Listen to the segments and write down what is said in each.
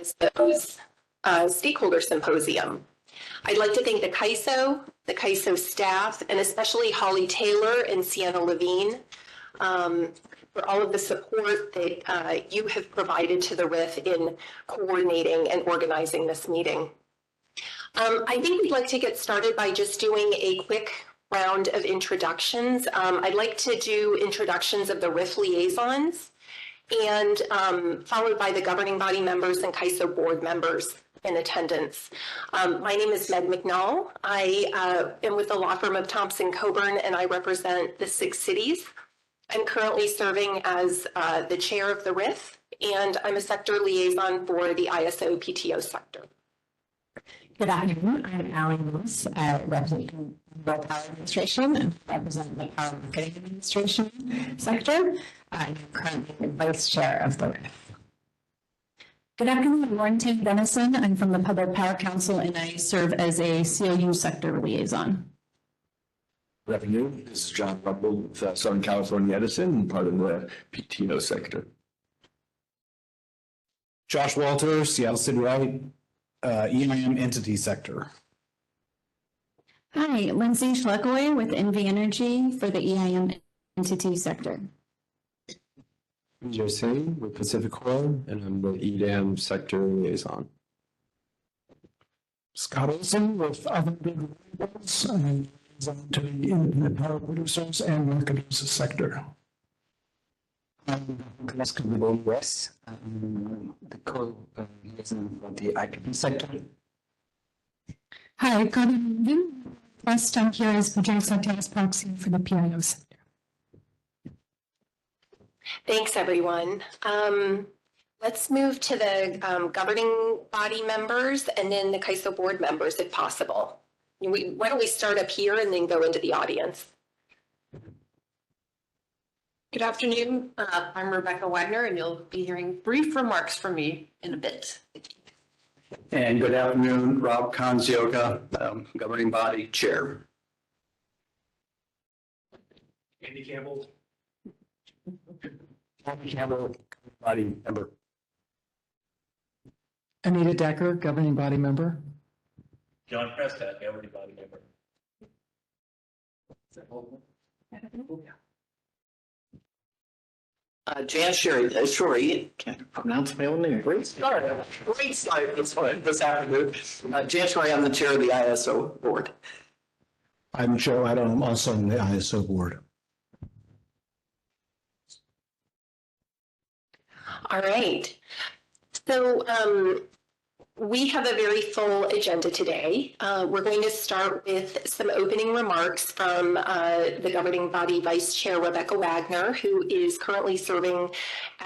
ISO's Stakeholder Symposium. I'd like to thank the CAISO staff, and especially Holly Taylor and Sienna Levine for all of the support that you have provided to the RIF in coordinating and organizing this meeting. I think we'd like to get started by just doing a quick round of introductions. I'd like to do introductions of the RIF liaisons and followed by the governing body members and CAISO board members in attendance. My name is Meg McNall. I am with the law firm of Thompson Coburn, and I represent the 6 cities. I'm currently serving as the chair of the RIF, and I'm a sector liaison for the ISO PTO sector. Good afternoon. I'm Allie Lewis, representing the Power Administration and represent the Power Marketing Administration sector. I'm currently the vice chair of the RIF. Good afternoon. I'm Lauren Dennison. I'm from the Public Power Council, and I serve as a COU sector liaison. Good afternoon. This is John Ruppel with Southern California Edison, part of the PTO sector. Josh Walter, Seattle City Light, EIM entity sector. Hi, Lindsay Schleckoy with NV Energy for the EIM entity sector. Joe Singh with Pacific Oil, and I'm the EDAM sector liaison. Scott Olson with Other Big Renewables, and to the independent power producers and marketers sector. I'm Chris West, the co-liaison for the IPP sector. Hi, good evening. First, I'm here as the joint secretary proxy for the PIO sector. Thanks, everyone. Let's move to the governing body members and then the CAISO board members, if possible. Why don't we start up here and then go into the audience? Good afternoon. I'm Rebecca Wagner, and you'll be hearing brief remarks from me in a bit. And good afternoon, Rob Kanzioka, governing body chair. Andy Campbell. Andy Campbell, body member. Anita Decker, governing body member. John Prescott, governing body member. Jan Shori, can't pronounce my own name. Great start this afternoon. Jan Shori, I'm the chair of the ISO board. I'm Joe Adam. I'm also on the ISO board. All right. So we have a very full agenda today. We're going to start with some opening remarks from the governing body vice chair, Rebecca Wagner, who is currently serving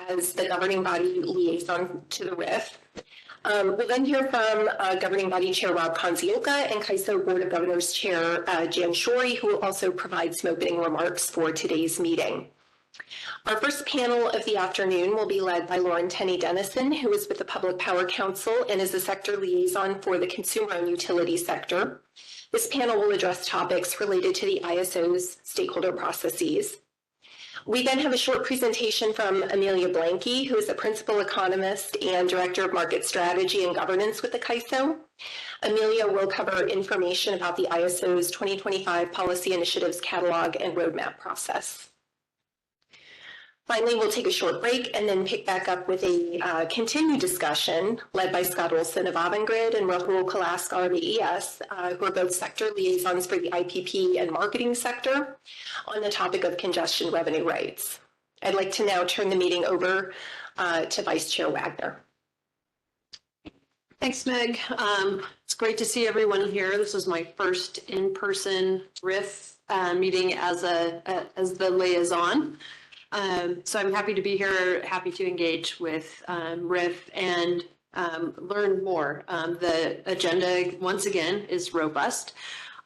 as the governing body liaison to the RIF. We'll then hear from governing body chair, Rob Kanzioka, and CAISO board of governors chair, Jan Shori, who will also provide some opening remarks for today's meeting. Our first panel of the afternoon will be led by Lauren Dennison, who is with the Public Power Council and is a sector liaison for the consumer and utility sector. This panel will address topics related to the ISO's stakeholder processes. We then have a short presentation from Amelia Blanke, who is a principal economist and director of market strategy and governance with the CAISO. Amelia will cover information about the ISO's 2025 policy initiatives catalog and roadmap process. Finally, we'll take a short break and then pick back up with a continued discussion led by Scott Olson of Avangrid and Rahul Kalaskar of the ES, who are both sector liaisons for the IPP and marketing sector, on the topic of congestion revenue rates. I'd like to now turn the meeting over to Vice Chair Wagner. Thanks, Meg. It's great to see everyone here. This is my first in-person RIF meeting as the liaison. So I'm happy to be here, happy to engage with RIF and learn more. The agenda, once again, is robust.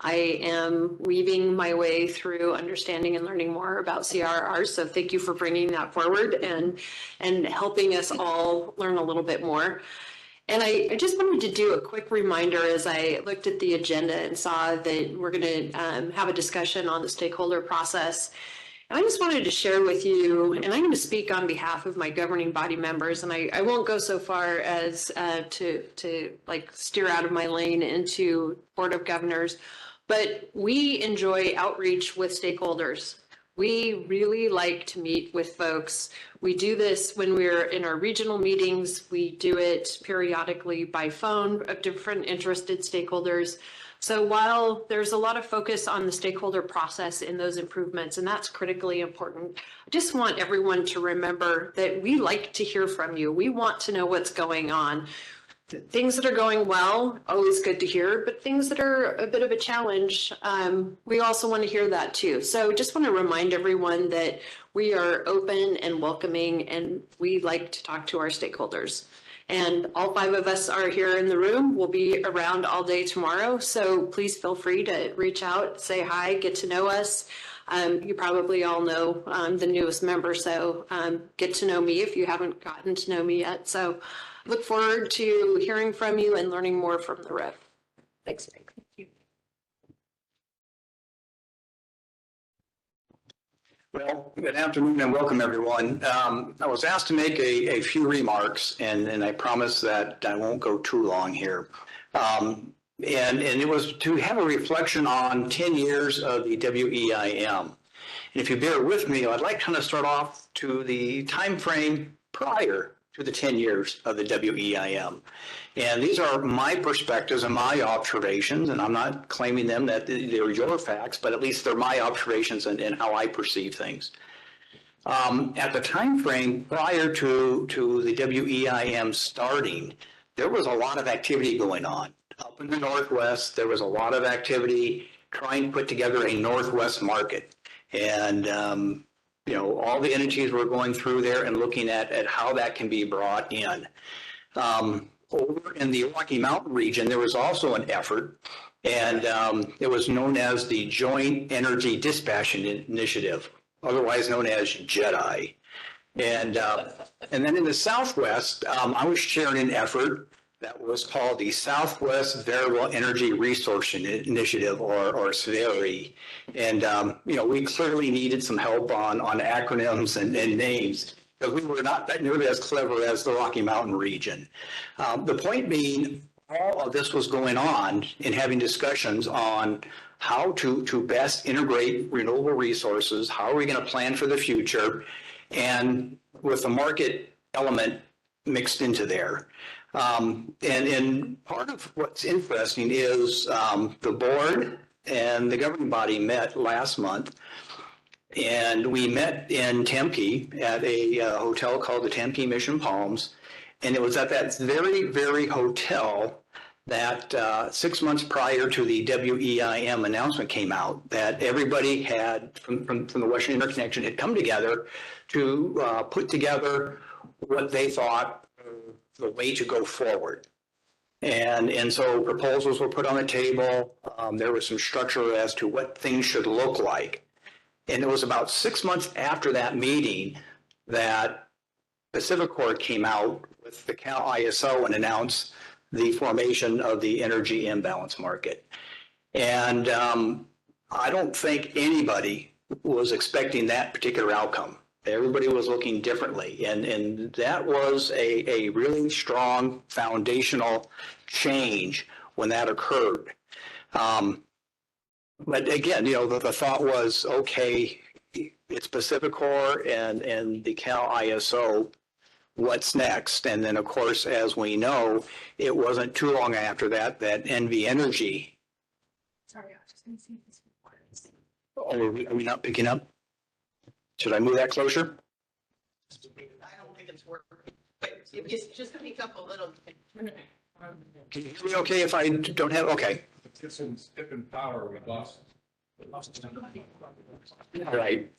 I am weaving my way through understanding and learning more about CRR, so thank you for bringing that forward and helping us all learn a little bit more. And I just wanted to do a quick reminder as I looked at the agenda and saw that we're going to have a discussion on the stakeholder process. And I just wanted to share with you, and I'm going to speak on behalf of my governing body members, and I won't go so far as to like steer out of my lane into Board of Governors, but we enjoy outreach with stakeholders. We really like to meet with folks. We do this when we're in our regional meetings. We do it periodically by phone of different interested stakeholders. So while there's a lot of focus on the stakeholder process in those improvements, and that's critically important, I just want everyone to remember that we like to hear from you. We want to know what's going on. Things that are going well, always good to hear, but things that are a bit of a challenge, we also want to hear that too. So just want to remind everyone that we are open and welcoming, and we like to talk to our stakeholders. And all 5 of us are here in the room. We'll be around all day tomorrow. So please feel free to reach out, say hi, get to know us. You probably all know the newest member, so get to know me if you haven't gotten to know me yet. So look forward to hearing from you and learning more from the RIF. Thanks, Mike. Thank you. Well, good afternoon and welcome, everyone. I was asked to make a few remarks, and I promise that I won't go too long here. And it was to have a reflection on 10 years of the WEIM. And if you bear with me, I'd like to kind of start off to the time frame prior to the 10 years of the WEIM. And these are my perspectives and my observations, and I'm not claiming them that they're your facts, but at least they're my observations and how I perceive things. At the time frame prior to the WEIM starting, there was a lot of activity going on. Up in the Northwest, there was a lot of activity trying to put together a Northwest market. And you know, all the entities were going through there and looking at how that can be brought in. Over in the Rocky Mountain region, there was also an effort, and it was known as the Joint Energy Dispatch Initiative, otherwise known as JEDI. And then in the Southwest, I was chairing an effort that was called the Southwest Variable Energy Resource Initiative, or SVERI. And, you know, we clearly needed some help on acronyms and names, because we were not nearly as clever as the Rocky Mountain region. The point being, all of this was going on in having discussions on how to best integrate renewable resources, how are we going to plan for the future, and with the market element mixed into there. And part of what's interesting is the board and the governing body met last month, and we met in Tempe at a hotel called the Tempe Mission Palms, and it was at that very hotel that 6 months prior to the WEIM announcement came out, that everybody had from the Western Interconnection had come together to put together what they thought the way to go forward. And so proposals were put on the table. There was some structure as to what things should look like. And it was about 6 months after that meeting that PacifiCorp came out with the Cal ISO and announced the formation of the energy imbalance market. And I don't think anybody was expecting that particular outcome. Everybody was looking differently, and that was a really strong foundational change when that occurred. But again, you know, the thought was, okay, it's PacifiCorp and the Cal ISO, what's next? And then, of course, as we know, it wasn't too long after that NV Energy. Sorry, I was just going to see if this works. Oh, are we not picking up? Should I move that closer? I don't think it's working, but if you just speak up a little. Can you hear me okay if I don't have, okay. It's in power, we lost. All right.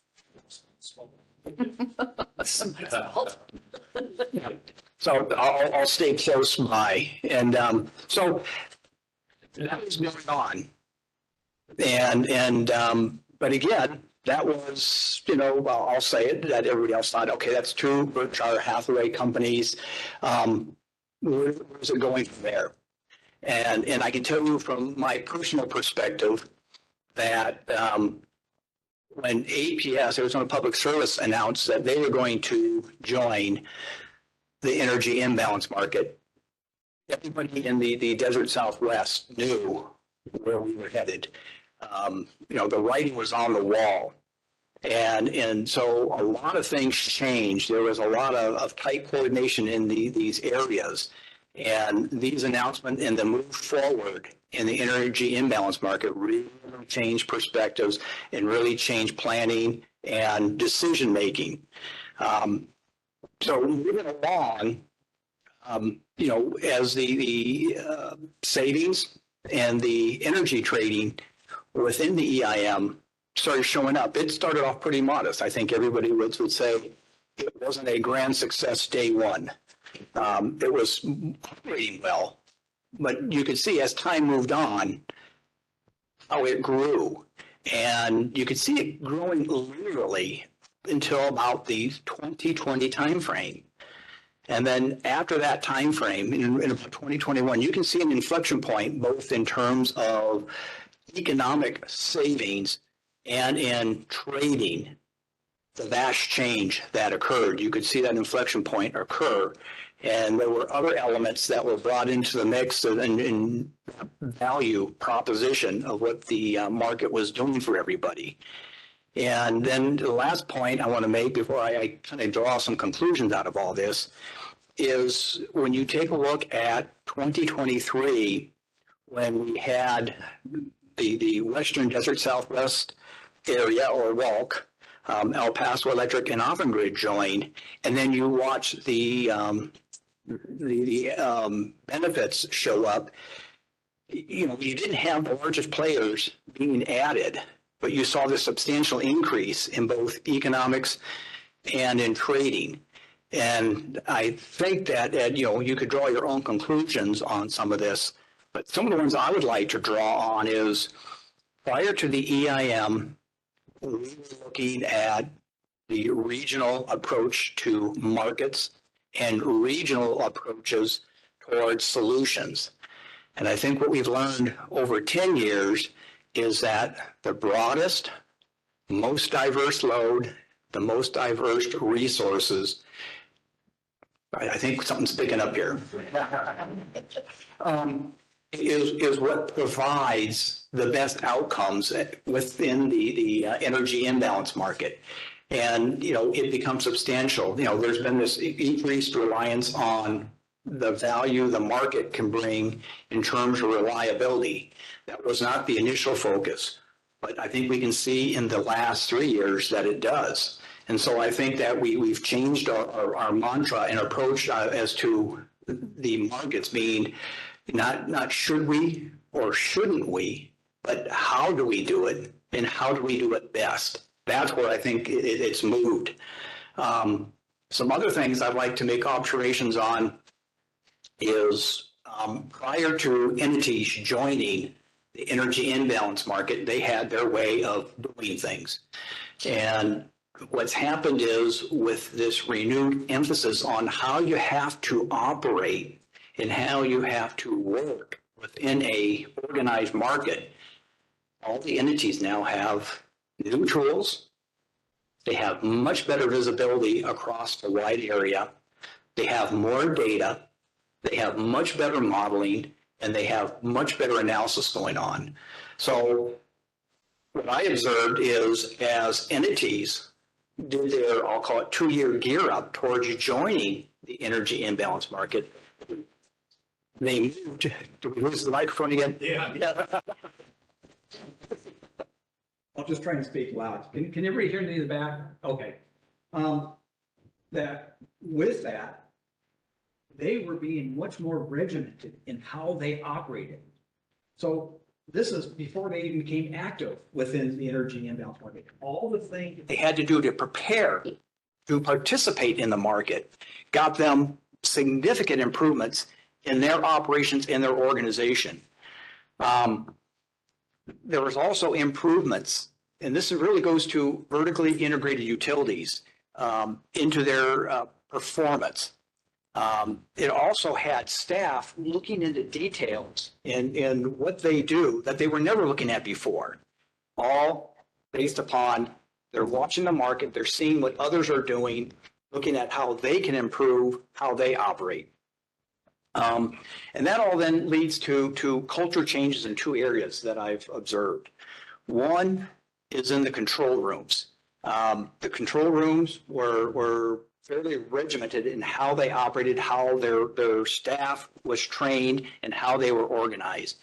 So I'll stay close by. And so that was going on. And but again, that was, you know, I'll say it, that everybody else thought, okay, that's two Berkshire Hathaway companies. Where's it going from there? And I can tell you from my personal perspective that when APS, Arizona Public Service, announced that they were going to join the energy imbalance market, everybody in the desert Southwest knew where we were headed. The writing was on the wall. And so a lot of things changed. There was a lot of tight coordination in these areas. And these announcements and the move forward in the energy imbalance market really changed perspectives and really changed planning and decision making. So moving along, as the savings and the energy trading within the EIM started showing up, it started off pretty modest. I think everybody would say it wasn't a grand success day one. It was operating well, but you could see as time moved on how it grew. And you could see it growing literally until about the 2020 timeframe. And then after that time frame, in about 2021, you can see an inflection point both in terms of economic savings and in trading, the vast change that occurred. You could see that inflection point occur. And there were other elements that were brought into the mix in value proposition of what the market was doing for everybody. And then the last point I want to make before I kind of draw some conclusions out of all this is when you take a look at 2023, when we had the Western Desert Southwest area, or WALC, El Paso Electric and Avangrid joined, and then you watch the benefits show up. You didn't have the largest players being added, but you saw this substantial increase in both economics and in trading. And I think that, you could draw your own conclusions on some of this, but some of the ones I would like to draw on is prior to the EIM, we were looking at the regional approach to markets and regional approaches towards solutions. And I think what we've learned over 10 years is that the broadest, most diverse load, the most diverse resources, I think something's picking up here, is what provides the best outcomes within the energy imbalance market. And, it becomes substantial. There's been this increased reliance on the value the market can bring in terms of reliability. That was not the initial focus, but I think we can see in the last 3 years that it does. And so I think that we've changed our mantra and approach as to the markets being not should we or shouldn't we, but how do we do it and how do we do it best? That's where I think it's moved. Some other things I'd like to make observations on is prior to entities joining the energy imbalance market, they had their way of doing things. And what's happened is with this renewed emphasis on how you have to operate and how you have to work within a organized market, all the entities now have new tools. They have much better visibility across the wide area. They have more data. They have much better modeling, and they have much better analysis going on. So what I observed is as entities did their, I'll call it 2-year gear up towards joining the energy imbalance market, they moved. Do we lose the microphone again? Yeah. I'll just try and speak loud. Can everybody hear me in the back? Okay. That with that, they were being much more regimented in how they operated. So this is before they even became active within the energy imbalance market. All the things they had to do to prepare to participate in the market got them significant improvements in their operations in their organization. There was also improvements, and this really goes to vertically integrated utilities into their performance. It also had staff looking into details in what they do that they were never looking at before, all based upon They're watching the market. They're seeing what others are doing, looking at how they can improve how they operate. And that all then leads to culture changes in two areas that I've observed. One is in the control rooms. The control rooms were fairly regimented in how they operated, how their staff was trained, and how they were organized.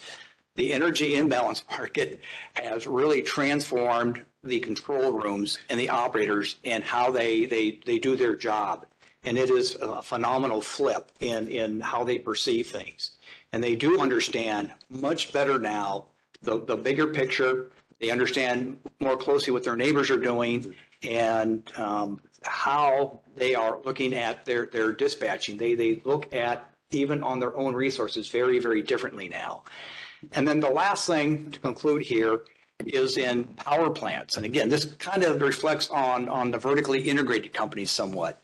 The energy imbalance market has really transformed the control rooms and the operators and how they do their job. And it is a phenomenal flip in how they perceive things. And they do understand much better now the bigger picture. They understand more closely what their neighbors are doing and how they are looking at their dispatching. They look at even on their own resources very, very differently now. And then the last thing to conclude here is in power plants. And again, this kind of reflects on the vertically integrated companies somewhat.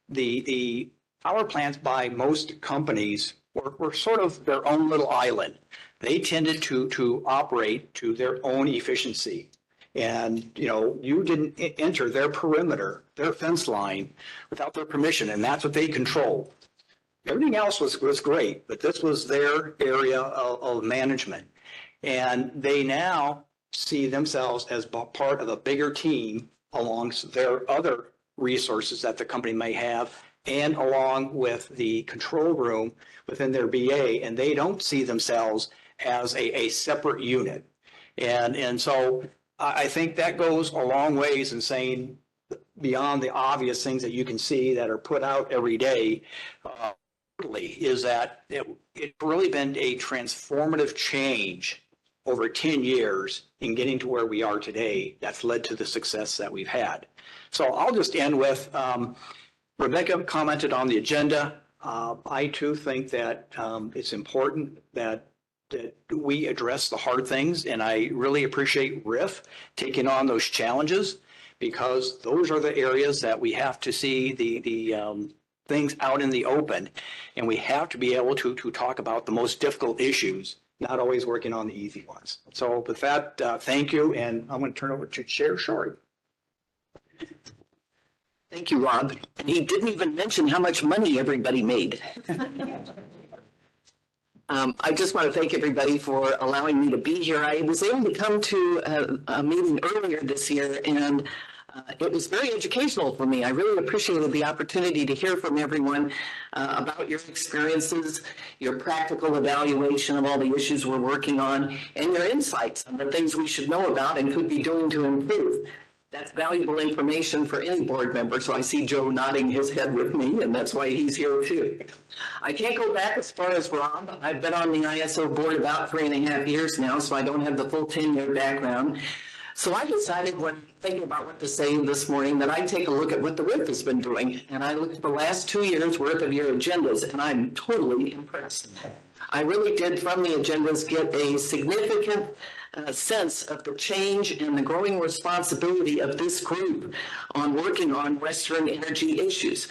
The power plants by most companies were sort of their own little island. They tended to operate to their own efficiency. And, you didn't enter their perimeter, their fence line without their permission, and that's what they controlled. Everything else was great, but this was their area of management. And they now see themselves as part of a bigger team along their other resources that the company may have and along with the control room within their BA, and they don't see themselves as a separate unit. And so I think that goes a long ways in saying beyond the obvious things that you can see that are put out every day, is that it's really been a transformative change over 10 years in getting to where we are today that's led to the success that we've had. So I'll just end with, Rebecca commented on the agenda. I too think that it's important that we address the hard things, and I really appreciate Riff taking on those challenges because those are the areas that we have to see the things out in the open, and we have to be able to talk about the most difficult issues, not always working on the easy ones. So with that, thank you, and I'm going to turn over to Chair Shorey. Thank you, Rob. And he didn't even mention how much money everybody made. I just want to thank everybody for allowing me to be here. I was able to come to a meeting earlier this year, and it was very educational for me. I really appreciated the opportunity to hear from everyone about your experiences, your practical evaluation of all the issues we're working on, and your insights on the things we should know about and could be doing to improve. That's valuable information for any board member. So I see Joe nodding his head with me, and that's why he's here too. I can't go back as far as Rob. I've been on the ISO board about 3.5 years now, so I don't have the full 10-year background. So I decided when thinking about what to say this morning that I'd take a look at what the WIF has been doing. And I looked at the last 2 years worth of your agendas, and I'm totally impressed. I really did from the agendas get a significant sense of the change and the growing responsibility of this group on working on Western energy issues.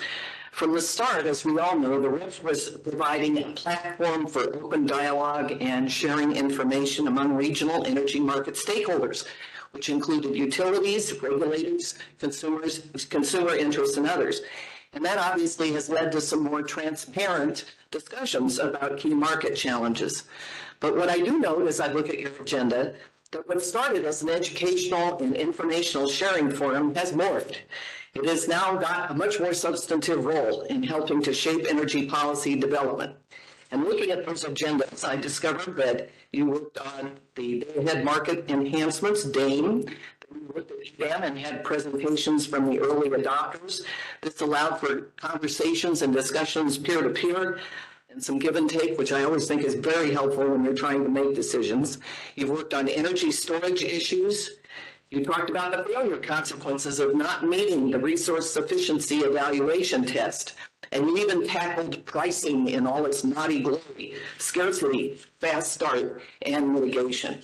From the start, as we all know, the RIF was providing a platform for open dialogue and sharing information among regional energy market stakeholders, which included utilities, regulators, consumers, consumer interests, and others. And that obviously has led to some more transparent discussions about key market challenges. But what I do note as I look at your agenda, that what started as an educational and informational sharing forum has morphed. It has now got a much more substantive role in helping to shape energy policy development. And looking at those agendas, I discovered that you worked on the day-ahead market enhancements, DAME. We looked at EDAM and had presentations from the early adopters. This allowed for conversations and discussions peer-to-peer and some give and take, which I always think is very helpful when you're trying to make decisions. You've worked on energy storage issues. You talked about the failure consequences of not meeting the resource sufficiency evaluation test. And you even tackled pricing in all its naughty glory, scarcity, fast start, and mitigation.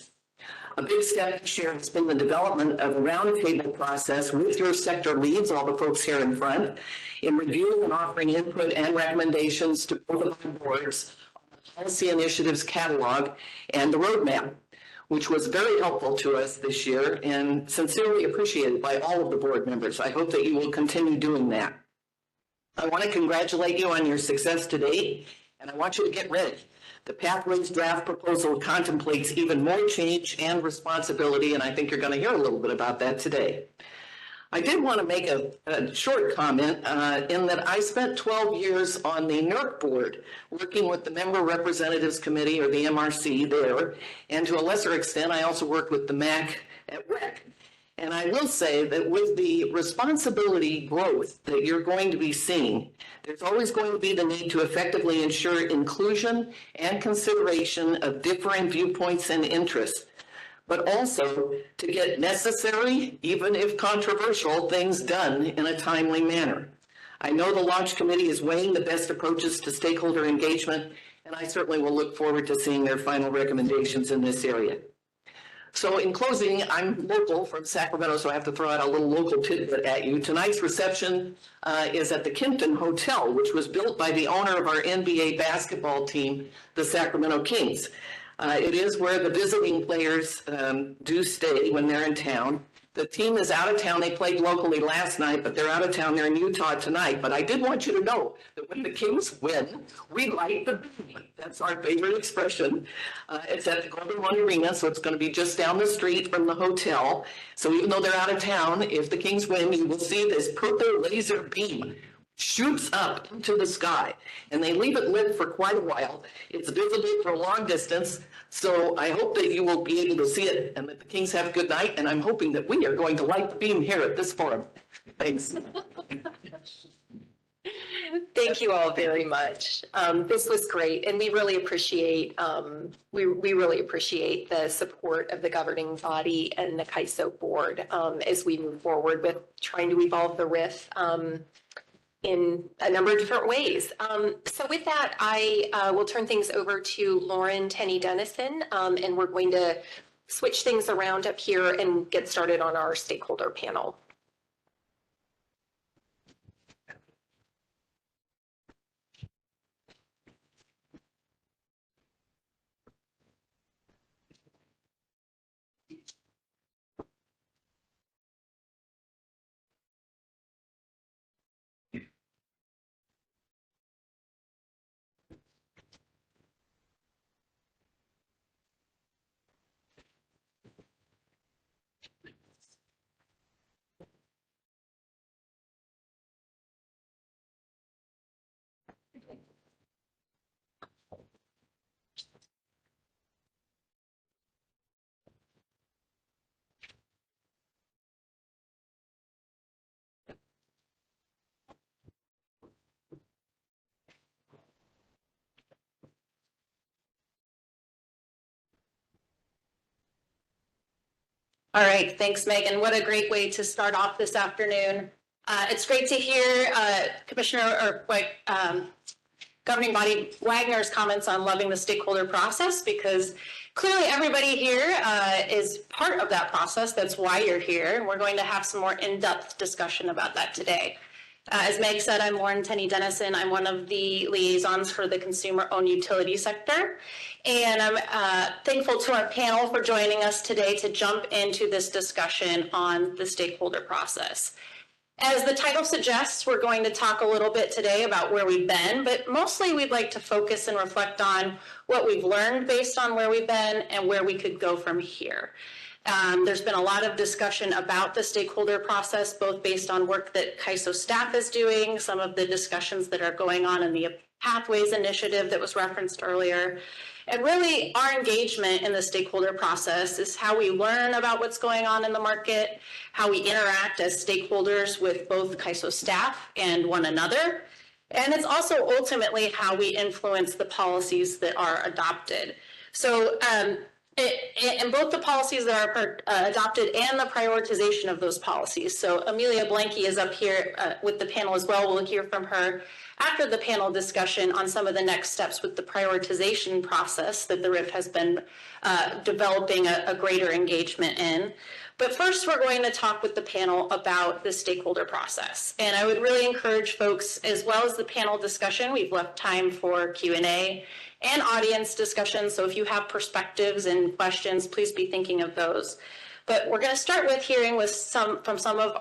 A big step this year has been the development of a roundtable process with your sector leads, all the folks here in front, in reviewing and offering input and recommendations to both of our boards on the policy initiatives catalog and the roadmap. which was very helpful to us this year and sincerely appreciated by all of the board members. I hope that you will continue doing that. I want to congratulate you on your success to date, and I want you to get ready. The Pathways draft proposal contemplates even more change and responsibility, and I think you're going to hear a little bit about that today. I did want to make a short comment in that I spent 12 years on the NERC board working with the Member Representatives Committee, or the MRC there, and to a lesser extent I also worked with the MAC at WEC. And I will say that with the responsibility growth that you're going to be seeing, there's always going to be the need to effectively ensure inclusion and consideration of differing viewpoints and interests, but also to get necessary, even if controversial, things done in a timely manner. I know the launch committee is weighing the best approaches to stakeholder engagement, and I certainly will look forward to seeing their final recommendations in this area. So in closing, I'm local from Sacramento, so I have to throw out a little local tidbit at you. Tonight's reception is at the Kimpton Hotel, which was built by the owner of our NBA basketball team, the Sacramento Kings. It is where the visiting players do stay when they're in town. The team is out of town. They played locally last night, but they're out of town. They're in Utah tonight. But I did want you to know that when the Kings win, we light the beam. That's our favorite expression. It's at the Golden One Arena, so it's going to be just down the street from the hotel. So even though they're out of town, if the Kings win, you will see this purple laser beam shoots up into the sky, and they leave it lit for quite a while. It's visible for a long distance, so I hope that you will be able to see it and that the Kings have a good night, and I'm hoping that we are going to light the beam here at this forum. Thanks. Thank you all very much. This was great, and we really appreciate we really appreciate the support of the governing body and the CAISO board as we move forward with trying to evolve the RIF in a number of different ways. So with that, I will turn things over to Lauren Tenney-Dennison, and we're going to switch things around up here and get started on our stakeholder panel. All right, thanks, Megan. What a great way to start off this afternoon. It's great to hear Governing Body Wagner's comments on loving the stakeholder process, because clearly everybody here is part of that process. That's why you're here, and we're going to have some more in-depth discussion about that today. As Meg said, I'm Lauren Tenney-Dennison. I'm one of the liaisons for the consumer-owned utility sector. And I'm thankful to our panel for joining us today to jump into this discussion on the stakeholder process. As the title suggests, we're going to talk a little bit today about where we've been, but mostly we'd like to focus and reflect on what we've learned based on where we've been and where we could go from here. There's been a lot of discussion about the stakeholder process, both based on work that CAISO staff is doing, some of the discussions that are going on in the Pathways initiative that was referenced earlier. And really, our engagement in the stakeholder process is how we learn about what's going on in the market, how we interact as stakeholders with both CAISO staff and one another. And it's also ultimately how we influence the policies that are adopted. So in both the policies that are adopted and the prioritization of those policies. So Amelia Blanky is up here with the panel as well. We'll hear from her after the panel discussion on some of the next steps with the prioritization process that the RIF has been developing a greater engagement in. But first, we're going to talk with the panel about the stakeholder process. And I would really encourage folks, as well as the panel discussion, we've left time for Q&A and audience discussion. So if you have perspectives and questions, please be thinking of those. But we're going to start with hearing from some of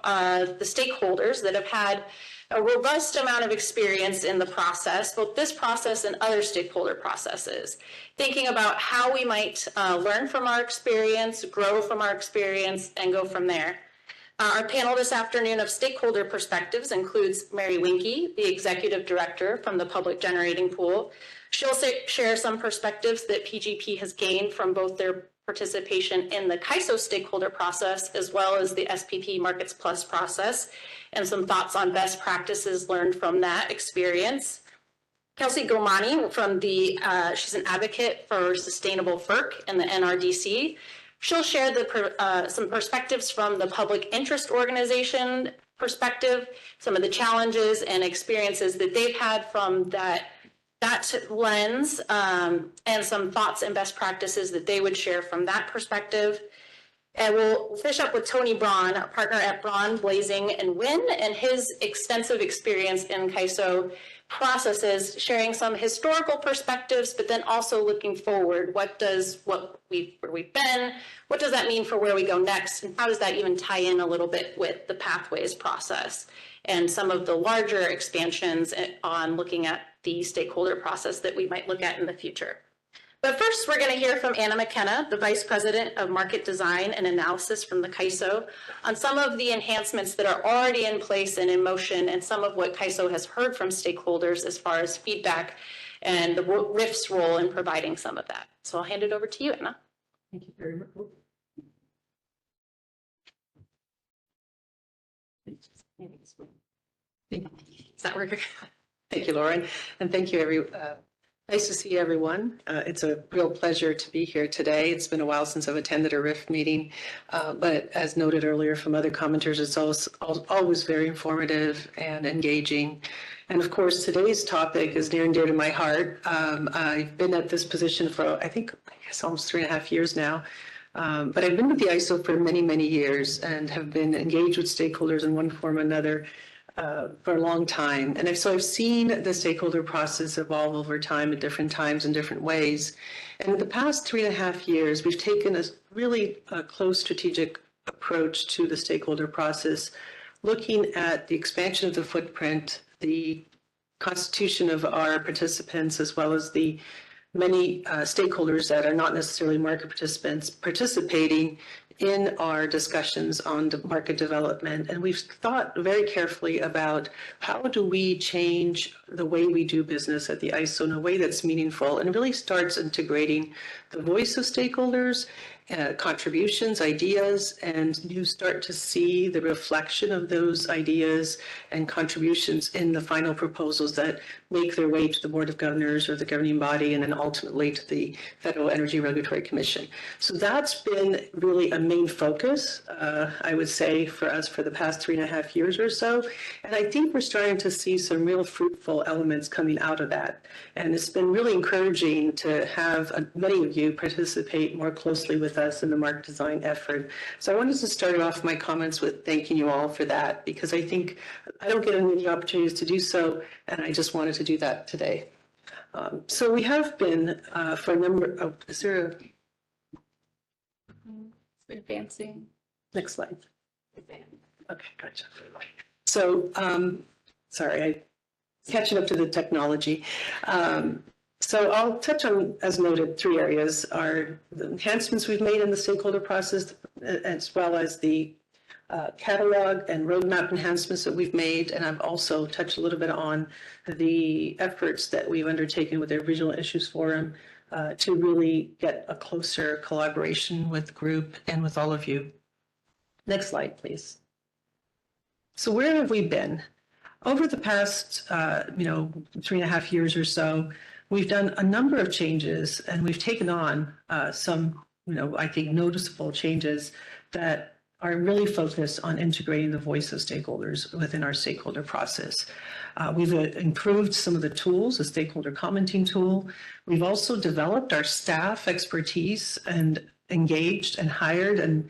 the stakeholders that have had a robust amount of experience in the process, both this process and other stakeholder processes, thinking about how we might learn from our experience, grow from our experience, and go from there. Our panel this afternoon of stakeholder perspectives includes Mary Winke, the Executive Director from the Public Generating Pool. She'll share some perspectives that PGP has gained from both their participation in the CAISO stakeholder process as well as the SPP Markets Plus process, and some thoughts on best practices learned from that experience. Kelsey Gomani from she's an advocate for sustainable FERC and the NRDC. She'll share some perspectives from the public interest organization perspective, some of the challenges and experiences that they've had from that lens, and some thoughts and best practices that they would share from that perspective. And we'll finish up with Tony Braun, a partner at Braun, Blazing, and Wynn, and his extensive experience in CAISO processes, sharing some historical perspectives, but then also looking forward. Where we've been, what does that mean for where we go next, and how does that even tie in a little bit with the Pathways process and some of the larger expansions on looking at the stakeholder process that we might look at in the future. But first, we're going to hear from Anna McKenna, the Vice President of Market Design and Analysis from the CAISO, on some of the enhancements that are already in place and in motion, and some of what CAISO has heard from stakeholders as far as feedback and the RIF's role in providing some of that. So I'll hand it over to you, Anna. Thank you very much. Does that work? Thank you, Lauren, and thank you, nice to see everyone. It's a real pleasure to be here today. It's been a while since I've attended a RIF meeting, but as noted earlier from other commenters, it's always very informative and engaging. And of course, today's topic is near and dear to my heart. I've been at this position for, I guess almost 3.5 years now. But I've been with the ISO for many, many years and have been engaged with stakeholders in one form or another for a long time. And so I've seen the stakeholder process evolve over time at different times in different ways. And in the past 3.5 years, we've taken a really close strategic approach to the stakeholder process, looking at the expansion of the footprint, the constitution of our participants, as well as the many stakeholders that are not necessarily market participants participating in our discussions on the market development. And we've thought very carefully about how do we change the way we do business at the ISO in a way that's meaningful and really starts integrating the voice of stakeholders, contributions, ideas, and you start to see the reflection of those ideas and contributions in the final proposals that make their way to the Board of Governors or the governing body and then ultimately to the Federal Energy Regulatory Commission. So that's been really a main focus, I would say, for us for the past 3.5 years or so. And I think we're starting to see some real fruitful elements coming out of that. And it's been really encouraging to have many of you participate more closely with us in the market design effort. So I wanted to start off my comments with thanking you all for that, because I think I don't get many opportunities to do so, and I just wanted to do that today. So we have been for a number, is there Advancing. Next slide. Okay, gotcha. So, sorry, I'm catching up to the technology. So I'll touch on, as noted, 3 areas are the enhancements we've made in the stakeholder process, as well as the catalog and roadmap enhancements that we've made. And I've also touched a little bit on the efforts that we've undertaken with the Regional Issues Forum to really get a closer collaboration with the group and with all of you. Next slide, please. So where have we been? Over the past, 3.5 years or so, we've done a number of changes, and we've taken on some, I think noticeable changes that are really focused on integrating the voice of stakeholders within our stakeholder process. We've improved some of the tools, the stakeholder commenting tool. We've also developed our staff expertise and engaged and hired and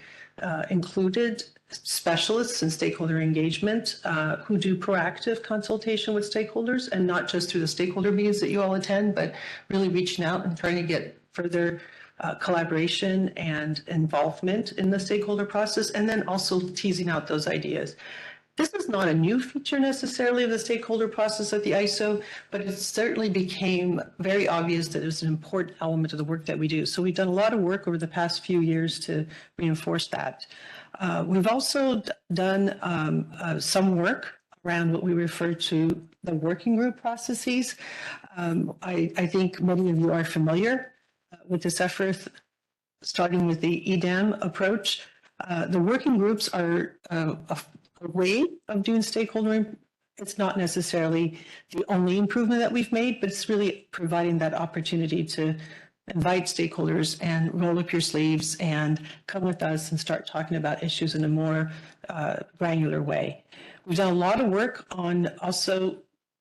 included specialists in stakeholder engagement who do proactive consultation with stakeholders, and not just through the stakeholder meetings that you all attend, but really reaching out and trying to get further collaboration and involvement in the stakeholder process, and then also teasing out those ideas. This is not a new feature necessarily of the stakeholder process at the ISO, but it certainly became very obvious that it was an important element of the work that we do. So we've done a lot of work over the past few years to reinforce that. We've also done some work around what we refer to the working group processes. I think many of you are familiar with this effort, starting with the EDAM approach. The working groups are a way of doing stakeholder. It's not necessarily the only improvement that we've made, but it's really providing that opportunity to invite stakeholders and roll up your sleeves and come with us and start talking about issues in a more granular way. We've done a lot of work on also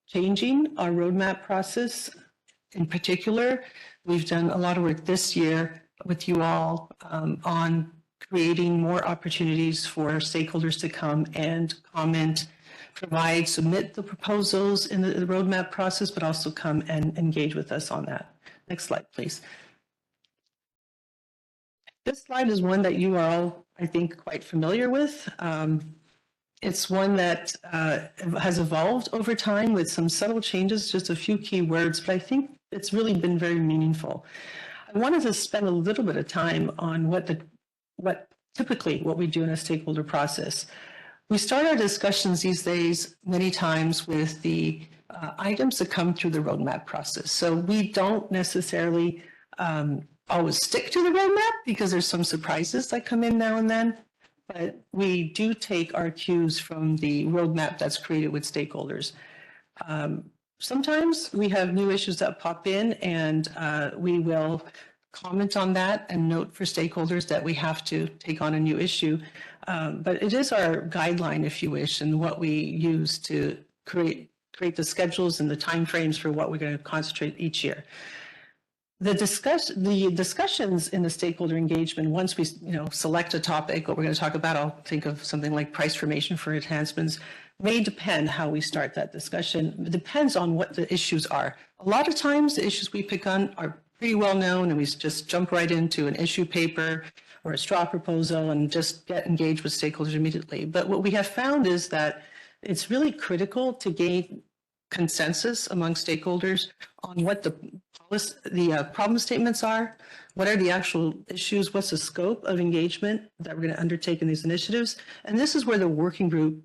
changing our roadmap process. In particular, we've done a lot of work this year with you all on creating more opportunities for stakeholders to come and comment, provide, submit the proposals in the roadmap process, but also come and engage with us on that. Next slide, please. This slide is one that you are all, I think, quite familiar with. It's one that has evolved over time with some subtle changes, just a few key words, but I think it's really been very meaningful. I wanted to spend a little bit of time on what typically we do in a stakeholder process. We start our discussions these days many times with the items that come through the roadmap process. So we don't necessarily always stick to the roadmap because there's some surprises that come in now and then, but we do take our cues from the roadmap that's created with stakeholders. Sometimes we have new issues that pop in, and we will comment on that and note for stakeholders that we have to take on a new issue. But it is our guideline, if you wish, and what we use to create the schedules and the timeframes for what we're going to concentrate each year. The discussions in the stakeholder engagement, once we select a topic, what we're going to talk about, I'll think of something like price formation for enhancements, may depend how we start that discussion. It depends on what the issues are. A lot of times the issues we pick on are pretty well known, and we just jump right into an issue paper or a straw proposal and just get engaged with stakeholders immediately. But what we have found is that it's really critical to gain consensus among stakeholders on what the problem statements are, what are the actual issues, what's the scope of engagement that we're going to undertake in these initiatives. And this is where the working group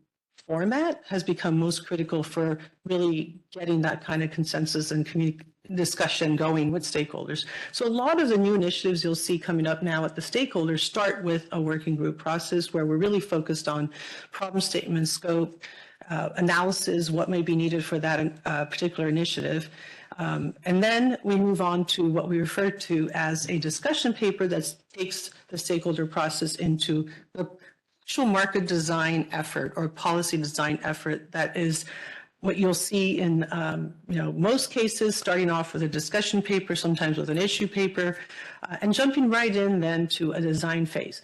format has become most critical for really getting that kind of consensus and discussion going with stakeholders. So a lot of the new initiatives you'll see coming up now at the stakeholders start with a working group process where we're really focused on problem statement, scope, analysis, what may be needed for that particular initiative. And then we move on to what we refer to as a discussion paper that takes the stakeholder process into the actual market design effort or policy design effort. That is what you'll see in most cases, starting off with a discussion paper, sometimes with an issue paper, and jumping right in then to a design phase.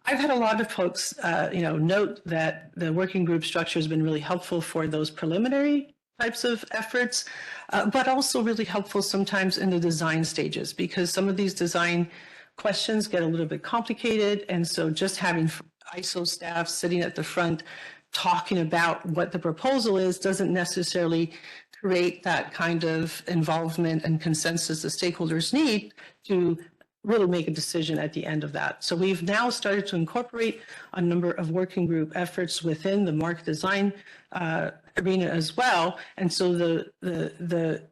I've had a lot of folks note that the working group structure has been really helpful for those preliminary types of efforts, but also really helpful sometimes in the design stages, because some of these design questions get a little bit complicated. And so just having ISO staff sitting at the front talking about what the proposal is doesn't necessarily create that kind of involvement and consensus the stakeholders need to really make a decision at the end of that. So we've now started to incorporate a number of working group efforts within the market design arena as well. And so the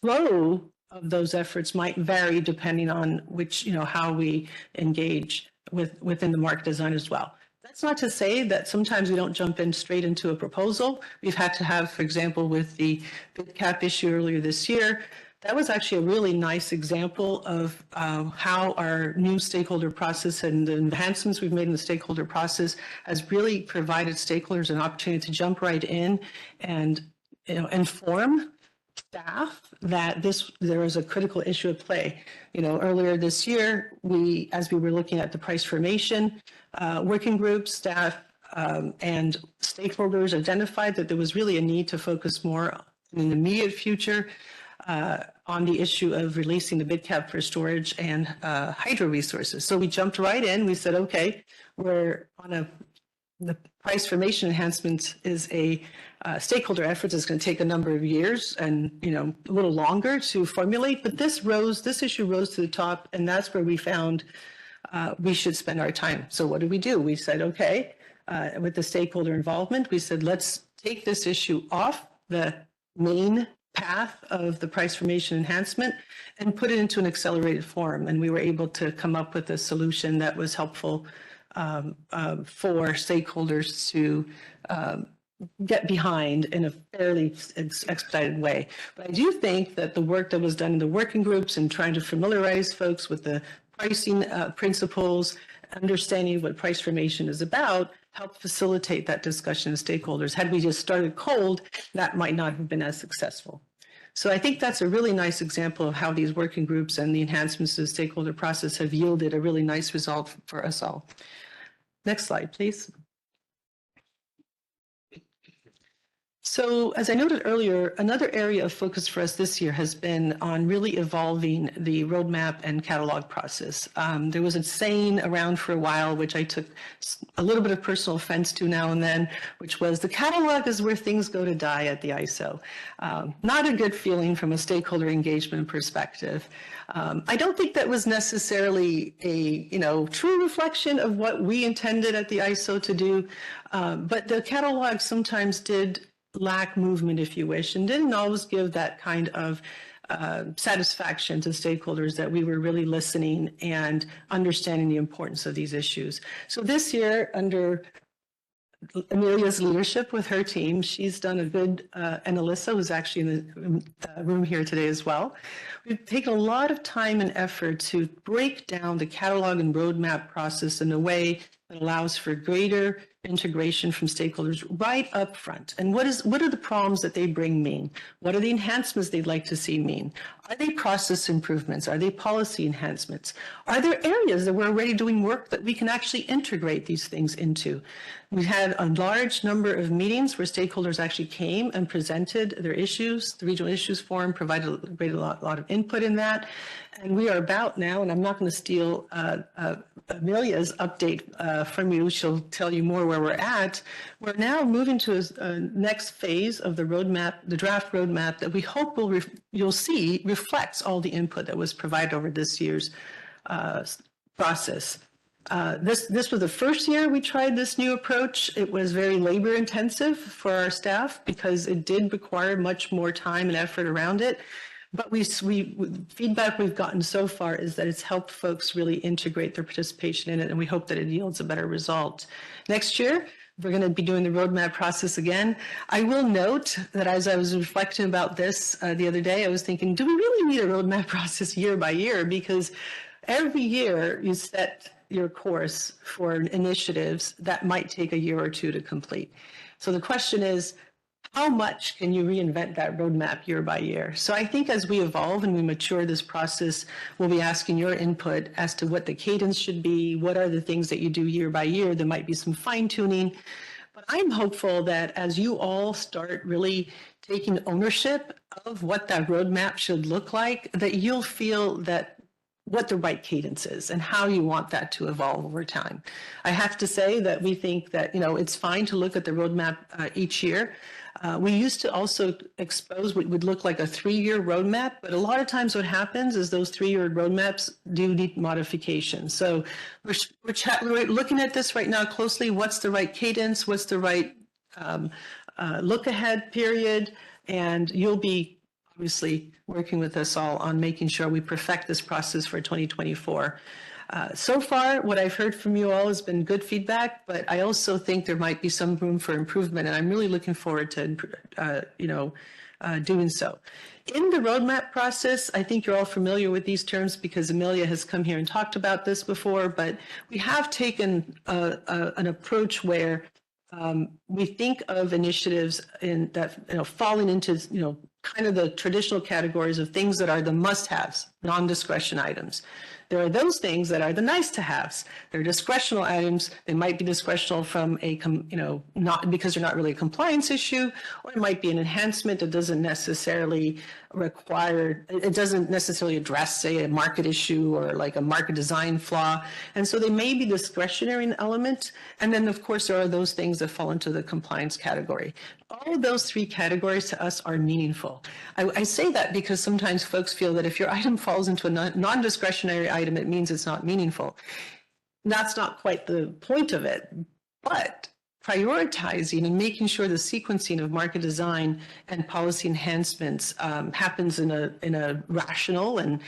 flow of those efforts might vary depending on which, how we engage within the market design as well. That's not to say that sometimes we don't jump in straight into a proposal. We've had to have, for example, with the bid cap issue earlier this year, that was actually a really nice example of how our new stakeholder process and the enhancements we've made in the stakeholder process has really provided stakeholders an opportunity to jump right in and inform staff that there was a critical issue at play. You know, earlier this year, as we were looking at the price formation, working groups, staff, and stakeholders identified that there was really a need to focus more in the immediate future on the issue of releasing the bid cap for storage and hydro resources. So we jumped right in. We said, okay, the price formation enhancement is a stakeholder effort. It's going to take a number of years and, you know, a little longer to formulate. But this issue rose to the top, and that's where we found we should spend our time. So what did we do? We said, okay, with the stakeholder involvement, we said, let's take this issue off the main path of the price formation enhancement and put it into an accelerated form. And we were able to come up with a solution that was helpful for stakeholders to get behind in a fairly expedited way. But I do think that the work that was done in the working groups and trying to familiarize folks with the pricing principles, understanding what price formation is about, helped facilitate that discussion with stakeholders. Had we just started cold, that might not have been as successful. So I think that's a really nice example of how these working groups and the enhancements to the stakeholder process have yielded a really nice result for us all. Next slide, please. So as I noted earlier, another area of focus for us this year has been on really evolving the roadmap and catalog process. There was a saying around for a while, which I took a little bit of personal offense to now and then, which was the catalog is where things go to die at the ISO. Not a good feeling from a stakeholder engagement perspective. I don't think that was necessarily a true reflection of what we intended at the ISO to do, but the catalog sometimes did lack movement, if you wish, and didn't always give that kind of satisfaction to stakeholders that we were really listening and understanding the importance of these issues. So this year, under Amelia's leadership with her team, she's done a good, and Alyssa, who's actually in the room here today as well. We've taken a lot of time and effort to break down the catalog and roadmap process in a way that allows for greater integration from stakeholders right up front. And what are the problems that they bring mean? What are the enhancements they'd like to see mean? Are they process improvements? Are they policy enhancements? Are there areas that we're already doing work that we can actually integrate these things into? We had a large number of meetings where stakeholders actually came and presented their issues. The Regional Issues Forum provided a lot of input in that. And we are about now, and I'm not going to steal Amelia's update from you. She'll tell you more where we're at. We're now moving to a next phase of the roadmap, the draft roadmap that we hope you'll see reflects all the input that was provided over this year's process. This was the first year we tried this new approach. It was very labor intensive for our staff because it did require much more time and effort around it. But feedback we've gotten so far is that it's helped folks really integrate their participation in it, and we hope that it yields a better result. Next year, we're going to be doing the roadmap process again. I will note that as I was reflecting about this the other day, I was thinking, do we really need a roadmap process year by year? Because every year you set your course for initiatives that might take a year or two to complete. So the question is, how much can you reinvent that roadmap year by year? So I think as we evolve and we mature this process, we'll be asking your input as to what the cadence should be, what are the things that you do year by year. There might be some fine tuning, but I'm hopeful that as you all start really taking ownership of what that roadmap should look like, that you'll feel that what the right cadence is and how you want that to evolve over time. I have to say that we think that, it's fine to look at the roadmap each year. We used to also expose what would look like a 3-year roadmap, but a lot of times what happens is those 3-year roadmaps do need modification. So we're looking at this right now closely. What's the right cadence? What's the right look ahead period? And you'll be obviously working with us all on making sure we perfect this process for 2024. So far, what I've heard from you all has been good feedback, but I also think there might be some room for improvement, and I'm really looking forward to, doing so. In the roadmap process, I think you're all familiar with these terms because Amelia has come here and talked about this before, but we have taken an approach where we think of initiatives that falling into kind of the traditional categories of things that are the must-haves, non-discretion items. There are those things that are the nice-to-haves. They're discretional items. They might be discretional from a, not because they're not really a compliance issue, or it might be an enhancement that doesn't necessarily require, it doesn't necessarily address, say, a market issue or like a market design flaw. And so they may be discretionary in element. And then, of course, there are those things that fall into the compliance category. All of those three categories to us are meaningful. I say that because sometimes folks feel that if your item falls into a non-discretionary item, it means it's not meaningful. That's not quite the point of it, but prioritizing and making sure the sequencing of market design and policy enhancements happens in a rational and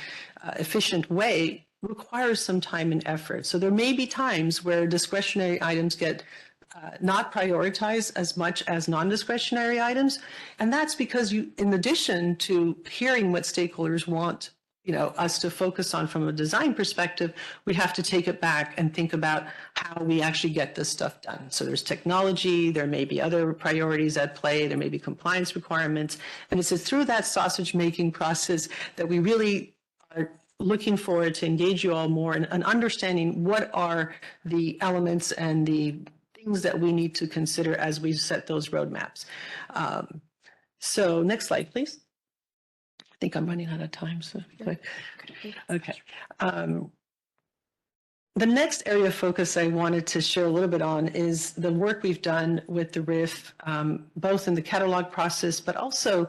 efficient way requires some time and effort. So there may be times where discretionary items get not prioritized as much as non-discretionary items. And that's because you, in addition to hearing what stakeholders want, us to focus on from a design perspective, we have to take it back and think about how we actually get this stuff done. So there's technology, there may be other priorities at play, there may be compliance requirements. And it's through that sausage making process that we really are looking forward to engage you all more in understanding what are the elements and the things that we need to consider as we set those roadmaps. So next slide, please. I think I'm running out of time. So okay. The next area of focus I wanted to share a little bit on is the work we've done with the RIF, both in the catalog process, but also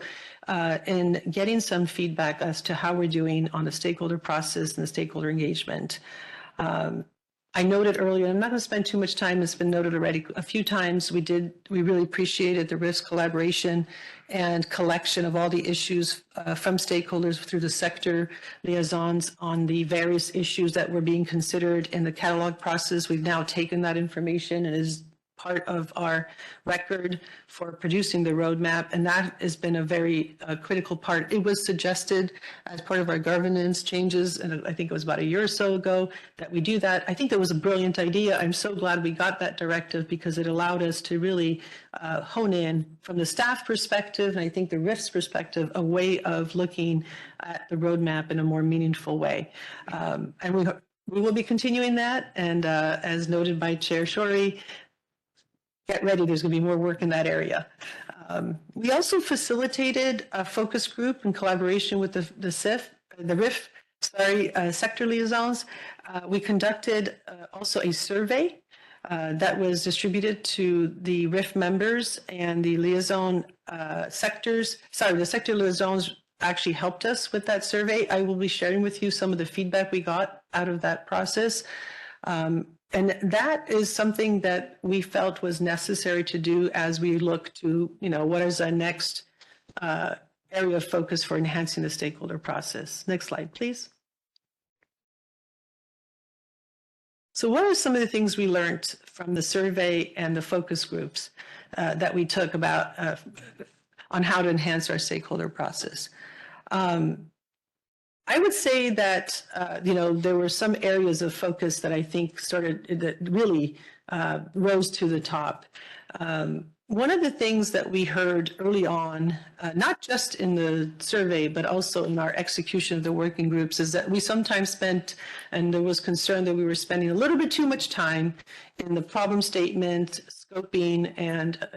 in getting some feedback as to how we're doing on the stakeholder process and the stakeholder engagement. I noted earlier, I'm not going to spend too much time, it's been noted already a few times, we really appreciated the RIF's collaboration and collection of all the issues from stakeholders through the sector liaisons on the various issues that were being considered in the catalog process. We've now taken that information and is part of our record for producing the roadmap, and that has been a very critical part. It was suggested as part of our governance changes, and I think it was about a year or so ago that we do that. I think that was a brilliant idea. I'm so glad we got that directive because it allowed us to really hone in from the staff perspective, and I think the RIF's perspective, a way of looking at the roadmap in a more meaningful way. And we will be continuing that, and as noted by Chair Shorey, get ready, there's going to be more work in that area. We also facilitated a focus group in collaboration with the RIF, sector liaisons. We conducted also a survey that was distributed to the RIF members and the liaison sectors. Sorry, the sector liaisons actually helped us with that survey. I will be sharing with you some of the feedback we got out of that process. And that is something that we felt was necessary to do as we look to, what is our next area of focus for enhancing the stakeholder process. Next slide, please. So what are some of the things we learned from the survey and the focus groups that we took about on how to enhance our stakeholder process? I would say that, there were some areas of focus that I think that really rose to the top. One of the things that we heard early on, not just in the survey, but also in our execution of the working groups, is that we sometimes spent, and there was concern that we were spending a little bit too much time in the problem statement, scoping, and,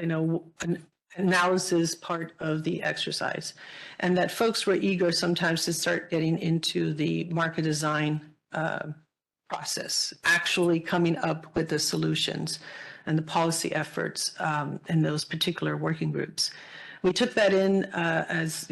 analysis part of the exercise, and that folks were eager sometimes to start getting into the market design process, actually coming up with the solutions and the policy efforts in those particular working groups. We took that in as,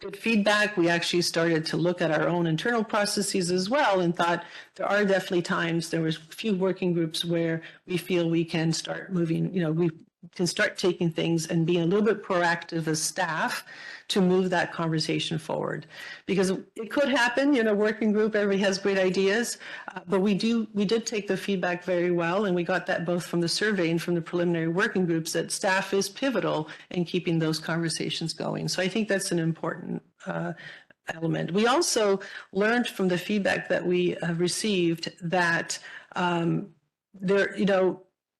good feedback. We actually started to look at our own internal processes as well and thought there are definitely times, there was a few working groups where we feel we can start moving, we can start taking things and being a little bit proactive as staff to move that conversation forward. Because it could happen, working group, everybody has great ideas, but we did take the feedback very well, and we got that both from the survey and from the preliminary working groups that staff is pivotal in keeping those conversations going. So I think that's an important element. We also learned from the feedback that we have received that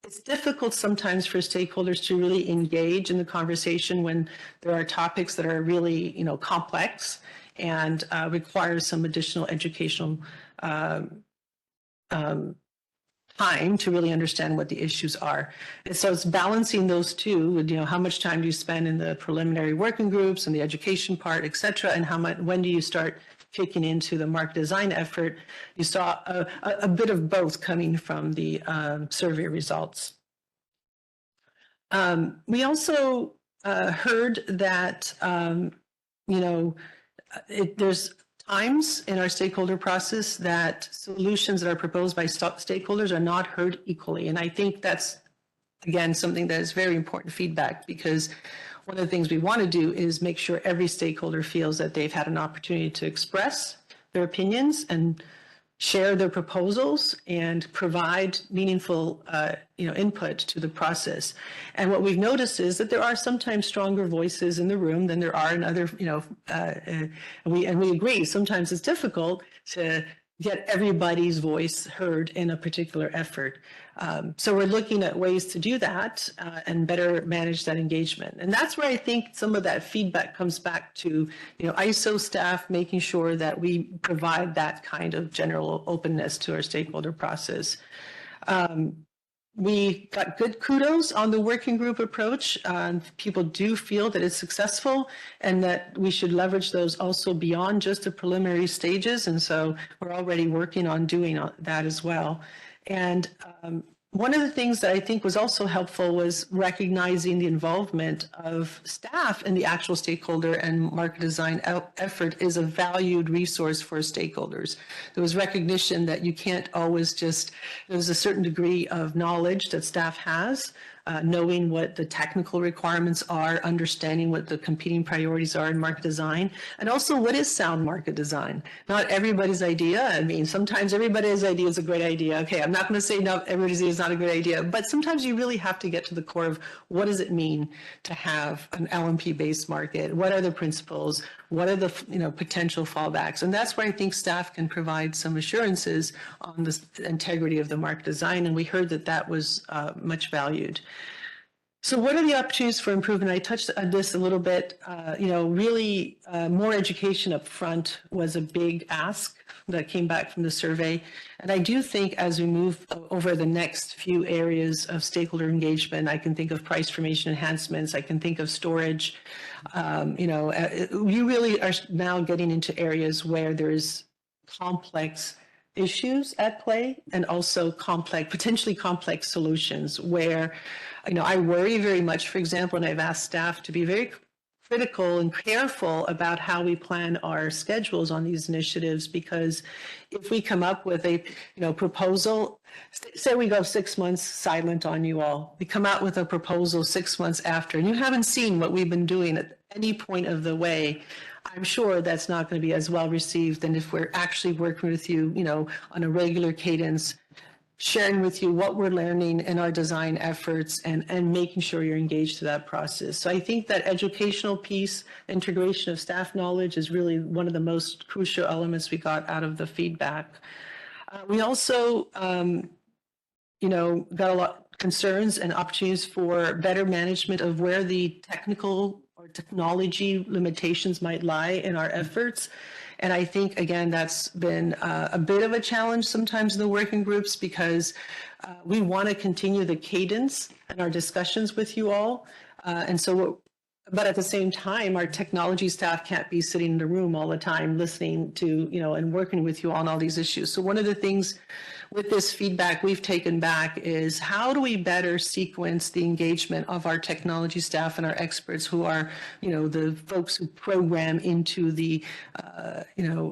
it's difficult sometimes for stakeholders to really engage in the conversation when there are topics that are really, complex and require some additional educational time to really understand what the issues are. And so it's balancing those two with, how much time do you spend in the preliminary working groups and the education part, et cetera, and when do you start kicking into the market design effort. You saw a bit of both coming from the survey results. We also heard that, there's times in our stakeholder process that solutions that are proposed by stakeholders are not heard equally. And I think that's, again, something that is very important feedback, because one of the things we want to do is make sure every stakeholder feels that they've had an opportunity to express their opinions and share their proposals and provide meaningful input to the process. And what we've noticed is that there are sometimes stronger voices in the room than there are in other, and we agree sometimes it's difficult to get everybody's voice heard in a particular effort. So we're looking at ways to do that and better manage that engagement. And that's where I think some of that feedback comes back to, ISO staff making sure that we provide that kind of general openness to our stakeholder process. We got good kudos on the working group approach. People do feel that it's successful and that we should leverage those also beyond just the preliminary stages. And so we're already working on doing that as well. And one of the things that I think was also helpful was recognizing the involvement of staff in the actual stakeholder and market design effort is a valued resource for stakeholders. There was recognition that you can't always there's a certain degree of knowledge that staff has, knowing what the technical requirements are, understanding what the competing priorities are in market design, and also what is sound market design. Not everybody's idea. I mean, sometimes everybody's idea is a great idea. Okay, I'm not going to say no, everybody's idea is not a good idea, but sometimes you really have to get to the core of what does it mean to have an LMP-based market? What are the principles? What are the potential fallbacks? And that's where I think staff can provide some assurances on the integrity of the market design. And we heard that that was much valued. So what are the opportunities for improvement? I touched on this a little bit. Really more education up front was a big ask that came back from the survey. And I do think as we move over the next few areas of stakeholder engagement, I can think of price formation enhancements, I can think of storage. We really are now getting into areas where there's complex issues at play and also potentially complex solutions where, I worry very much, for example, and I've asked staff to be very critical and careful about how we plan our schedules on these initiatives, because if we come up with a proposal, say we go 6 months silent on you all, we come out with a proposal 6 months after, and you haven't seen what we've been doing at any point of the way, I'm sure that's not going to be as well received than if we're actually working with you, on a regular cadence, sharing with you what we're learning in our design efforts and making sure you're engaged to that process. So I think that educational piece, integration of staff knowledge is really one of the most crucial elements we got out of the feedback. We also, got a lot of concerns and opportunities for better management of where the technical or technology limitations might lie in our efforts. And I think, again, that's been a bit of a challenge sometimes in the working groups, because we want to continue the cadence in our discussions with you all. But at the same time, our technology staff can't be sitting in the room all the time listening to, and working with you on all these issues. So one of the things with this feedback we've taken back is how do we better sequence the engagement of our technology staff and our experts who are, the folks who program into the,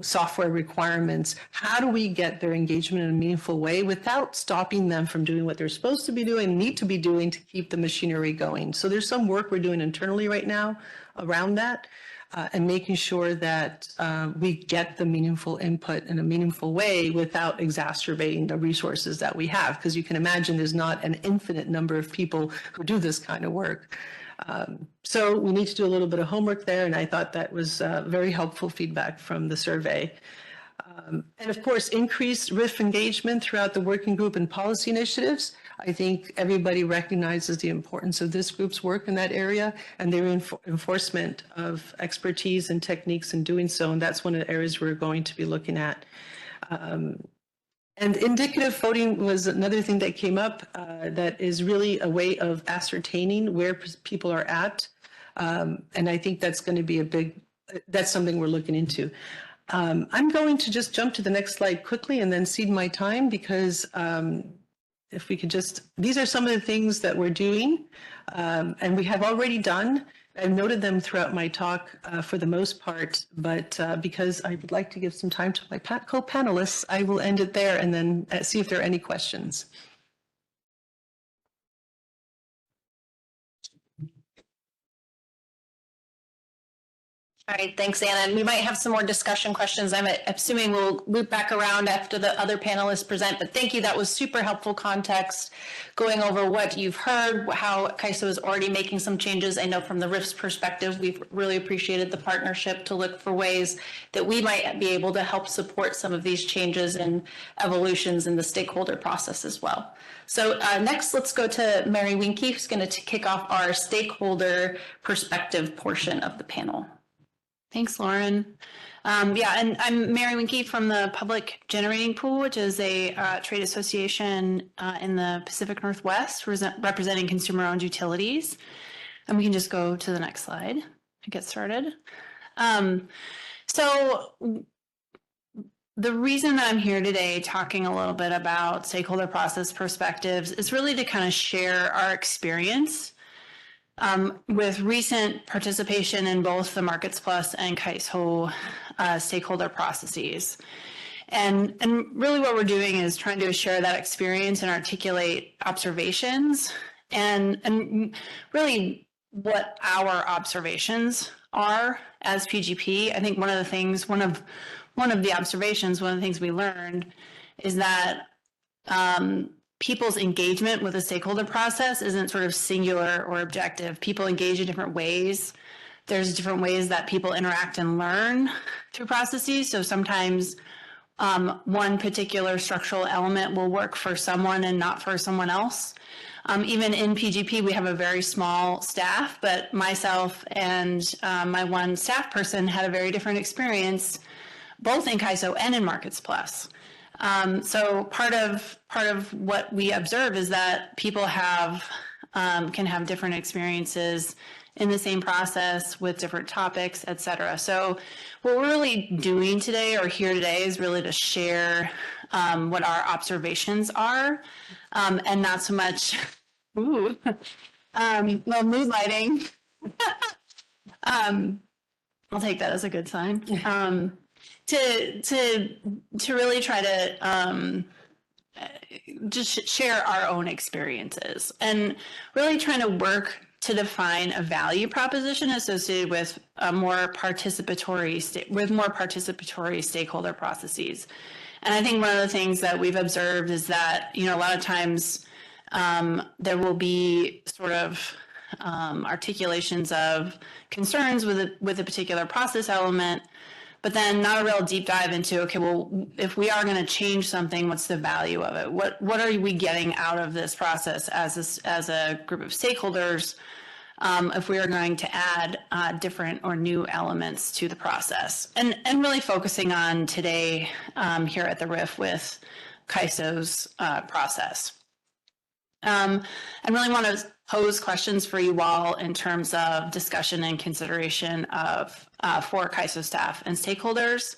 software requirements. How do we get their engagement in a meaningful way without stopping them from doing what they're supposed to be doing, need to be doing to keep the machinery going? So there's some work we're doing internally right now around that. And making sure that we get the meaningful input in a meaningful way without exacerbating the resources that we have. Because you can imagine there's not an infinite number of people who do this kind of work. So we need to do a little bit of homework there, and I thought that was very helpful feedback from the survey. And of course, increased RIF engagement throughout the working group and policy initiatives. I think everybody recognizes the importance of this group's work in that area and their enforcement of expertise and techniques in doing so. And that's one of the areas we're going to be looking at. And indicative voting was another thing that came up that is really a way of ascertaining where people are at. And I think that's going to be that's something we're looking into. I'm going to just jump to the next slide quickly and then cede my time because if we could these are some of the things that we're doing and we have already done. I've noted them throughout my talk for the most part, but because I would like to give some time to my co-panelists, I will end it there and then see if there are any questions. All right, thanks, Anna. And we might have some more discussion questions. I'm assuming we'll loop back around after the other panelists present, but thank you. That was super helpful context going over what you've heard, how CAISO is already making some changes. I know from the RIF's perspective, we've really appreciated the partnership to look for ways that we might be able to help support some of these changes and evolutions in the stakeholder process as well. So next, let's go to Mary Winke, who's going to kick off our stakeholder perspective portion of the panel. Thanks, Lauren. And I'm Mary Winke from the Public Generating Pool, which is a trade association in the Pacific Northwest representing consumer-owned utilities. And we can just go to the next slide to get started. So the reason that I'm here today talking a little bit about stakeholder process perspectives is really to kind of share our experience with recent participation in both the Markets Plus and CAISO stakeholder processes. And really what we're doing is trying to share that experience and articulate observations and really what our observations are as PGP. I think one of the things we learned is that people's engagement with the stakeholder process isn't sort of singular or objective. People engage in different ways. There's different ways that people interact and learn through processes. So sometimes one particular structural element will work for someone and not for someone else. Even in PGP, we have a very small staff, but myself and my one staff person had a very different experience, both in CAISO and in Markets Plus. So part of what we observe is that people can have different experiences in the same process with different topics, et cetera. So what we're really doing today or here today is really to share what our observations are and not so much, little mood lighting. I'll take that as a good sign. To really try to just share our own experiences and really trying to work to define a value proposition associated with more participatory stakeholder processes. And I think one of the things that we've observed is that, a lot of times there will be sort of articulations of concerns with a particular process element, but then not a real deep dive into, okay, well, if we are going to change something, what's the value of it? What are we getting out of this process as a group of stakeholders if we are going to add different or new elements to the process? And really focusing on today here at the RIF with CAISO's process. I really want to pose questions for you all in terms of discussion and consideration of for CAISO staff and stakeholders.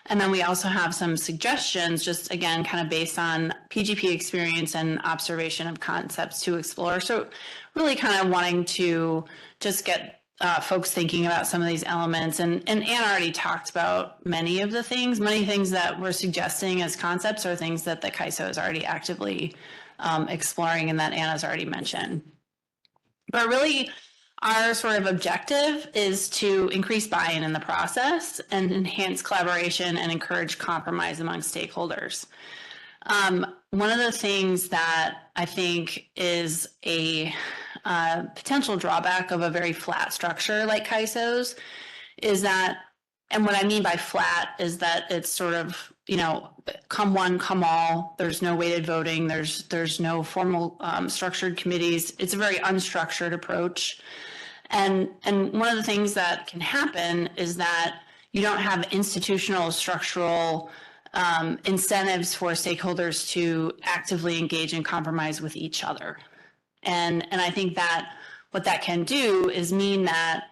And then we also have some suggestions, just again, kind of based on PGP experience and observation of concepts to explore. So really kind of wanting to just get folks thinking about some of these elements. And Anna already talked about many things that we're suggesting as concepts are things that the CAISO is already actively exploring and that Anna's already mentioned. But really, our sort of objective is to increase buy-in in the process and enhance collaboration and encourage compromise among stakeholders. One of the things that I think is a potential drawback of a very flat structure like CAISO's is that, and what I mean by flat is that it's sort of, come one, come all. There's no weighted voting. There's no formal structured committees. It's a very unstructured approach. And one of the things that can happen is that you don't have institutional structural incentives for stakeholders to actively engage and compromise with each other. And I think that what that can do is mean that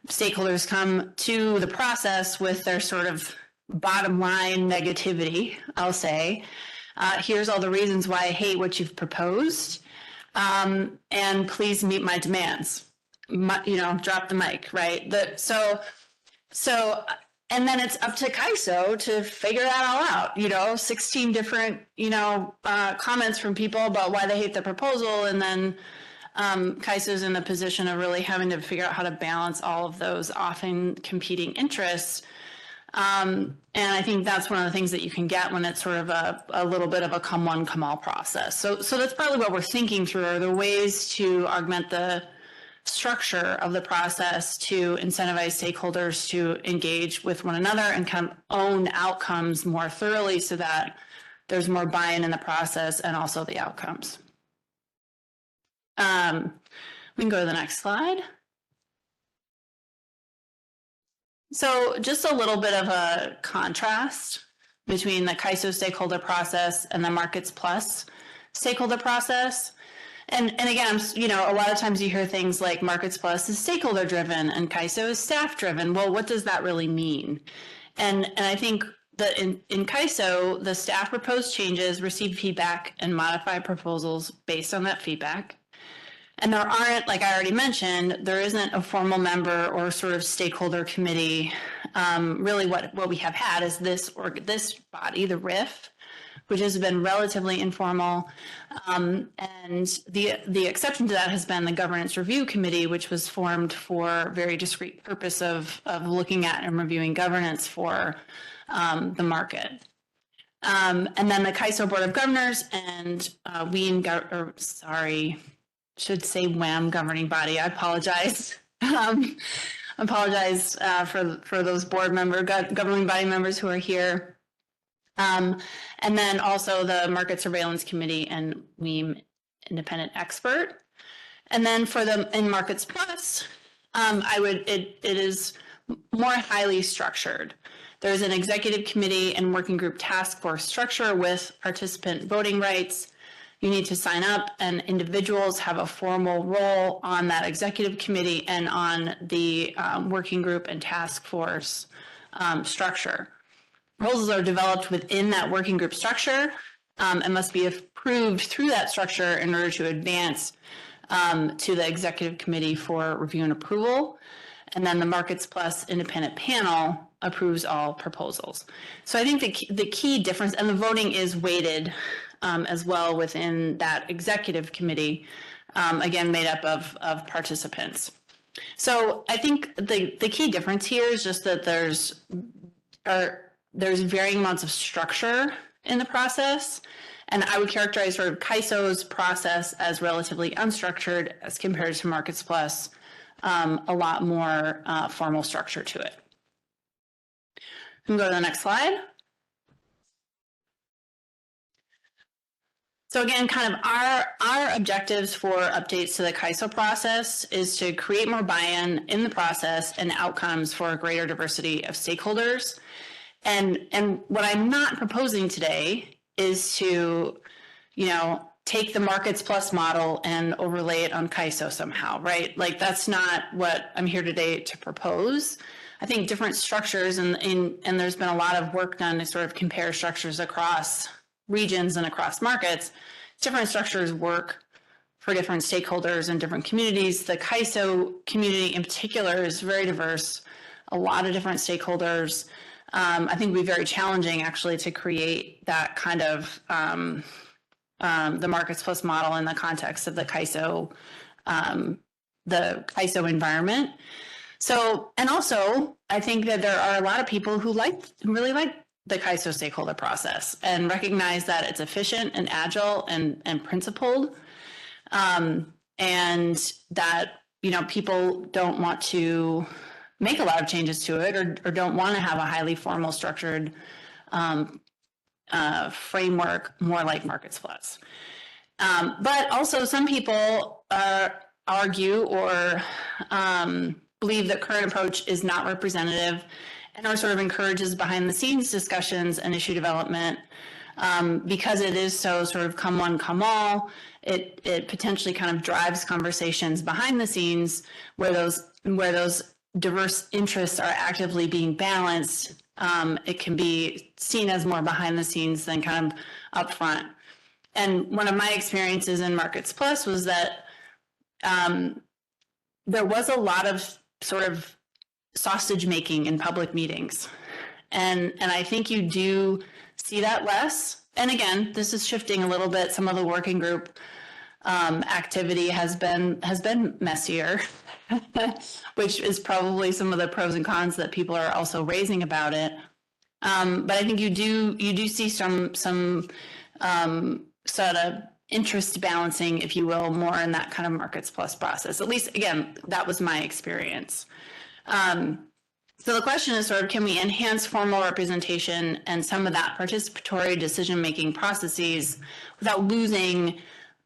stakeholders come to the process with their sort of bottom line negativity, I'll say. Here's all the reasons why I hate what you've proposed, and please meet my demands. Drop the mic, right? And then it's up to CAISO to figure that all out, 16 different, comments from people about why they hate the proposal. And then CAISO's in the position of really having to figure out how to balance all of those often competing interests. And I think that's one of the things that you can get when it's sort of a little bit of a come one, come all process. So that's probably what we're thinking through, are the ways to augment the structure of the process to incentivize stakeholders to engage with one another and kind of own outcomes more thoroughly so that there's more buy-in in the process and also the outcomes. We can go to the next slide. So just a little bit of a contrast between the CAISO stakeholder process and the Markets Plus stakeholder process. And again, a lot of times you hear things like Markets Plus is stakeholder driven and CAISO is staff driven. Well, what does that really mean? And I think that in CAISO, the staff proposed changes, receive feedback, and modify proposals based on that feedback. And there aren't, like I already mentioned, there isn't a formal member or sort of stakeholder committee. Really what we have had is this body, the RIF, which has been relatively informal. And the exception to that has been the Governance Review Committee, which was formed for very discrete purpose of looking at and reviewing governance for the market. And then the CAISO Board of Governors and should say WEM governing body. I apologize. Apologize for those board governing body members who are here. And then also the Market Surveillance Committee and WEM independent expert. And then for in Markets Plus, it is more highly structured. There's an executive committee and working group task force structure with participant voting rights. You need to sign up, and individuals have a formal role on that executive committee and on the working group and task force structure. Proposals are developed within that working group structure and must be approved through that structure in order to advance to the executive committee for review and approval. And then the Markets Plus independent panel approves all proposals. So I think the key difference, and the voting is weighted as well within that executive committee, again, made up of participants. So I think the key difference here is just that there's varying amounts of structure in the process. And I would characterize sort of CAISO's process as relatively unstructured as compared to Markets Plus, a lot more formal structure to it. We can go to the next slide. So again, kind of our objectives for updates to the CAISO process is to create more buy-in in the process and outcomes for a greater diversity of stakeholders. And what I'm not proposing today is to, take the Markets Plus model and overlay it on CAISO somehow, right? Like that's not what I'm here today to propose. I think different structures, and there's been a lot of work done to sort of compare structures across regions and across markets. Different structures work for different stakeholders and different communities. The CAISO community in particular is very diverse, a lot of different stakeholders. I think it would be very challenging actually to create that kind of the Markets Plus model in the context of the CAISO environment. So, and also I think that there are a lot of people who really like the CAISO stakeholder process and recognize that it's efficient and agile and principled, and that, people don't want to make a lot of changes to it or don't want to have a highly formal structured framework more like Markets Plus. But also some people argue or believe that current approach is not representative and or sort of encourages behind the scenes discussions and issue development because it is so sort of come one, come all. It potentially kind of drives conversations behind the scenes where those diverse interests are actively being balanced. It can be seen as more behind the scenes than kind of upfront. And one of my experiences in Markets Plus was that there was a lot of sort of sausage making in public meetings. And I think you do see that less. And again, this is shifting a little bit. Some of the working group activity has been messier, which is probably some of the pros and cons that people are also raising about it. But I think you do see some sort of interest balancing, if you will, more in that kind of Markets Plus process. At least, again, that was my experience. So the question is sort of, can we enhance formal representation and some of that participatory decision-making processes without losing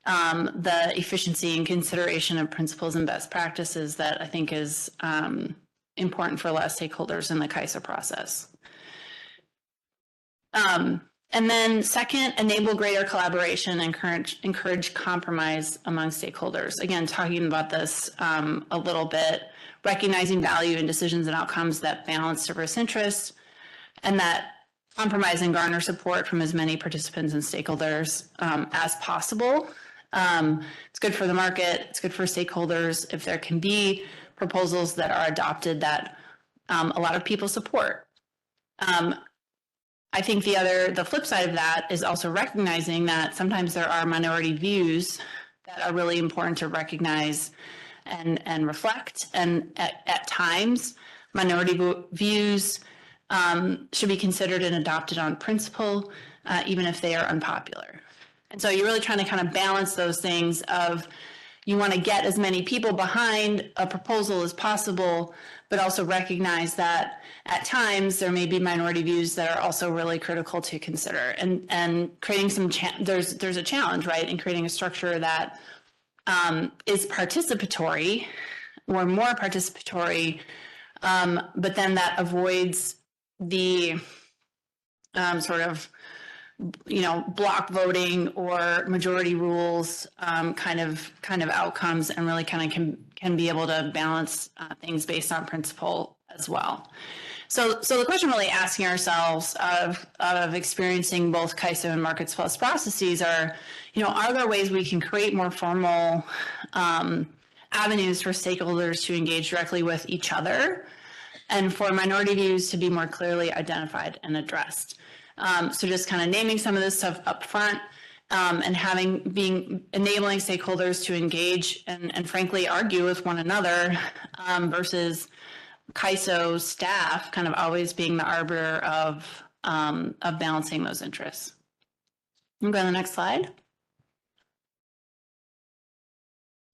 the efficiency and consideration of principles and best practices that I think is important for a lot of stakeholders in the KYSA process. And then second, enable greater collaboration and encourage compromise among stakeholders. Again, talking about this a little bit, recognizing value in decisions and outcomes that balance diverse interests, and that compromise and garner support from as many participants and stakeholders as possible. It's good for the market, it's good for stakeholders if there can be proposals that are adopted that a lot of people support. I think the flip side of that is also recognizing that sometimes there are minority views that are really important to recognize and reflect. And at times, minority views should be considered and adopted on principle, even if they are unpopular. And so you're really trying to kind of balance those things of you want to get as many people behind a proposal as possible, but also recognize that at times there may be minority views that are also really critical to consider. And creating there's a challenge, right, in creating a structure that is participatory or more participatory, but then that avoids the sort of block voting or majority rules kind of outcomes, and really kind of can be able to balance things based on principle as well. So the question really asking ourselves of experiencing both KYSA and Markets Plus processes are there ways we can create more formal avenues for stakeholders to engage directly with each other and for minority views to be more clearly identified and addressed. So just kind of naming some of this stuff up front and enabling stakeholders to engage and frankly argue with one another versus KYSO staff kind of always being the arbiter of balancing those interests. I'm going to the next slide.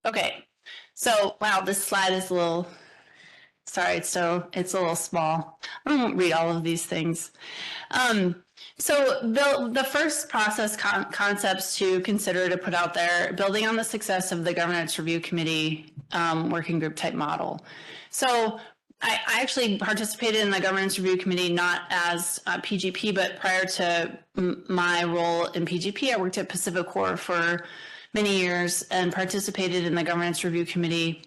Okay, so wow, this slide is a little, sorry, so it's a little small. I won't read all of these things. So the first process concepts to consider to put out there, building on the success of the Governance Review Committee working group type model. So I actually participated in the Governance Review Committee not as PGP, but prior to my role in PGP, I worked at Pacific Corp for many years and participated in the Governance Review Committee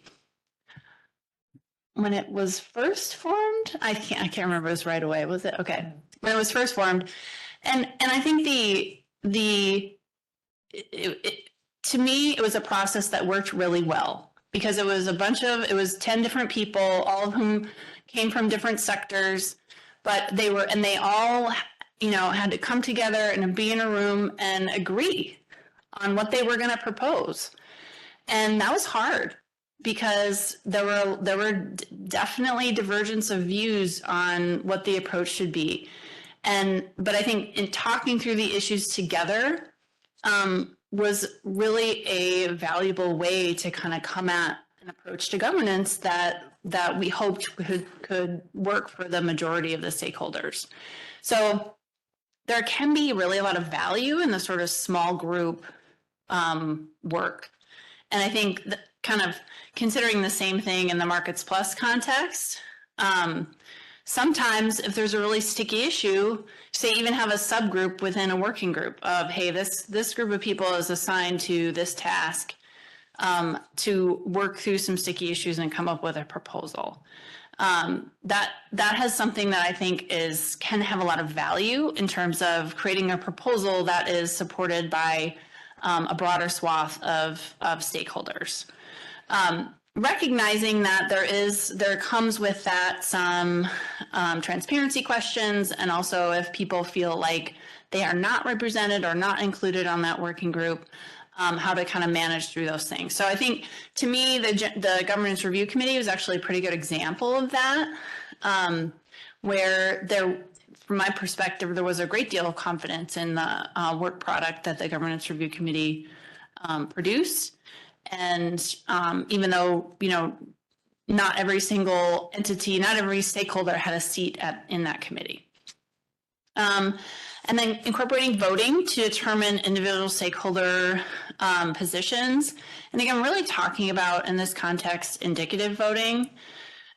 when it was first formed. I can't remember, it was right away, was it? Okay, when it was first formed. And I think to me, it was a process that worked really well because it was it was 10 different people, all of whom came from different sectors, but they all, had to come together and be in a room and agree on what they were going to propose. And that was hard because there were definitely divergence of views on what the approach should be. But I think in talking through the issues together was really a valuable way to kind of come at an approach to governance that we hoped could work for the majority of the stakeholders. So there can be really a lot of value in the sort of small group work. And I think that kind of considering the same thing in the Markets Plus context, sometimes if there's a really sticky issue, say even have a subgroup within a working group of, hey, this group of people is assigned to this task to work through some sticky issues and come up with a proposal. That has something that I think can have a lot of value in terms of creating a proposal that is supported by a broader swath of stakeholders. Recognizing that there comes with that some transparency questions, and also if people feel like they are not represented or not included on that working group, how to kind of manage through those things. So I think, to me, the Governance Review Committee was actually a pretty good example of that, where from my perspective, there was a great deal of confidence in the work product that the Governance Review Committee produced. And even though, not every single entity, not every stakeholder had a seat in that committee. And then incorporating voting to determine individual stakeholder positions. And again, I'm really talking about, in this context, indicative voting.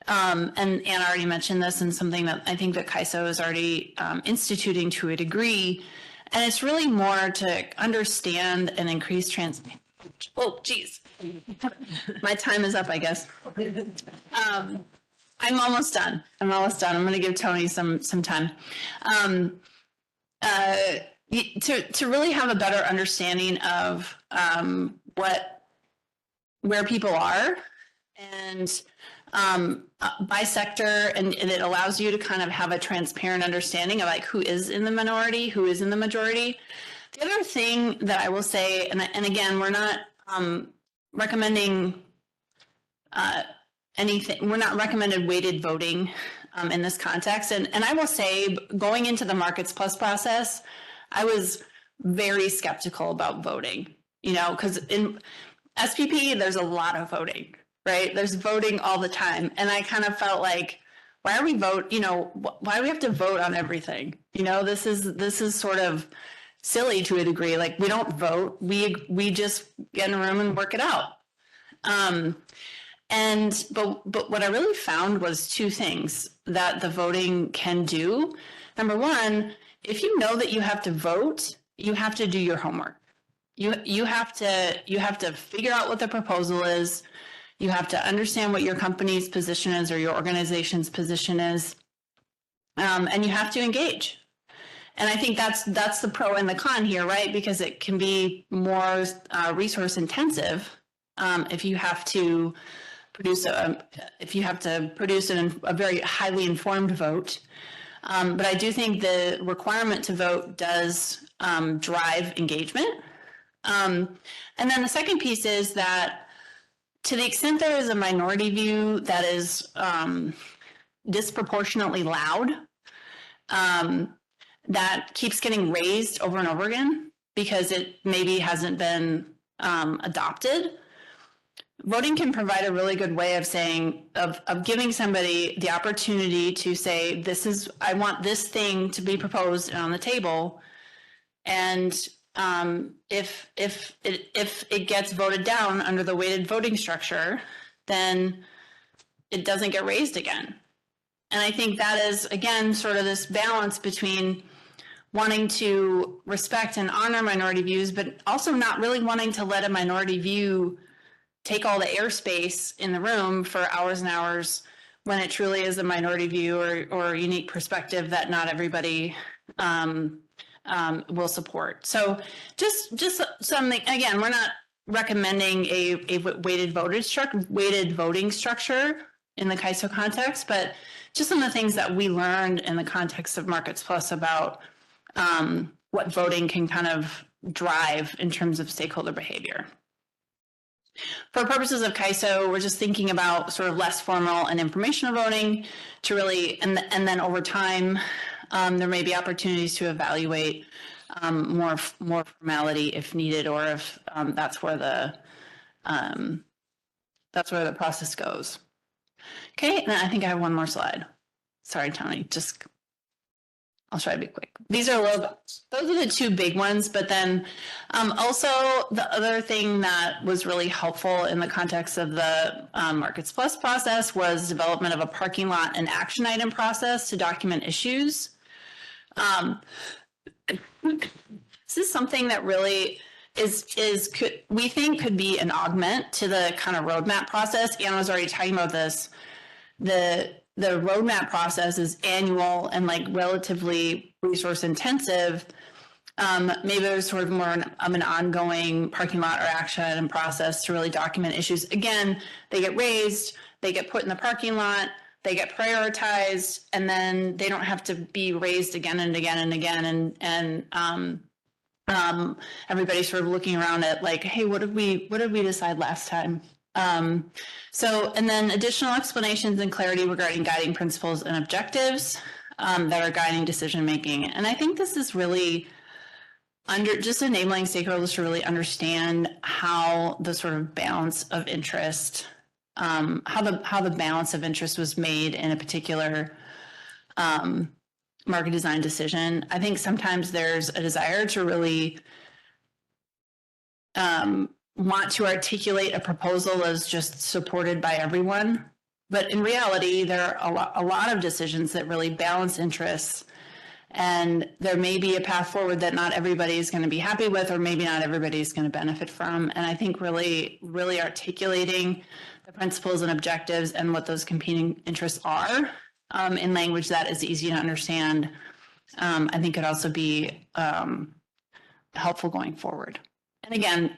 And Anna already mentioned this, and something that I think that CAISO is already instituting to a degree. And it's really more to understand and increase transparency. Oh, geez. My time is up, I guess. I'm almost done. I'm going to give Tony some time. To really have a better understanding of where people are, and by sector, and it allows you to kind of have a transparent understanding of like who is in the minority, who is in the majority. The other thing that I will say, and again, we're not recommending anything, we're not recommended weighted voting in this context. And I will say, going into the Markets Plus process, I was very skeptical about voting, because in SPP, there's a lot of voting, right? There's voting all the time. And I kind of felt like, why are we why do we have to vote on everything? This is sort of silly to a degree. Like, we don't vote, we just get in a room and work it out. But what I really found was two things that the voting can do. Number one, if you know that you have to vote, you have to do your homework. You have to figure out what the proposal is. You have to understand what your company's position is or your organization's position is, and you have to engage. And I think that's the pro and the con here, right? Because it can be more resource intensive if you have to produce a very highly informed vote. But I do think the requirement to vote does drive engagement. And then the second piece is that, to the extent there is a minority view that is disproportionately loud, that keeps getting raised over and over again because it maybe hasn't been adopted, voting can provide a really good way of saying, of giving somebody the opportunity to say, I want this thing to be proposed and on the table. And if it gets voted down under the weighted voting structure, then it doesn't get raised again. And I think that is, again, sort of this balance between wanting to respect and honor minority views, but also not really wanting to let a minority view take all the airspace in the room for hours and hours when it truly is a minority view or a unique perspective that not everybody will support. So just something, again, we're not recommending a weighted voting structure in the CAISO context, but just some of the things that we learned in the context of Markets Plus about what voting can kind of drive in terms of stakeholder behavior. For purposes of CAISO, we're just thinking about sort of less formal and informational voting to really, and then over time, there may be opportunities to evaluate more formality if needed, or if that's where the process goes. Okay, and I think I have one more slide. Sorry, Tony, just I'll try to be quick. These are those are the two big ones, but then also the other thing that was really helpful in the context of the Markets Plus process was development of a parking lot and action item process to document issues. This is something that really we think could be an augment to the kind of roadmap process. Anna was already talking about this. The roadmap process is annual and like relatively resource intensive. Maybe there's sort of more of an ongoing parking lot or action item process to really document issues. Again, they get raised, they get put in the parking lot, they get prioritized, and then they don't have to be raised again and again and again. And everybody's sort of looking around at like, hey, what did we decide last time? And then additional explanations and clarity regarding guiding principles and objectives that are guiding decision making. And I think this is really just enabling stakeholders to really understand how the sort of balance of interest, how the balance of interest was made in a particular market design decision. I think sometimes there's a desire to really want to articulate a proposal that is just supported by everyone. But in reality, there are a lot of decisions that really balance interests. And there may be a path forward that not everybody is going to be happy with, or maybe not everybody is going to benefit from. And I think really articulating the principles and objectives and what those competing interests are in language that is easy to understand, I think could also be helpful going forward. And again,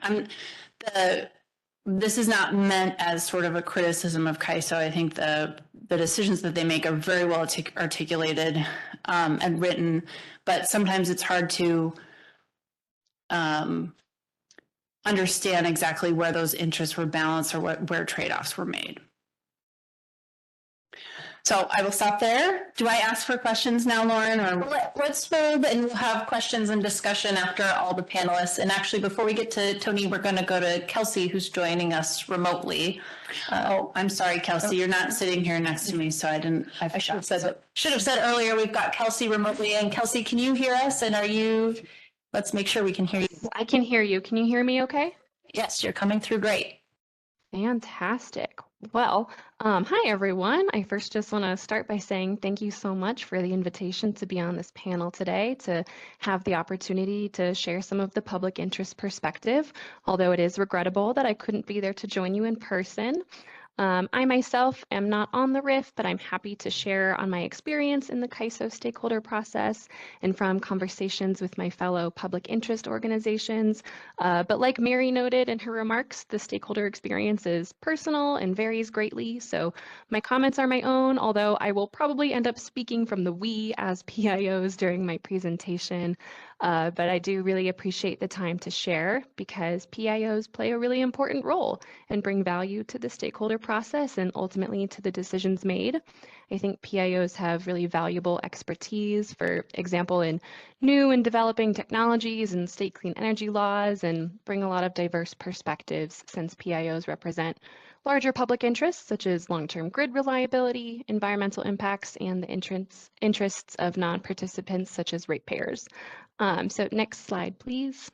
this is not meant as sort of a criticism of CAISO. I think the decisions that they make are very well articulated and written, but sometimes it's hard to understand exactly where those interests were balanced or where trade-offs were made. So I will stop there. Do I ask for questions now, Lauren? Or let's hold and we'll have questions and discussion after all the panelists. And actually, before we get to Tony, we're going to go to Kelsey, who's joining us remotely. Oh, I'm sorry, Kelsey, you're not sitting here next to me, so I should have said it. Should have said earlier, we've got Kelsey remotely. And Kelsey, can you hear us? And let's make sure we can hear you. I can hear you. Can you hear me okay? Yes, you're coming through great. Fantastic. Well, hi everyone. I first just want to start by saying thank you so much for the invitation to be on this panel today, to have the opportunity to share some of the public interest perspective, although it is regrettable that I couldn't be there to join you in person. I myself am not on the RIF, but I'm happy to share on my experience in the CAISO stakeholder process and from conversations with my fellow public interest organizations. But like Mary noted in her remarks, the stakeholder experience is personal and varies greatly. So my comments are my own, although I will probably end up speaking from the we as PIOs during my presentation. But I do really appreciate the time to share because PIOs play a really important role and bring value to the stakeholder process and ultimately to the decisions made. I think PIOs have really valuable expertise, for example, in new and developing technologies and state clean energy laws, and bring a lot of diverse perspectives since PIOs represent larger public interests such as long-term grid reliability, environmental impacts, and the interests of non-participants such as ratepayers. So next slide, please.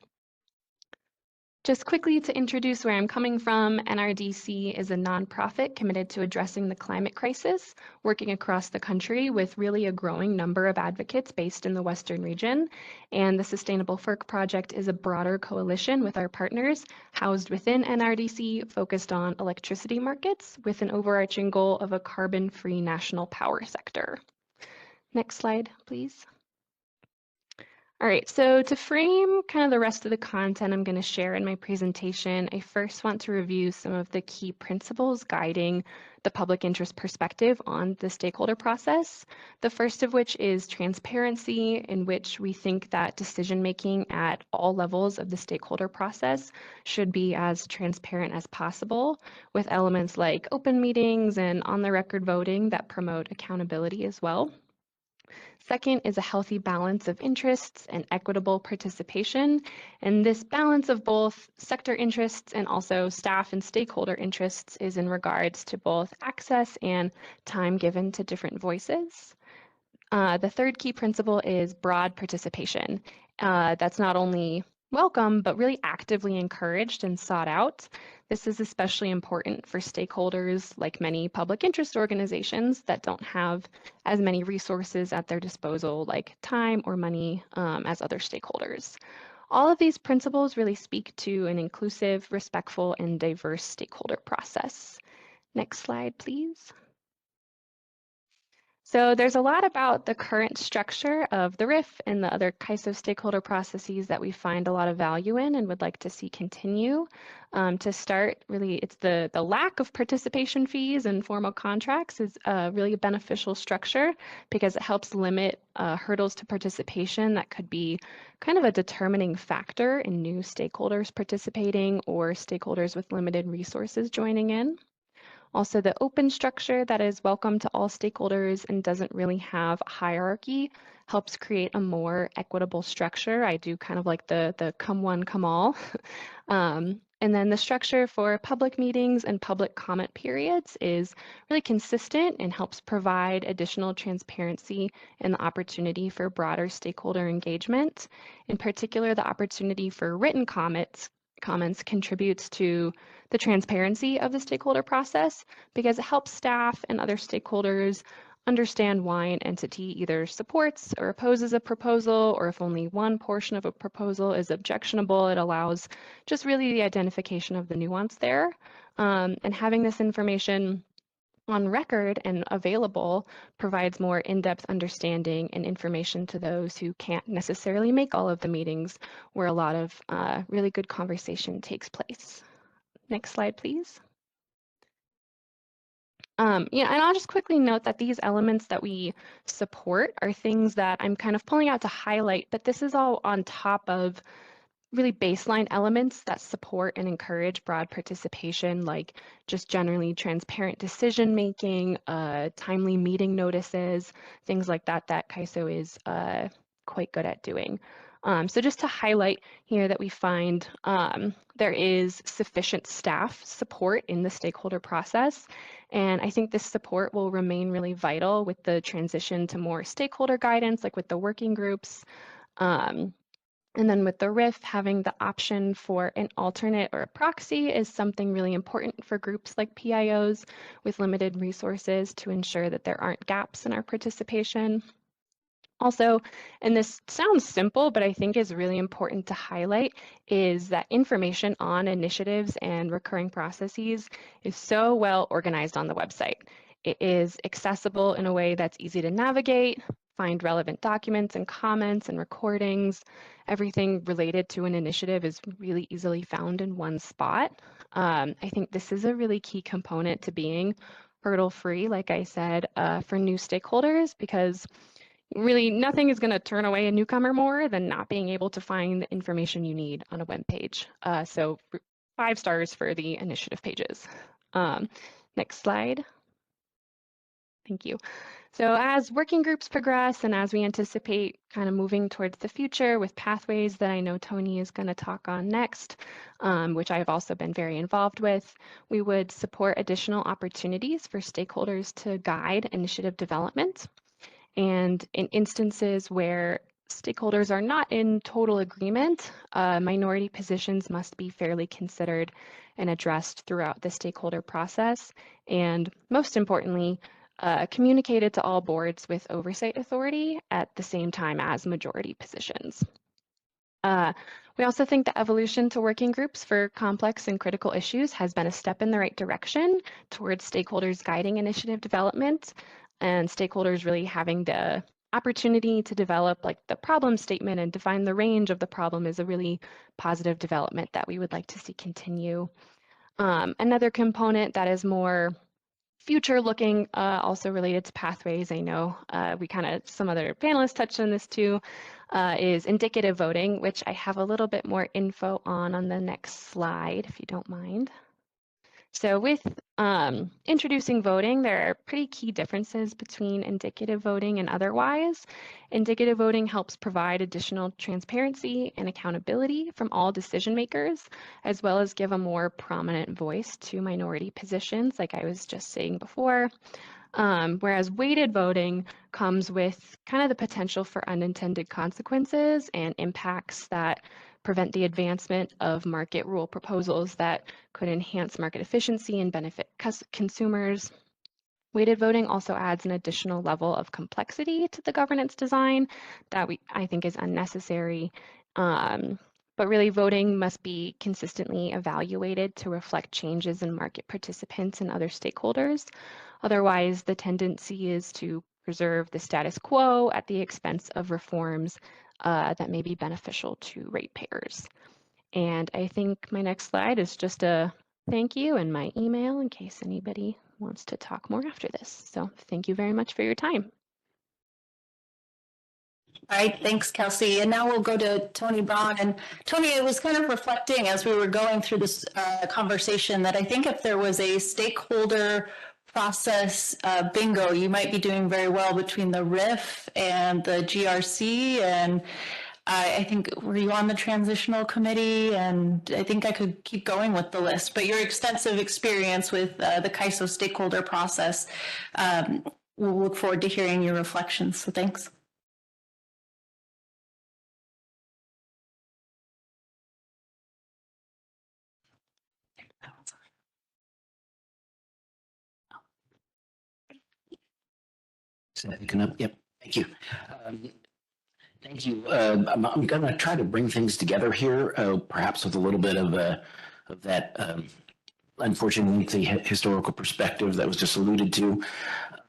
Just quickly to introduce where I'm coming from, NRDC is a nonprofit committed to addressing the climate crisis, working across the country with really a growing number of advocates based in the Western region. And the Sustainable FERC project is a broader coalition with our partners housed within NRDC, focused on electricity markets with an overarching goal of a carbon-free national power sector. Next slide, please. All right, so to frame kind of the rest of the content I'm going to share in my presentation, I first want to review some of the key principles guiding the public interest perspective on the stakeholder process. The first of which is transparency, in which we think that decision-making at all levels of the stakeholder process should be as transparent as possible, with elements like open meetings and on-the-record voting that promote accountability as well. Second is a healthy balance of interests and equitable participation. And this balance of both sector interests and also staff and stakeholder interests is in regards to both access and time given to different voices. The third key principle is broad participation. That's not only welcome, but really actively encouraged and sought out. This is especially important for stakeholders like many public interest organizations that don't have as many resources at their disposal, like time or money, as other stakeholders. All of these principles really speak to an inclusive, respectful, and diverse stakeholder process. Next slide, please. So there's a lot about the current structure of the RIF and the other KISO stakeholder processes that we find a lot of value in and would like to see continue. To start, really, it's the lack of participation fees and formal contracts is really a beneficial structure because it helps limit hurdles to participation that could be kind of a determining factor in new stakeholders participating or stakeholders with limited resources joining in. Also, the open structure that is welcome to all stakeholders and doesn't really have a hierarchy helps create a more equitable structure. I do kind of like the come one, come all. And then the structure for public meetings and public comment periods is really consistent and helps provide additional transparency and the opportunity for broader stakeholder engagement. In particular, the opportunity for written comments contributes to the transparency of the stakeholder process because it helps staff and other stakeholders understand why an entity either supports or opposes a proposal, or if only one portion of a proposal is objectionable, it allows just really the identification of the nuance there. And having this information on record and available provides more in-depth understanding and information to those who can't necessarily make all of the meetings where a lot of really good conversation takes place. Next slide, please. Yeah, and I'll just quickly note that these elements that we support are things that I'm kind of pulling out to highlight, but this is all on top of really baseline elements that support and encourage broad participation, like just generally transparent decision making, timely meeting notices, things like that, that KISO is quite good at doing. So just to highlight here that we find there is sufficient staff support in the stakeholder process. And I think this support will remain really vital with the transition to more stakeholder guidance, like with the working groups. And then with the RIF, having the option for an alternate or a proxy is something really important for groups like PIOs with limited resources to ensure that there aren't gaps in our participation. Also, and this sounds simple, but I think is really important to highlight, is that information on initiatives and recurring processes is so well organized on the website. It is accessible in a way that's easy to navigate, find relevant documents and comments and recordings. Everything related to an initiative is really easily found in one spot. I think this is a really key component to being hurdle-free, like I said, for new stakeholders, because really nothing is going to turn away a newcomer more than not being able to find the information you need on a web page. So 5 stars for the initiative pages. Next slide. Thank you. So as working groups progress and as we anticipate kind of moving towards the future with pathways that I know Tony is going to talk on next, which I've also been very involved with, we would support additional opportunities for stakeholders to guide initiative development. And in instances where stakeholders are not in total agreement, minority positions must be fairly considered and addressed throughout the stakeholder process. And most importantly, communicated to all boards with oversight authority at the same time as majority positions. We also think the evolution to working groups for complex and critical issues has been a step in the right direction towards stakeholders guiding initiative development and stakeholders really having the opportunity to develop like the problem statement and define the range of the problem is a really positive development that we would like to see continue. Another component that is more future looking, also related to pathways, I know we kind of, some other panelists touched on this too, is indicative voting, which I have a little bit more info on the next slide, if you don't mind. So with introducing voting, there are pretty key differences between indicative voting and otherwise. Indicative voting helps provide additional transparency and accountability from all decision makers, as well as give a more prominent voice to minority positions, like I was just saying before. Whereas weighted voting comes with kind of the potential for unintended consequences and impacts that prevent the advancement of market rule proposals that could enhance market efficiency and benefit consumers. Weighted voting also adds an additional level of complexity to the governance design that I think is unnecessary. But really, voting must be consistently evaluated to reflect changes in market participants and other stakeholders. Otherwise, the tendency is to preserve the status quo at the expense of reforms that may be beneficial to ratepayers. And I think my next slide is just a thank you and my email in case anybody wants to talk more after this. So thank you very much for your time. All right, thanks, Kelsey. And now we'll go to Tony Braun. And Tony, I was kind of reflecting as we were going through this conversation that I think if there was a stakeholder process bingo, you might be doing very well between the RIF and the GRC. And I think, were you on the transitional committee? And I think I could keep going with the list, but your extensive experience with the CAISO stakeholder process, we'll look forward to hearing your reflections. So thanks. Yep. Thank you. Thank you. I'm going to try to bring things together here, perhaps with a little bit of that unfortunately historical perspective that was just alluded to.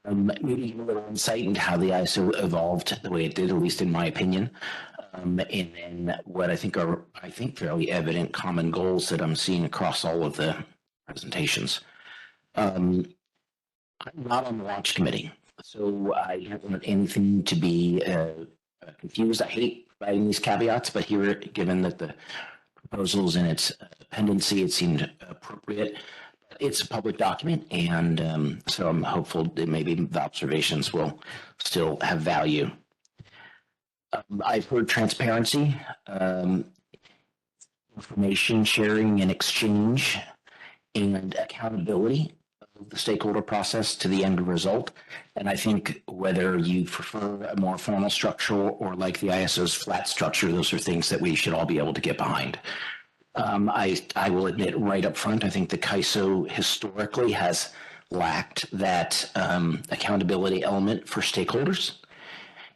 Maybe a little insight into how the ISO evolved the way it did, at least in my opinion. And then what I think are, fairly evident common goals that I'm seeing across all of the presentations. I'm not on the launch committee, so I don't want anything to be confused. I hate providing these caveats, but here, given that the proposal's in its pendency, it seemed appropriate. It's a public document, and so I'm hopeful that maybe the observations will still have value. I've heard transparency, information sharing and exchange, and accountability of the stakeholder process to the end result. And I think whether you prefer a more formal structure or like the ISO's flat structure, those are things that we should all be able to get behind. I will admit right up front, I think the CAISO historically has lacked that accountability element for stakeholders.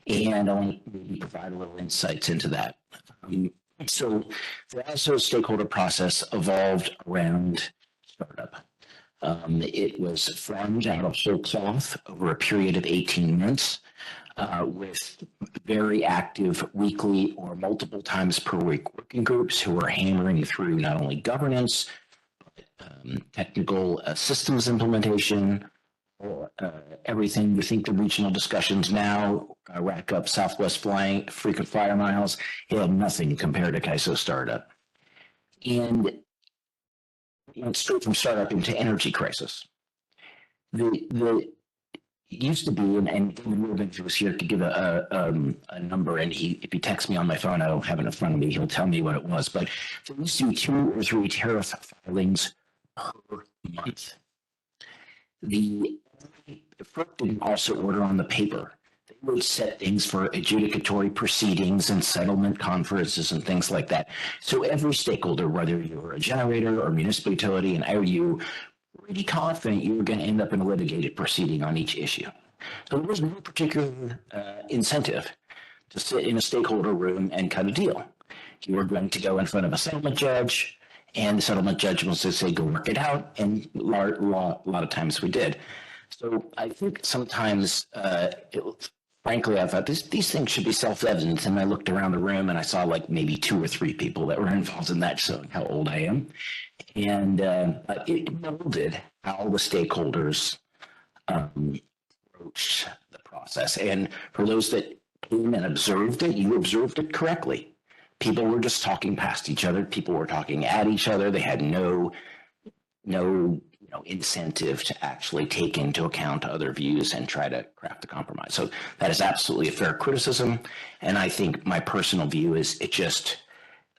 And I want to maybe provide a little insights into that. So the ISO stakeholder process evolved around startup. It was formed out of whole cloth over a period of 18 months with very active weekly or multiple times per week working groups who were hammering through not only governance, but technical systems implementation, everything. We think the regional discussions now rack up Southwest frequent flyer miles. It had nothing compared to CAISO startup. And it went straight from startup into energy crisis. It used to be, and David Rubin, who was here, could give a number, and if he texts me on my phone, I don't have it in front of me, he'll tell me what it was, but there used to be 2 or 3 tariff filings per month. The FERC didn't also order on the paper. They would set things for adjudicatory proceedings and settlement conferences and things like that. So every stakeholder, whether you're a generator or municipal utility, and IOU, pretty confident you were going to end up in a litigated proceeding on each issue. So there was no particular incentive to sit in a stakeholder room and cut a deal. You were going to go in front of a settlement judge, and the settlement judge was to say, go work it out, and a lot of times we did. So I think sometimes, frankly, I thought these things should be self-evident, and I looked around the room and I saw like maybe 2 or 3 people that were involved in that, showing how old I am. And it molded how the stakeholders approached the process. And for those that came and observed it, you observed it correctly. People were just talking past each other. People were talking at each other. They had no incentive to actually take into account other views and try to craft a compromise. So that is absolutely a fair criticism. And I think my personal view is it just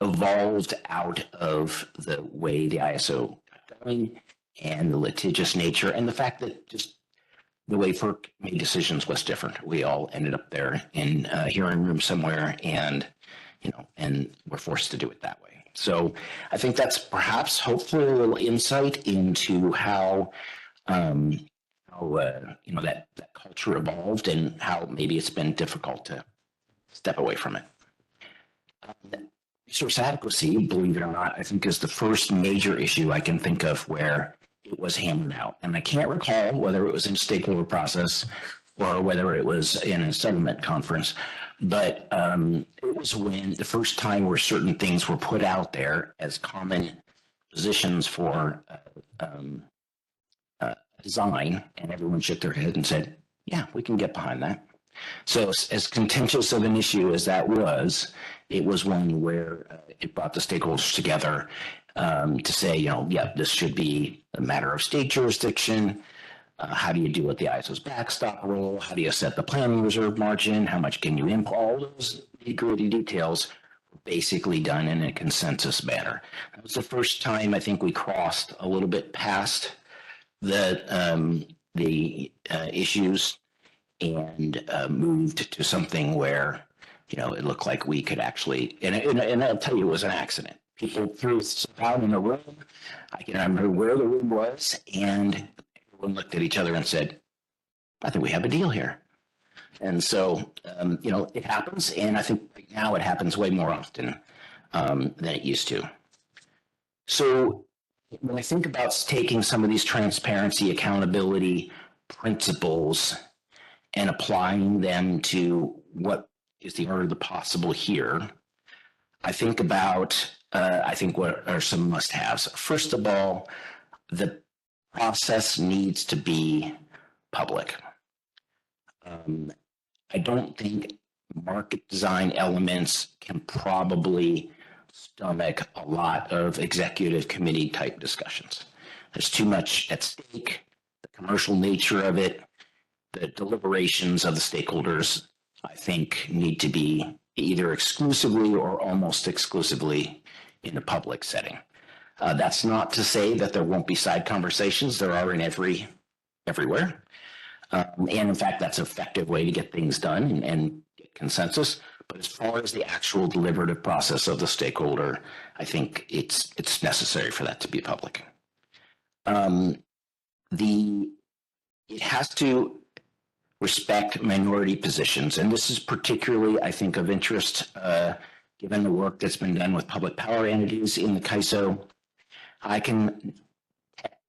evolved out of the way the ISO got going and the litigious nature and the fact that just the way FERC made decisions was different. We all ended up there in a hearing room somewhere, and we're forced to do it that way. So I think that's perhaps hopefully a little insight into how that culture evolved and how maybe it's been difficult to step away from it. Resource adequacy, believe it or not, I think is the first major issue I can think of where it was hammered out. And I can't recall whether it was in a stakeholder process or whether it was in a settlement conference, but it was when the first time where certain things were put out there as common positions for design, and everyone shook their head and said, yeah, we can get behind that. So as contentious of an issue as that was, it was one where it brought the stakeholders together to say, yeah, this should be a matter of state jurisdiction. How do you deal with the ISO's backstop rule? How do you set the planning reserve margin? How much can you import? All those nitty-gritty details were basically done in a consensus manner. That was the first time I think we crossed a little bit past the issues and moved to something where, it looked like we could actually, and I'll tell you, it was an accident. People threw us out in a room. I can remember where the room was, and everyone looked at each other and said, I think we have a deal here. And so, it happens, and I think right now it happens way more often than it used to. So when I think about taking some of these transparency, accountability principles and applying them to what is the art of the possible here, I think about, what are some must-haves. First of all, the process needs to be public. I don't think market design elements can probably stomach a lot of executive committee type discussions. There's too much at stake, the commercial nature of it, the deliberations of the stakeholders, I think, need to be either exclusively or almost exclusively in a public setting. That's not to say that there won't be side conversations. There are in everywhere. And in fact, that's an effective way to get things done and get consensus. But as far as the actual deliberative process of the stakeholder, I think it's necessary for that to be public. It has to respect minority positions, and this is particularly, I think, of interest given the work that's been done with public power entities in the CAISO. I can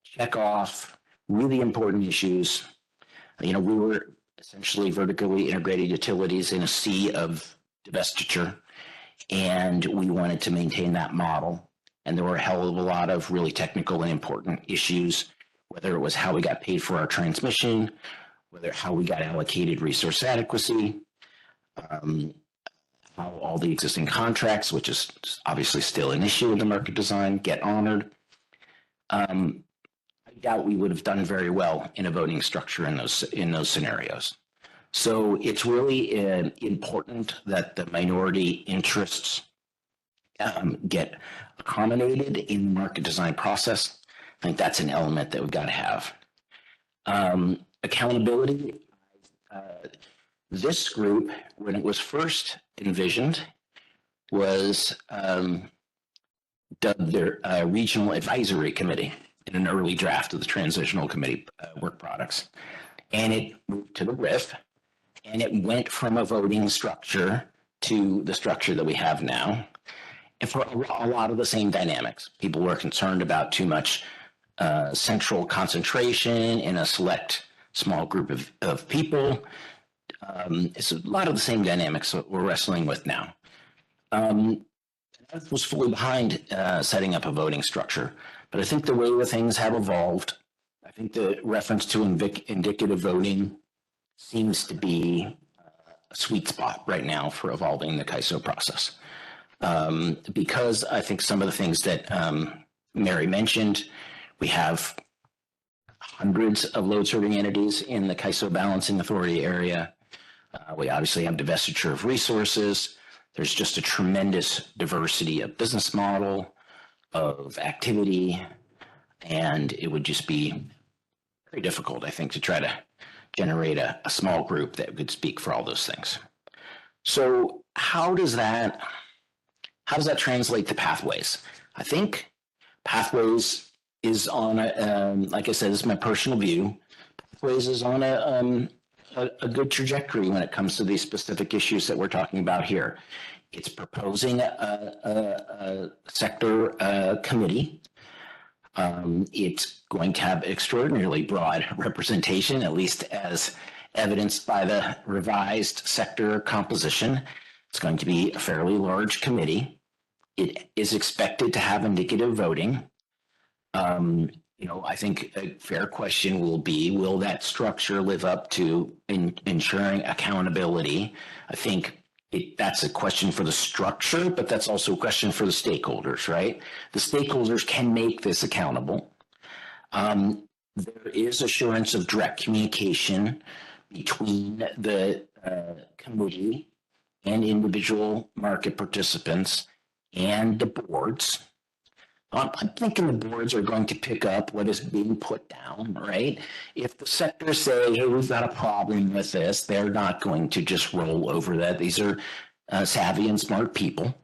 check off really important issues. We were essentially vertically integrated utilities in a sea of divestiture, and we wanted to maintain that model. And there were a hell of a lot of really technical and important issues, whether it was how we got paid for our transmission, how we got allocated resource adequacy, how all the existing contracts, which is obviously still an issue in the market design, get honored. I doubt we would have done very well in a voting structure in those scenarios. So it's really important that the minority interests get accommodated in the market design process. I think that's an element that we've got to have. Accountability. This group, when it was first envisioned, was dubbed their Regional Advisory Committee in an early draft of the Transitional Committee work products. And it moved to the RIF, and it went from a voting structure to the structure that we have now. And for a lot of the same dynamics, people were concerned about too much central concentration in a select small group of people. It's a lot of the same dynamics that we're wrestling with now. I was fully behind setting up a voting structure, but I think the way that things have evolved, I think the reference to indicative voting seems to be a sweet spot right now for evolving the CAISO process. Because I think some of the things that Mary mentioned, we have hundreds of load serving entities in the CAISO balancing authority area. We obviously have divestiture of resources. There's just a tremendous diversity of business model, of activity, and it would just be very difficult, I think, to try generate a small group that could speak for all those things. So how does that translate to Pathways? I think Pathways is on like I said, this is my personal view. Pathways is on a good trajectory when it comes to these specific issues that we're talking about here. It's proposing a sector committee. It's going to have extraordinarily broad representation, at least as evidenced by the revised sector composition. It's going to be a fairly large committee. It is expected to have indicative voting. I think a fair question will be, will that structure live up to ensuring accountability? I think that's a question for the structure, but that's also a question for the stakeholders, right? The stakeholders can make this accountable. There is assurance of direct communication between the committee and individual market participants and the boards. I'm thinking the boards are going to pick up what is being put down, right? If the sectors say, hey, we've got a problem with this, they're not going to just roll over that. These are savvy and smart people.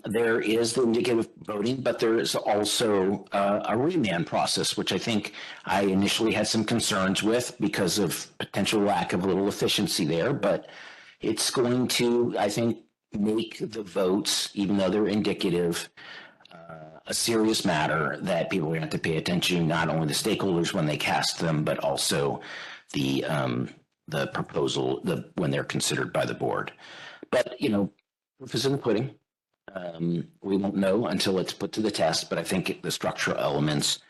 There is the indicative voting, but there is also a remand process, which I think I initially had some concerns with because of potential lack of a little efficiency there. But it's going to, I think, make the votes, even though they're indicative, a serious matter that people are going to have to pay attention to, not only the stakeholders when they cast them, but also the proposal when they're considered by the board. But, proof is in the pudding. We won't know until it's put to the test, but I think the structural elements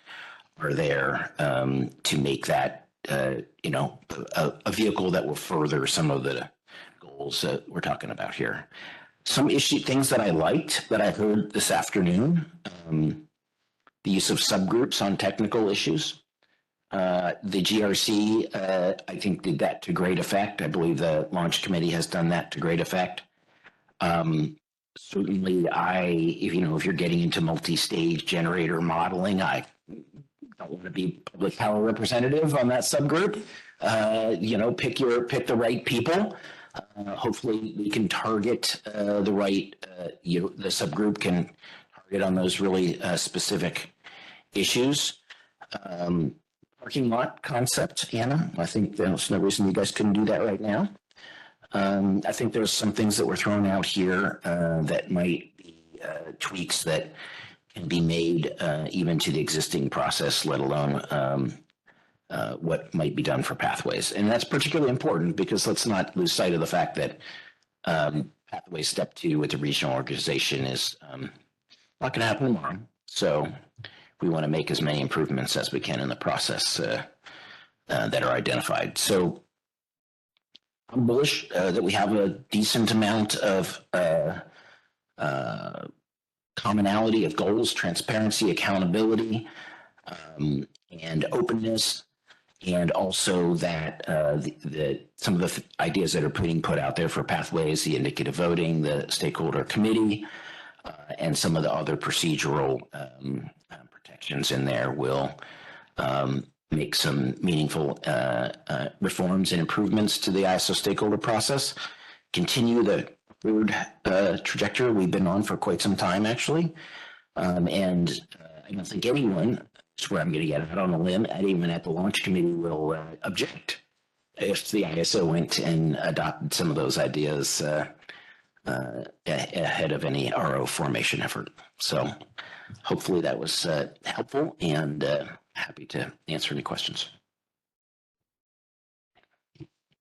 are there to make that, a vehicle that will further some of the goals that we're talking about here. Some things that I liked that I heard this afternoon, the use of subgroups on technical issues. The GRC, I think, did that to great effect. I believe the launch committee has done that to great effect. Certainly, if you're getting into multi-stage generator modeling, I don't want to be public power representative on that subgroup. Pick the right people. Hopefully we can target the right, the subgroup can target on those really specific issues. Parking lot concept, Anna, I think there's no reason you guys couldn't do that right now. I think there's some things that were thrown out here that might be tweaks that can be made even to the existing process, let alone what might be done for Pathways. And that's particularly important because let's not lose sight of the fact that Pathways Step 2 with the regional organization is not going to happen tomorrow. So we want to make as many improvements as we can in the process that are identified. So I'm bullish that we have a decent amount of commonality of goals, transparency, accountability, and openness. And also that some of the ideas that are being put out there for Pathways, the indicative voting, the stakeholder committee, and some of the other procedural protections in there will make some meaningful reforms and improvements to the ISO stakeholder process, continue the forward trajectory we've been on for quite some time, actually. And I don't think anyone, that's where I'm going to get out on a limb, and even at the launch committee will object if the ISO went and adopted some of those ideas ahead of any RO formation effort. So hopefully that was helpful, and happy to answer any questions.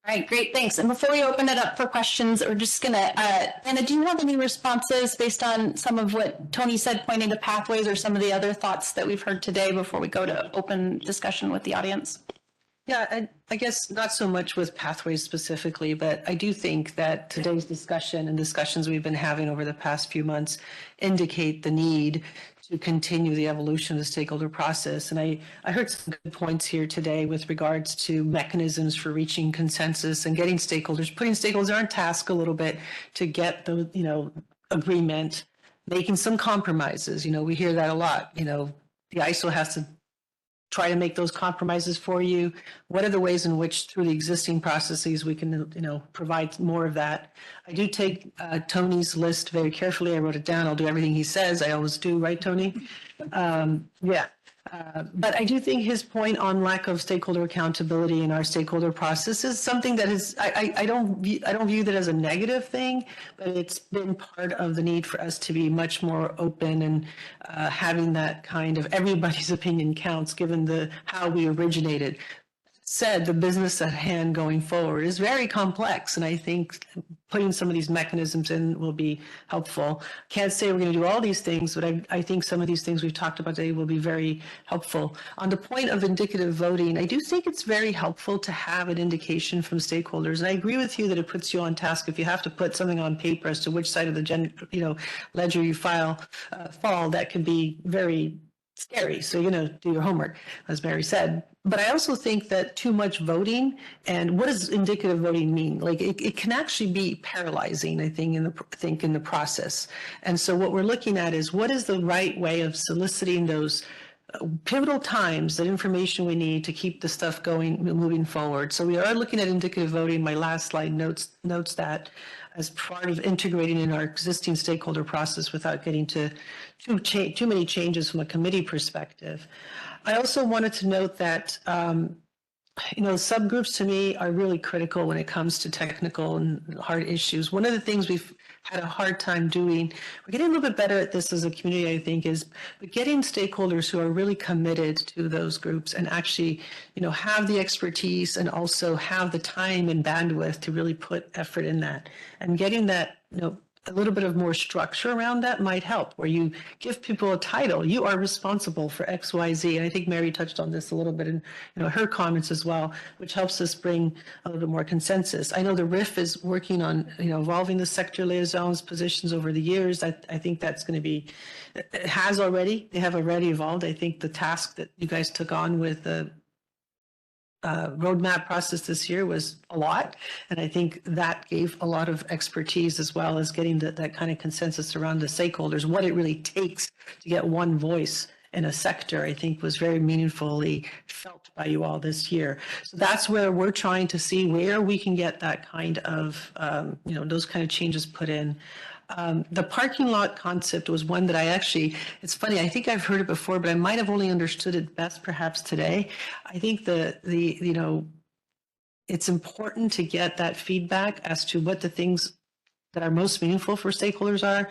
All right, great, thanks. And before we open it up for questions, we're just gonna, Anna, do you have any responses based on some of what Tony said, pointing to Pathways, or some of the other thoughts that we've heard today before we go to open discussion with the audience? Yeah, I guess not so much with Pathways specifically, but I do think that today's discussion and discussions we've been having over the past few months indicate the need to continue the evolution of the stakeholder process. And I heard some good points here today with regards to mechanisms for reaching consensus and getting stakeholders, putting stakeholders on task a little bit to get the, agreement, making some compromises. We hear that a lot. The ISO has to try to make those compromises for you. What are the ways in which through the existing processes we can, provide more of that? I do take Tony's list very carefully. I wrote it down. I'll do everything he says. I always do, right, Tony? Yeah. But I do think his point on lack of stakeholder accountability in our stakeholder process is something that is, I don't view that as a negative thing, but it's been part of the need for us to be much more open and having that kind of everybody's opinion counts given how we originated. Said the business at hand going forward is very complex, and I think putting some of these mechanisms in will be helpful. Can't say we're going to do all these things, but I think some of these things we've talked about today will be very helpful. On the point of indicative voting, I do think it's very helpful to have an indication from stakeholders, and I agree with you that it puts you on task if you have to put something on paper as to which side of the ledger you fall. That can be very scary. So, do your homework, as Mary said. But I also think that too much voting, and what does indicative voting mean? Like it can actually be paralyzing, I think, in the process. And so what we're looking at is what is the right way of soliciting those pivotal times, that information we need to keep the stuff moving forward. So we are looking at indicative voting. My last slide notes that as part of integrating in our existing stakeholder process without getting to too many changes from a committee perspective. I also wanted to note that subgroups to me are really critical when it comes to technical and hard issues. One of the things we've had a hard time doing, we're getting a little bit better at this as a community, I think, is getting stakeholders who are really committed to those groups and actually, have the expertise and also have the time and bandwidth to really put effort in that. And getting that, a little bit of more structure around that might help, where you give people a title. You are responsible for X, Y, Z. And I think Mary touched on this a little bit in her comments as well, which helps us bring a little bit more consensus. I know the RIF is working on evolving the sector liaisons positions over the years. I think that's going to be, it has already, they have already evolved. I think the task that you guys took on with the roadmap process this year was a lot. And I think that gave a lot of expertise as well as getting that kind of consensus around the stakeholders. What it really takes to get one voice in a sector, I think was very meaningfully felt by you all this year. So that's where we're trying to see where we can get that kind of, those kind of changes put in. The parking lot concept was one that it's funny, I think I've heard it before, but I might have only understood it best perhaps today. I think it's important to get that feedback as to what the things that are most meaningful for stakeholders are.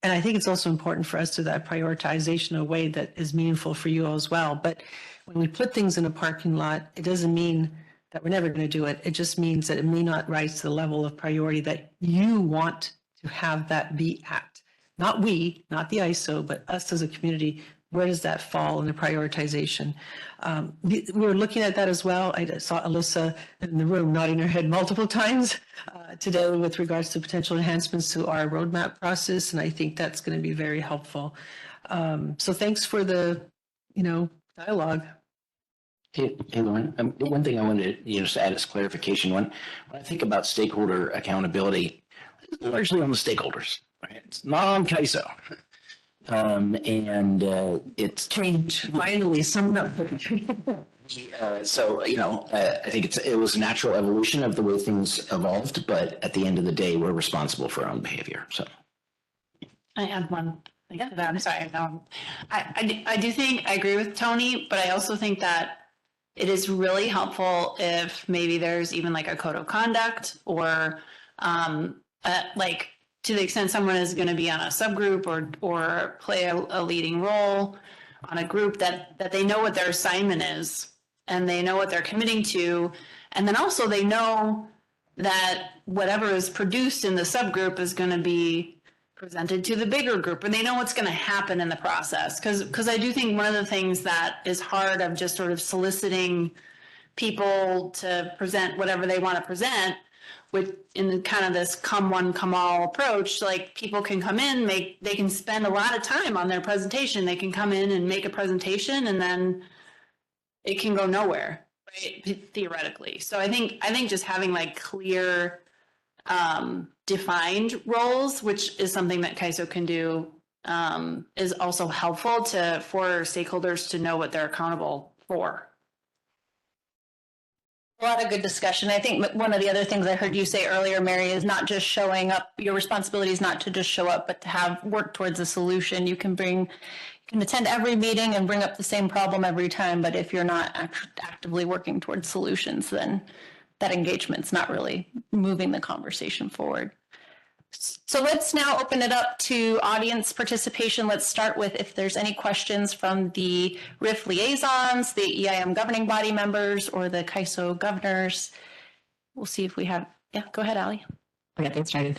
And I think it's also important for us to that prioritization in a way that is meaningful for you all as well. But when we put things in a parking lot, it doesn't mean that we're never going to do it. It just means that it may not rise to the level of priority that you want to have that be at. Not we, not the ISO, but us as a community. Where does that fall in the prioritization? We were looking at that as well. I saw Alyssa in the room nodding her head multiple times today with regards to potential enhancements to our roadmap process, and I think that's going to be very helpful. So thanks for the, dialogue. Hey, Lauren, one thing I wanted to just add as clarification. When I think about stakeholder accountability, it's largely on the stakeholders, right? It's not on CAISO. And it's Change. Finally, summed up. So, I think it was a natural evolution of the way things evolved, but at the end of the day, we're responsible for our own behavior. So I add one thing to that. I'm sorry. No, I do think I agree with Tony, but I also think that it is really helpful if maybe there's even like a code of conduct or to the extent someone is going to be on a subgroup or play a leading role on a group that they know what their assignment is and they know what they're committing to. And then also they know that whatever is produced in the subgroup is going to be presented to the bigger group and they know what's going to happen in the process. Because I do think one of the things that is hard of just sort of soliciting people to present whatever they want to present in kind of this come one, come all approach, like people can come in, they can spend a lot of time on their presentation. They can come in and make a presentation and then it can go nowhere, right? Theoretically. So I think just having like clear, defined roles, which is something that CAISO can do is also helpful for stakeholders to know what they're accountable for. A lot of good discussion. I think one of the other things I heard you say earlier, Mary, is not just showing up. Your responsibility is not to just show up, but to have work towards a solution. You can attend every meeting and bring up the same problem every time, but if you're not actively working towards solutions, then that engagement's not really moving the conversation forward. So let's now open it up to audience participation. Let's start with if there's any questions from the RIF liaisons, the EIM governing body members, or the CAISO governors. We'll see if we have, yeah, go ahead, Allie. I'll get things started.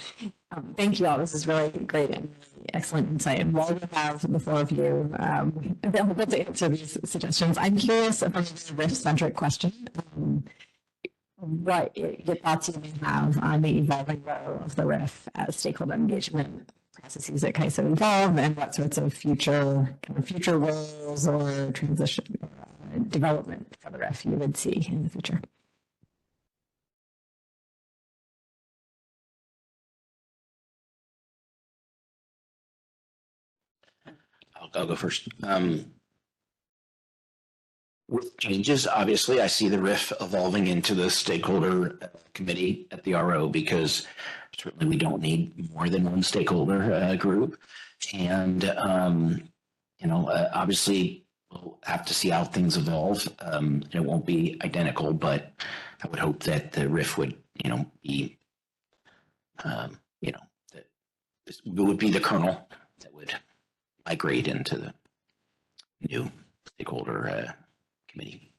Thank you all. This is really great and excellent insight. And while we have the four of you available to answer these suggestions, I'm curious from a RIF-centric question. What your thoughts you may have on the evolving role of the RIF as stakeholder engagement processes that CAISO involve, and what sorts of future roles or transition development for the RIF you would see in the future. I'll go first. With changes, obviously, I see the RIF evolving into the stakeholder committee at the RO, because certainly we don't need more than one stakeholder group. And, obviously, we'll have to see how things evolve. It won't be identical, but I would hope that the RIF would, be, that it would be the kernel that would migrate into the new stakeholder committee.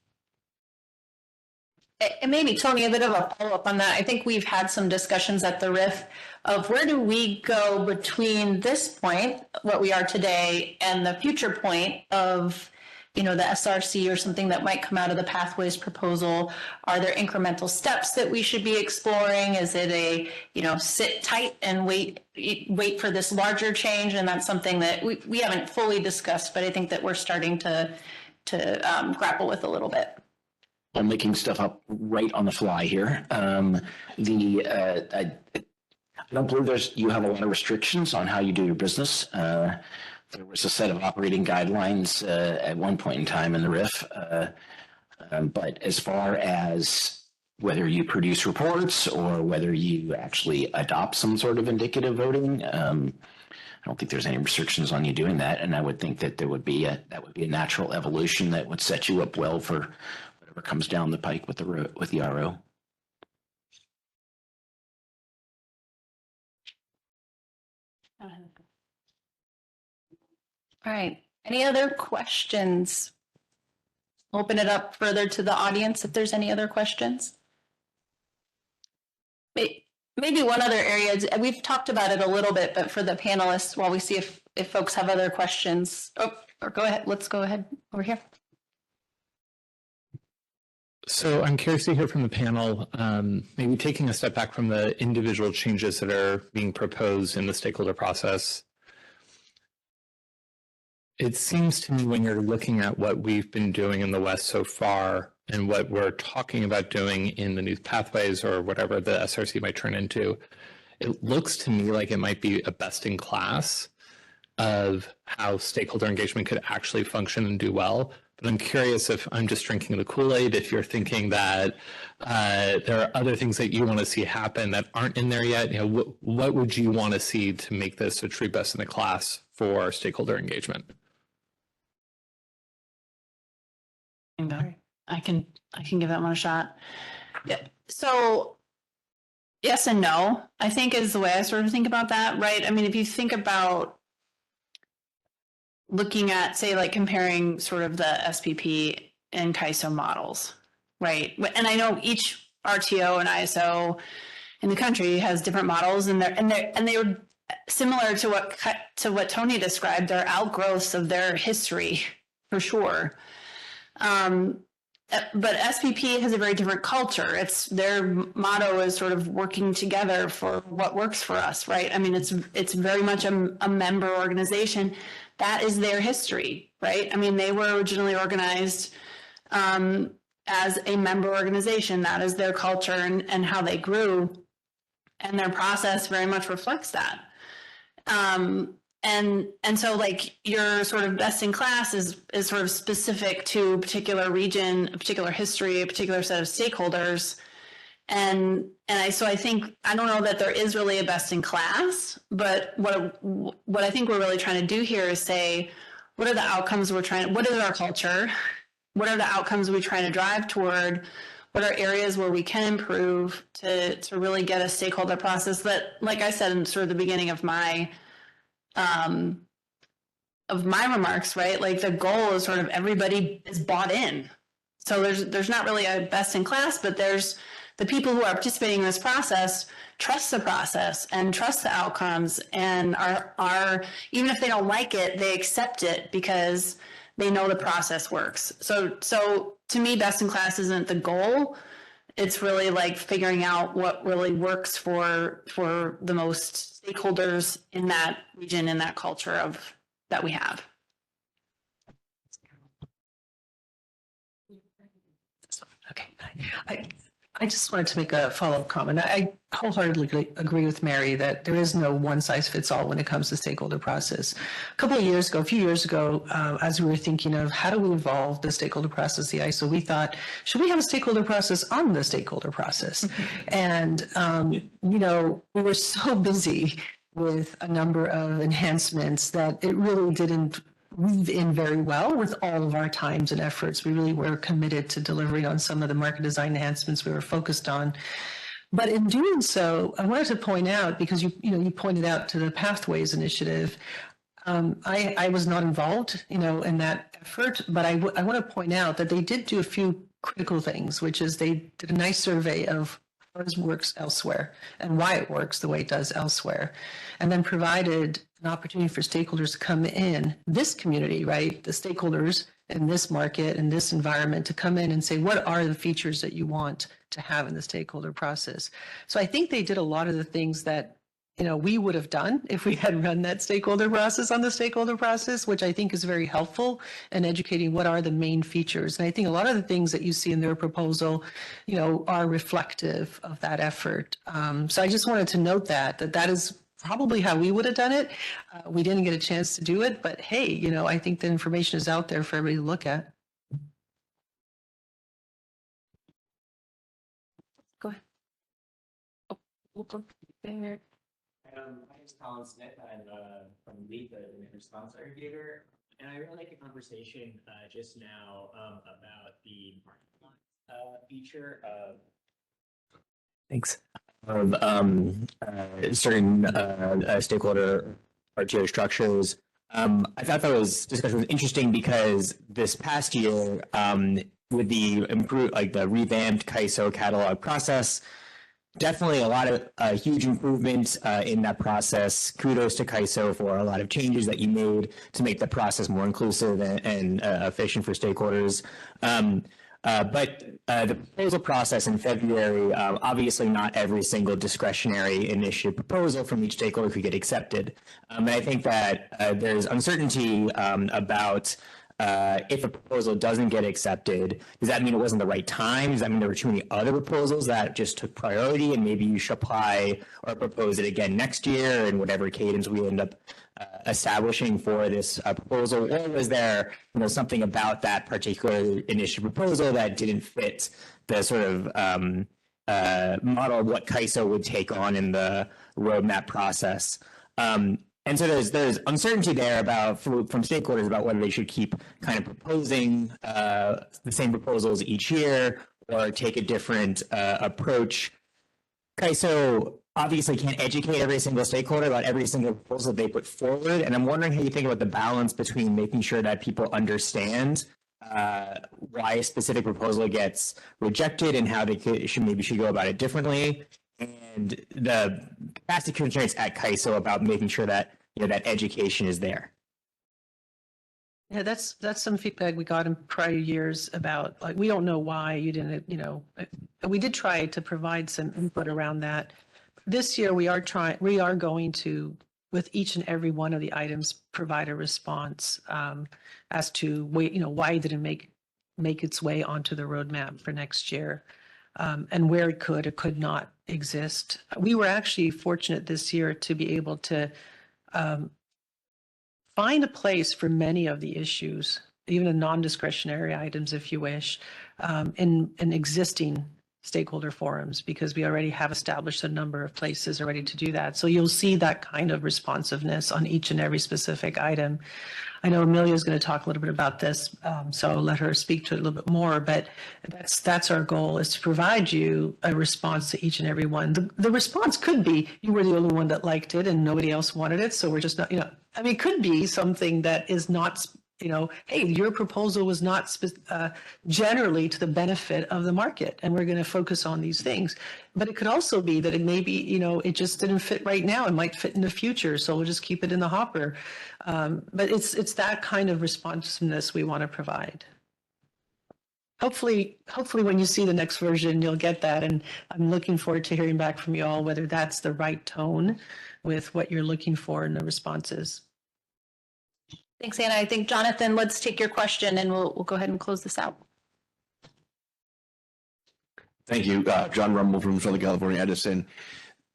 And maybe, Tony, a bit of a follow-up on that. I think we've had some discussions at the RIF of where do we go between this point, what we are today, and the future point of, the SRC or something that might come out of the pathways proposal. Are there incremental steps that we should be exploring? Is it a, sit tight and wait for this larger change? And that's something that we haven't fully discussed, but I think that we're starting to grapple with a little bit. I'm making stuff up right on the fly here. I don't believe you have a lot of restrictions on how you do your business. There was a set of operating guidelines at one point in time in the RIF, but as far as whether you produce reports or whether you actually adopt some sort of indicative voting, I don't think there's any restrictions on you doing that, and I would think that that would be a natural evolution that would set you up well for whatever comes down the pike with the RO. All right. Any other questions? Open it up further to the audience if there's any other questions. Maybe one other area, we've talked about it a little bit, but for the panelists, while we see if folks have other questions. Or go ahead. Let's go ahead over here. So I'm curious to hear from the panel, maybe taking a step back from the individual changes that are being proposed in the stakeholder process. It seems to me when you're looking at what we've been doing in the West so far and what we're talking about doing in the new pathways or whatever the SRC might turn into, it looks to me like it might be a best in class of how stakeholder engagement could actually function and do well. But I'm curious if I'm just drinking the Kool-Aid, if you're thinking that there are other things that you want to see happen that aren't in there yet. What would you want to see to make this a true best in the class for stakeholder engagement? I can give that one a shot. Yeah. So yes and no, I think is the way I sort of think about that, right? I mean, if you think about looking at, say, like comparing sort of the SPP and CAISO models, right? And I know each RTO and ISO in the country has different models, and they were similar to what Tony described. They're outgrowths of their history for sure. But SPP has a very different culture. Their motto is sort of working together for what works for us, right? I mean, it's very much a member organization. That is their history, right? I mean, they were originally organized as a member organization. That is their culture and how they grew, and their process very much reflects that. And so like your sort of best in class is sort of specific to a particular region, a particular history, a particular set of stakeholders. So I think, I don't know that there is really a best in class, but what I think we're really trying to do here is say, what are the outcomes what is our culture? What are the outcomes we're trying to drive toward? What are areas where we can improve to really get a stakeholder process that, like I said in sort of the beginning of my remarks, right? Like the goal is sort of everybody is bought in. So there's not really a best in class, but there's the people who are participating in this process trust the process and trust the outcomes and are even if they don't like it, they accept it because they know the process works. So to me, best in class isn't the goal. It's really like figuring out what really works for the most stakeholders in that region, in that culture that we have. Okay. I just wanted to make a follow-up comment. I wholeheartedly agree with Mary that there is no one size fits all when it comes to stakeholder process. A few years ago, as we were thinking of how do we evolve the stakeholder process, the ISO, we thought, should we have a stakeholder process on the stakeholder process? And, we were so busy with a number of enhancements that it really didn't weave in very well with all of our times and efforts. We really were committed to delivering on some of the market design enhancements we were focused on. But in doing so, I wanted to point out, because you pointed out to the Pathways Initiative, I was not involved, in that effort, but I want to point out that they did do a few critical things, which is they did a nice survey of how it works elsewhere and why it works the way it does elsewhere, and then provided an opportunity for stakeholders to come in, this community, right, the stakeholders in this market, in this environment, to come in and say, what are the features that you want to have in the stakeholder process? So I think they did a lot of the things that we would have done if we had run that stakeholder process on the stakeholder process, which I think is very helpful in educating what are the main features. And I think a lot of the things that you see in their proposal, are reflective of that effort. So I just wanted to note that is probably how we would have done it. We didn't get a chance to do it, but hey, I think the information is out there for everybody to look at. Go ahead. Oh, we'll go there. My name is Colin Smith. I'm from LEAP, the demand response aggregator, and I really like a conversation just now about the market feature of. Thanks. Of certain stakeholder RTO structures. I thought that discussion was interesting because this past year, with the the revamped KAISO catalog process, definitely a lot of huge improvements in that process. Kudos to KAISO for a lot of changes that you made to make the process more inclusive and efficient for stakeholders. But the proposal process in February, obviously not every single discretionary initiative proposal from each stakeholder could get accepted. And I think that there's uncertainty about if a proposal doesn't get accepted. Does that mean it wasn't the right time? Does that mean there were too many other proposals that just took priority and maybe you should apply or propose it again next year in whatever cadence we end up establishing for this proposal? Or was there something about that particular initiative proposal that didn't fit the sort of model of what KAISO would take on in the roadmap process? And so there's uncertainty there from stakeholders about whether they should keep kind of proposing the same proposals each year or take a different approach. KAISO obviously can't educate every single stakeholder about every single proposal they put forward, and I'm wondering how you think about the balance between making sure that people understand why a specific proposal gets rejected and how they should go about it differently, and the capacity constraints at KAISO about making sure that that education is there. Yeah, that's some feedback we got in prior years about we don't know why you didn't, we did try to provide some input around that. This year we are going to, with each and every one of the items, provide a response as to why it didn't make its way onto the roadmap for next year. And where it could or could not exist. We were actually fortunate this year to be able to find a place for many of the issues, even the non-discretionary items, if you wish, in existing stakeholder forums, because we already have established a number of places already to do that. So you'll see that kind of responsiveness on each and every specific item. I know Amelia is going to talk a little bit about this, so I'll let her speak to it a little bit more, but that's our goal, is to provide you a response to each and every one. The response could be, you were the only one that liked it and nobody else wanted it, so we're just not, I mean, it could be something that is not, hey, your proposal was not generally to the benefit of the market, and we're going to focus on these things. But it could also be that it may be, it just didn't fit right now. It might fit in the future, so we'll just keep it in the hopper. But it's that kind of responsiveness we want to provide. Hopefully, when you see the next version, you'll get that. And I'm looking forward to hearing back from you all whether that's the right tone with what you're looking for in the responses. Thanks, Anna. I think, Jonathan, let's take your question and we'll go ahead and close this out. Thank you. John Rumble from Southern California Edison.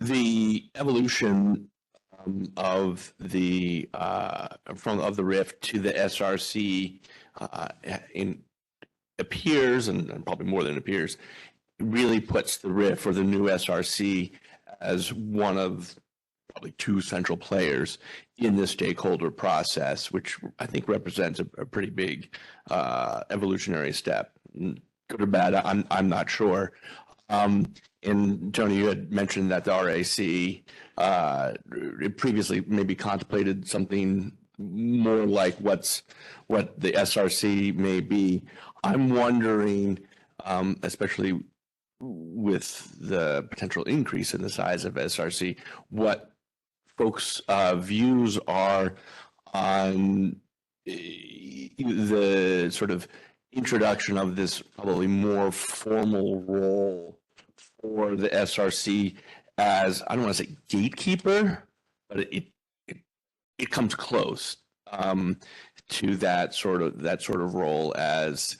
The evolution of the RIF to the SRC appears, and probably more than appears, really puts the RIF or the new SRC as one of probably two central players in the stakeholder process, which I think represents a pretty big evolutionary step. Good or bad, I'm not sure. And Tony, you had mentioned that the RAC previously maybe contemplated something more like what the SRC may be. I'm wondering, especially with the potential increase in the size of SRC, what folks' views are on the sort of introduction of this probably more formal role for the SRC as, I don't want to say gatekeeper, but it comes close to that sort of role, as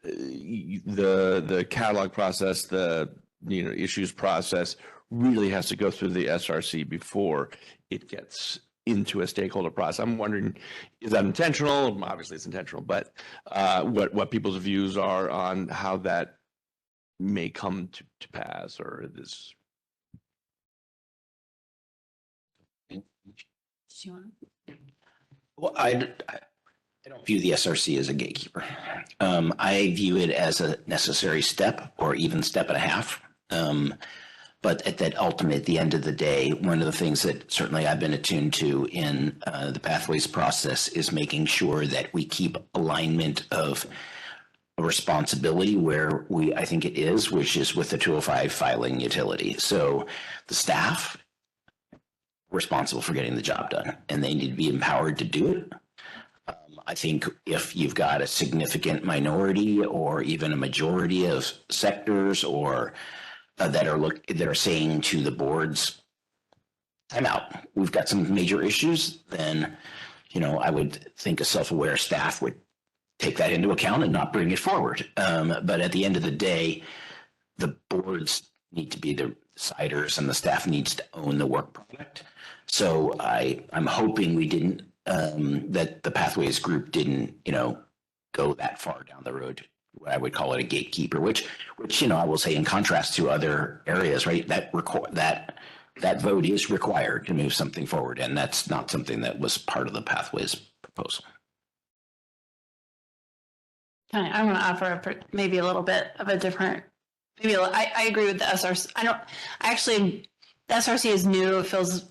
the catalog process, the issues process really has to go through the SRC before it gets into a stakeholder process. I'm wondering, is that intentional? Obviously it's intentional, but what people's views are on how that may come to pass, or this. Well, I don't view the SRC as a gatekeeper. I view it as a necessary step, or even step and a half. But at the end of the day, one of the things that certainly I've been attuned to in the Pathways process is making sure that we keep alignment of responsibility where I think it is, which is with the 205 filing utility. So the staff responsible for getting the job done, and they need to be empowered to do it. I think if you've got a significant minority or even a majority of sectors or that are saying to the boards, "I'm out. We've got some major issues," then, I would think a self-aware staff would take that into account and not bring it forward. But at the end of the day, the boards need to be the deciders and the staff needs to own the work product. So I'm hoping we didn't, that the Pathways group didn't, go that far down the road. I would call it a gatekeeper, which I will say, in contrast to other areas, right? That vote is required to move something forward, and that's not something that was part of the Pathways proposal. I want to offer maybe a little bit of a different. Maybe I agree with the SRC. The SRC is new. It feels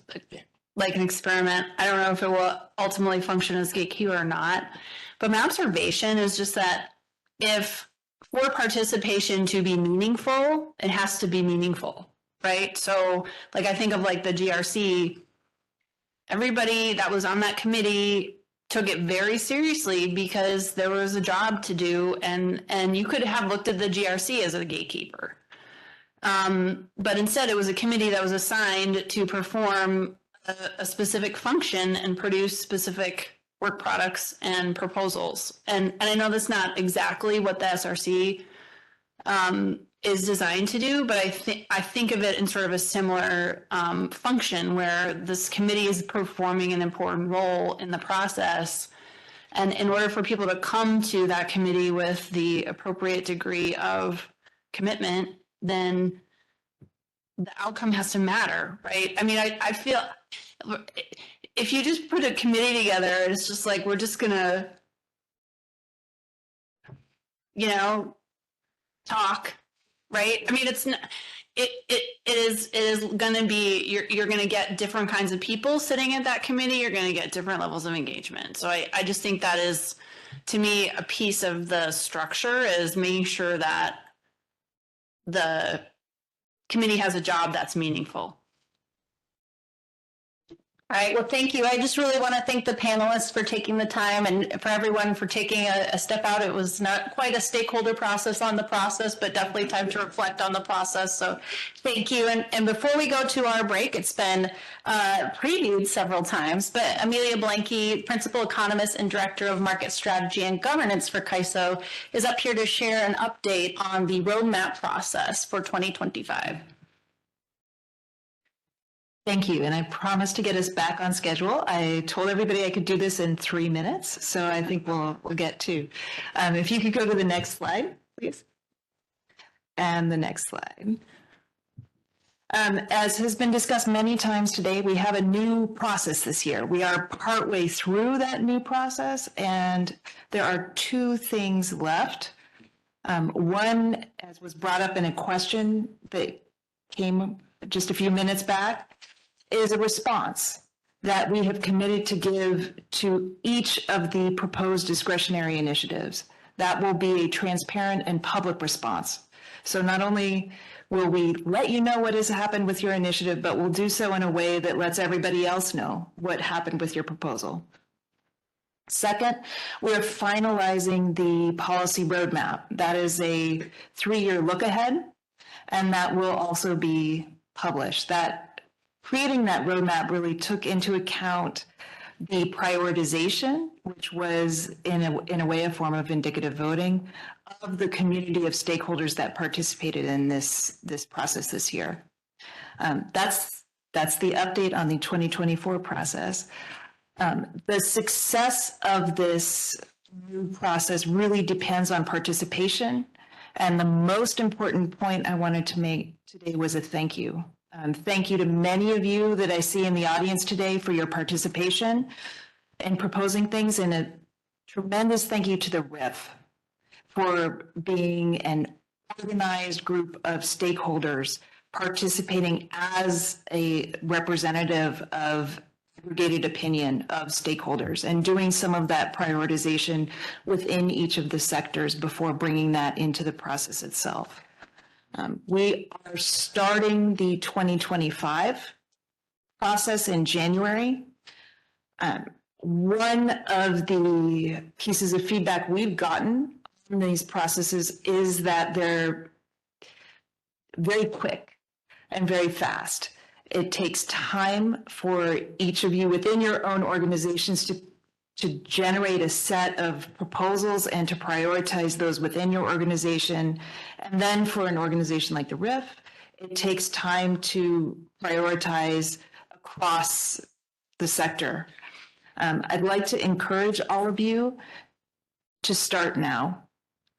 like an experiment. I don't know if it will ultimately function as gatekeeper or not. But my observation is just that if for participation to be meaningful, it has to be meaningful, right? So I think of the GRC, everybody that was on that committee took it very seriously because there was a job to do, and you could have looked at the GRC as a gatekeeper. But instead it was a committee that was assigned to perform a specific function and produce specific work products and proposals. And I know that's not exactly what the SRC is designed to do, but I think of it in sort of a similar function where this committee is performing an important role in the process. And in order for people to come to that committee with the appropriate degree of commitment, then the outcome has to matter, right? I mean, I feel if you just put a committee together, it's just like, we're just gonna, talk, right? I mean, it's not, it is going to be, you're going to get different kinds of people sitting at that committee. You're going to get different levels of engagement. So I just think that is, to me, a piece of the structure is making sure that the committee has a job that's meaningful. All right, well, thank you. I just really want to thank the panelists for taking the time and for everyone for taking a step out. It was not quite a stakeholder process on the process, but definitely time to reflect on the process. So thank you. And before we go to our break, it's been previewed several times, but Amelia Blanke, Principal Economist and Director of Market Strategy and Governance for CAISO, is up here to share an update on the roadmap process for 2025. Thank you, and I promised to get us back on schedule. I told everybody I could do this in 3 minutes, so I think we'll get to. If you could go to the next slide, please. And the next slide. As has been discussed many times today, we have a new process this year. We are partway through that new process, and there are 2 things left. One, as was brought up in a question that came just a few minutes back, is a response that we have committed to give to each of the proposed discretionary initiatives. That will be a transparent and public response. So not only will we let you know what has happened with your initiative, but we'll do so in a way that lets everybody else know what happened with your proposal. Second, we're finalizing the policy roadmap. That is a 3-year look ahead, and that will also be published. Creating that roadmap really took into account the prioritization, which was in a way a form of indicative voting of the community of stakeholders that participated in this process this year. That's the update on the 2024 process. The success of this new process really depends on participation. And the most important point I wanted to make today was a thank you. Thank you to many of you that I see in the audience today for your participation in proposing things, and a tremendous thank you to the RIF for being an organized group of stakeholders participating as a representative of aggregated opinion of stakeholders and doing some of that prioritization within each of the sectors before bringing that into the process itself. We are starting the 2025 process in January. One of the pieces of feedback we've gotten from these processes is that they're very quick and very fast. It takes time for each of you within your own organizations to generate a set of proposals and to prioritize those within your organization. And then for an organization like the RIF, it takes time to prioritize across the sector. I'd like to encourage all of you to start now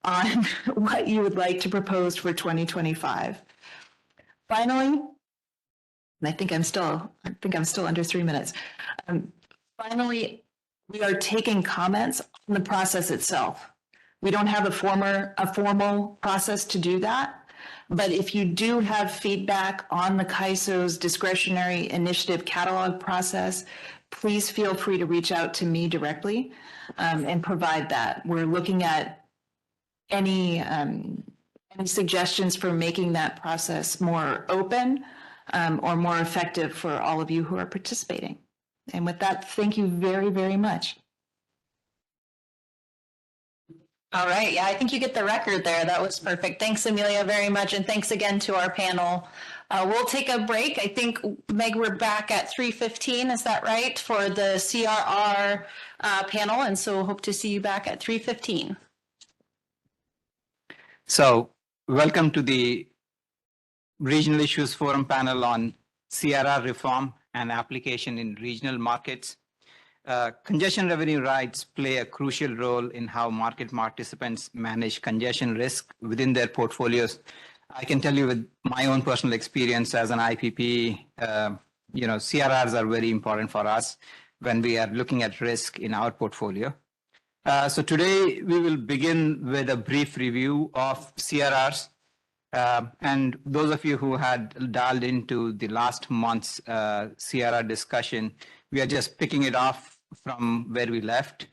on what you would like to propose for 2025. Finally, and I think I'm still under 3 minutes. Finally, we are taking comments on the process itself. We don't have a formal process to do that, but if you do have feedback on the CAISO's discretionary initiative catalog process, please feel free to reach out to me directly and provide that. We're looking at any suggestions for making that process more open or more effective for all of you who are participating. And with that, thank you very, very much. All right. Yeah, I think you get the record there. That was perfect. Thanks, Amelia, very much. And thanks again to our panel. We'll take a break. I think, Meg, we're back at 3:15. Is that right? For the CRR panel. And so hope to see you back at 3:15. So welcome to the Regional Issues Forum panel on CRR reform and application in regional markets. Congestion revenue rights play a crucial role in how market participants manage congestion risk within their portfolios. I can tell you with my own personal experience as an IPP, CRRs are very important for us when we are looking at risk in our portfolio. So today we will begin with a brief review of CRRs. And those of you who had dialed into the last month's CRR discussion, we are just picking it off from where we left.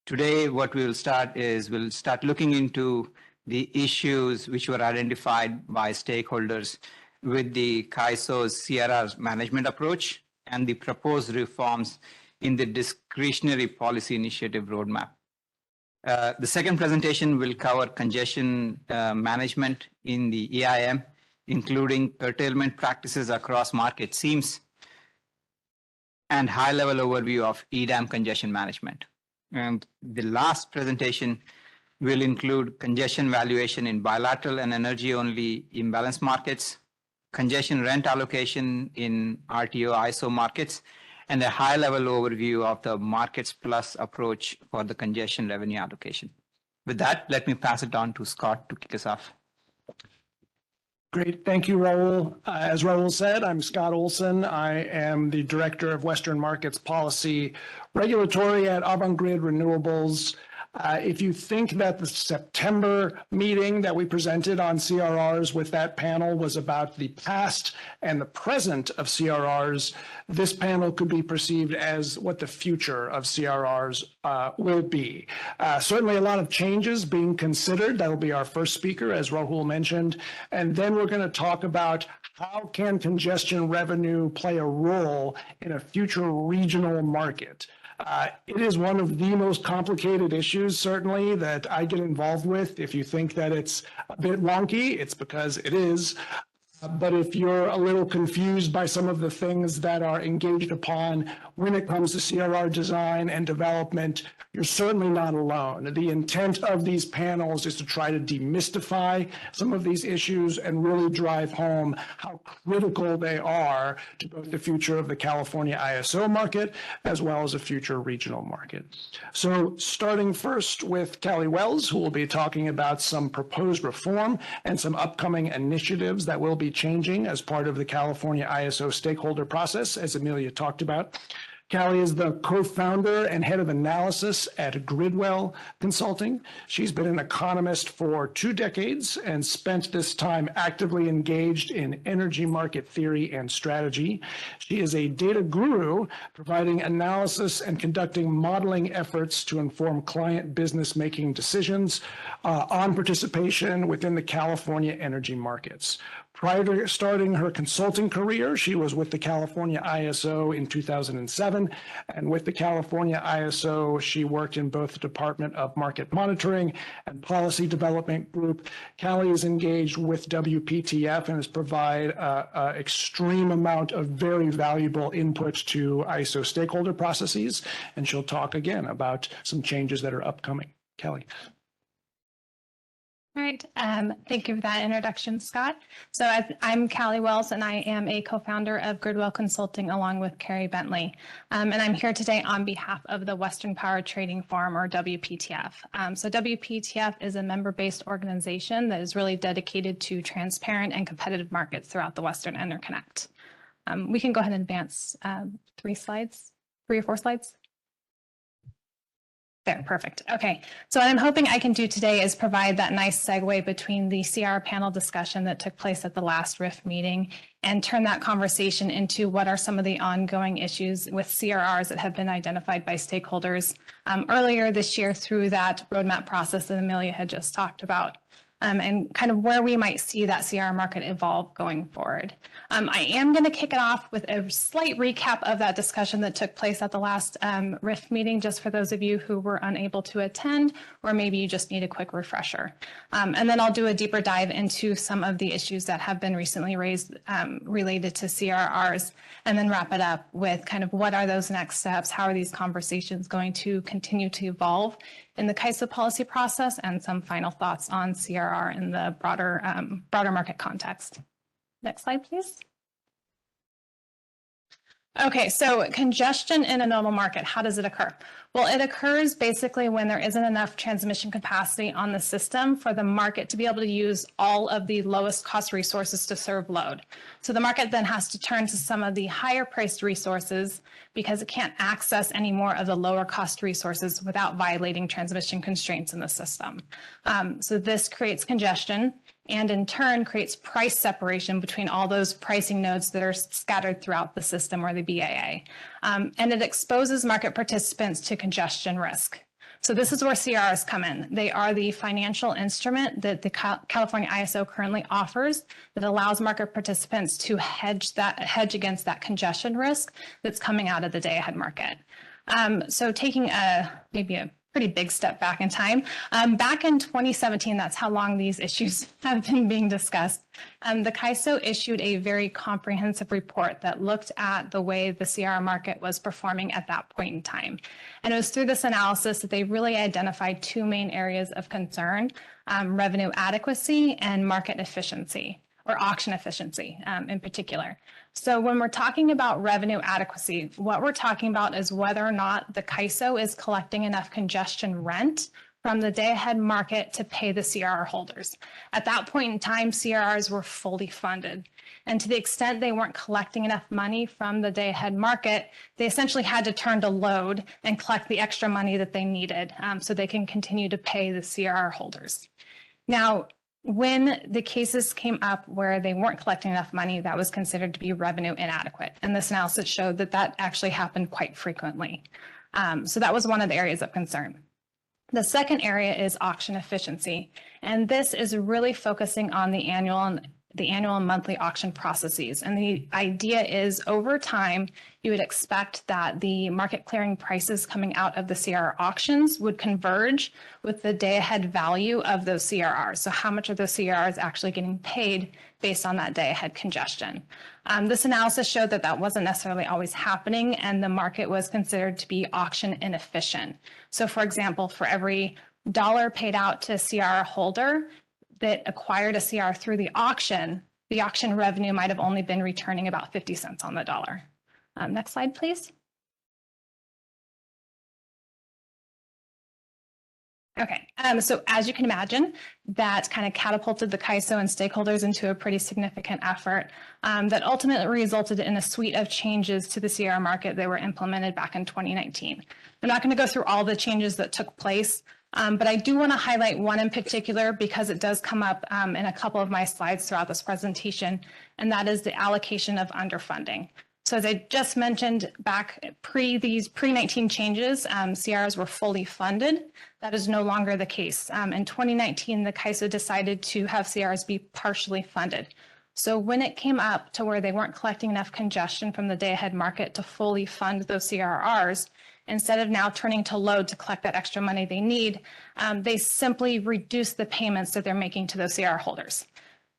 Today, what we will start is we'll start looking into the issues which were identified by stakeholders with the CAISO's CRR management approach and the proposed reforms in the discretionary policy initiative roadmap. The second presentation will cover congestion management in the EIM, including curtailment practices across market seams and high-level overview of EDAM congestion management. And the last presentation will include congestion valuation in bilateral and energy-only imbalance markets, congestion rent allocation in RTO ISO markets, and a high-level overview of the Markets Plus approach for the congestion revenue allocation. With that, let me pass it on to Scott to kick us off. Great. Thank you, Raul. As Raul said, I'm Scott Olson. I am the Director of Western Markets Policy Regulatory at Avangrid Renewables. If you think that the September meeting that we presented on CRRs with that panel was about the past and the present of CRRs, this panel could be perceived as what the future of CRRs will be. Certainly a lot of changes being considered. That will be our first speaker, as Rahul mentioned. And then we're going to talk about how can congestion revenue play a role in a future regional market. It is one of the most complicated issues, certainly, that I get involved with. If you think that it's a bit wonky, it's because it is. But if you're a little confused by some of the things that are engaged upon when it comes to CRR design and development, you're certainly not alone. The intent of these panels is to try to demystify some of these issues and really drive home how critical they are to both the future of the California ISO market as well as a future regional market. So starting first with Callie Wells, who will be talking about some proposed reform and some upcoming initiatives that will be changing as part of the California ISO stakeholder process, as Amelia talked about. Callie is the co-founder and head of analysis at Gridwell Consulting. She's been an economist for 2 decades and spent this time actively engaged in energy market theory and strategy. She is a data guru, providing analysis and conducting modeling efforts to inform client business-making decisions on participation within the California energy markets. Prior to starting her consulting career, she was with the California ISO in 2007, and with the California ISO, she worked in both the Department of Market Monitoring and Policy Development Group. Callie is engaged with WPTF and has provided an extreme amount of very valuable input to ISO stakeholder processes, and she'll talk again about some changes that are upcoming. Callie. All right. Thank you for that introduction, Scott. So I'm Callie Wells, and I am a co-founder of Gridwell Consulting along with Carrie Bentley. And I'm here today on behalf of the Western Power Trading Forum, or WPTF. So WPTF is a member-based organization that is really dedicated to transparent and competitive markets throughout the Western Interconnect. We can go ahead and advance 3 or 4 slides. There, perfect. Okay, so what I'm hoping I can do today is provide that nice segue between the CR panel discussion that took place at the last RIF meeting and turn that conversation into what are some of the ongoing issues with CRRs that have been identified by stakeholders earlier this year through that roadmap process that Amelia had just talked about. And kind of where we might see that CR market evolve going forward. I am going to kick it off with a slight recap of that discussion that took place at the last RIF meeting, just for those of you who were unable to attend, or maybe you just need a quick refresher. And then I'll do a deeper dive into some of the issues that have been recently raised related to CRRs, and then wrap it up with kind of what are those next steps, how are these conversations going to continue to evolve in the CAISO policy process, and some final thoughts on CRR CRR in the broader market context. Next slide, please. Okay, so congestion in a normal market, how does it occur? Well, it occurs basically when there isn't enough transmission capacity on the system for the market to be able to use all of the lowest cost resources to serve load. So the market then has to turn to some of the higher priced resources because it can't access any more of the lower cost resources without violating transmission constraints in the system. So this creates congestion, and in turn creates price separation between all those pricing nodes that are scattered throughout the system or the BAA. And it exposes market participants to congestion risk. So this is where CRRs come in. They are the financial instrument that the California ISO currently offers that allows market participants to hedge against that congestion risk that's coming out of the day-ahead market. So taking maybe a pretty big step back in time. Back in 2017, that's how long these issues have been being discussed. The CAISO issued a very comprehensive report that looked at the way the CRR market was performing at that point in time. And it was through this analysis that they really identified two main areas of concern, revenue adequacy and market efficiency, or auction efficiency in particular. So when we're talking about revenue adequacy, what we're talking about is whether or not the CAISO is collecting enough congestion rent from the day-ahead market to pay the CRR holders. At that point in time, CRRs were fully funded. And to the extent they weren't collecting enough money from the day-ahead market, they essentially had to turn to load and collect the extra money that they needed so they can continue to pay the CRR holders. Now, when the cases came up where they weren't collecting enough money, that was considered to be revenue inadequate. And this analysis showed that that actually happened quite frequently. So that was one of the areas of concern. The second area is auction efficiency. And this is really focusing on the annual and monthly auction processes. And the idea is over time, you would expect that the market clearing prices coming out of the CRR auctions would converge with the day ahead value of those CRRs. So how much of those CRRs actually getting paid based on that day ahead congestion. This analysis showed that that wasn't necessarily always happening and the market was considered to be auction inefficient. So for example, for every dollar paid out to a CRR holder that acquired a CR through the auction revenue might have only been returning about 50 cents on the dollar. Next slide, please. Okay, so as you can imagine, that kind of catapulted the CAISO and stakeholders into a pretty significant effort that ultimately resulted in a suite of changes to the CRR market that were implemented back in 2019. I'm not going to go through all the changes that took place, but I do want to highlight one in particular because it does come up in a couple of my slides throughout this presentation, and that is the allocation of underfunding. So as I just mentioned, back these pre-19 changes, CRRs were fully funded. That is no longer the case. In 2019, the CAISO decided to have CRRs be partially funded. So when it came up to where they weren't collecting enough congestion from the day-ahead market to fully fund those CRRs, instead of now turning to load to collect that extra money they need, they simply reduced the payments that they're making to those CRR holders.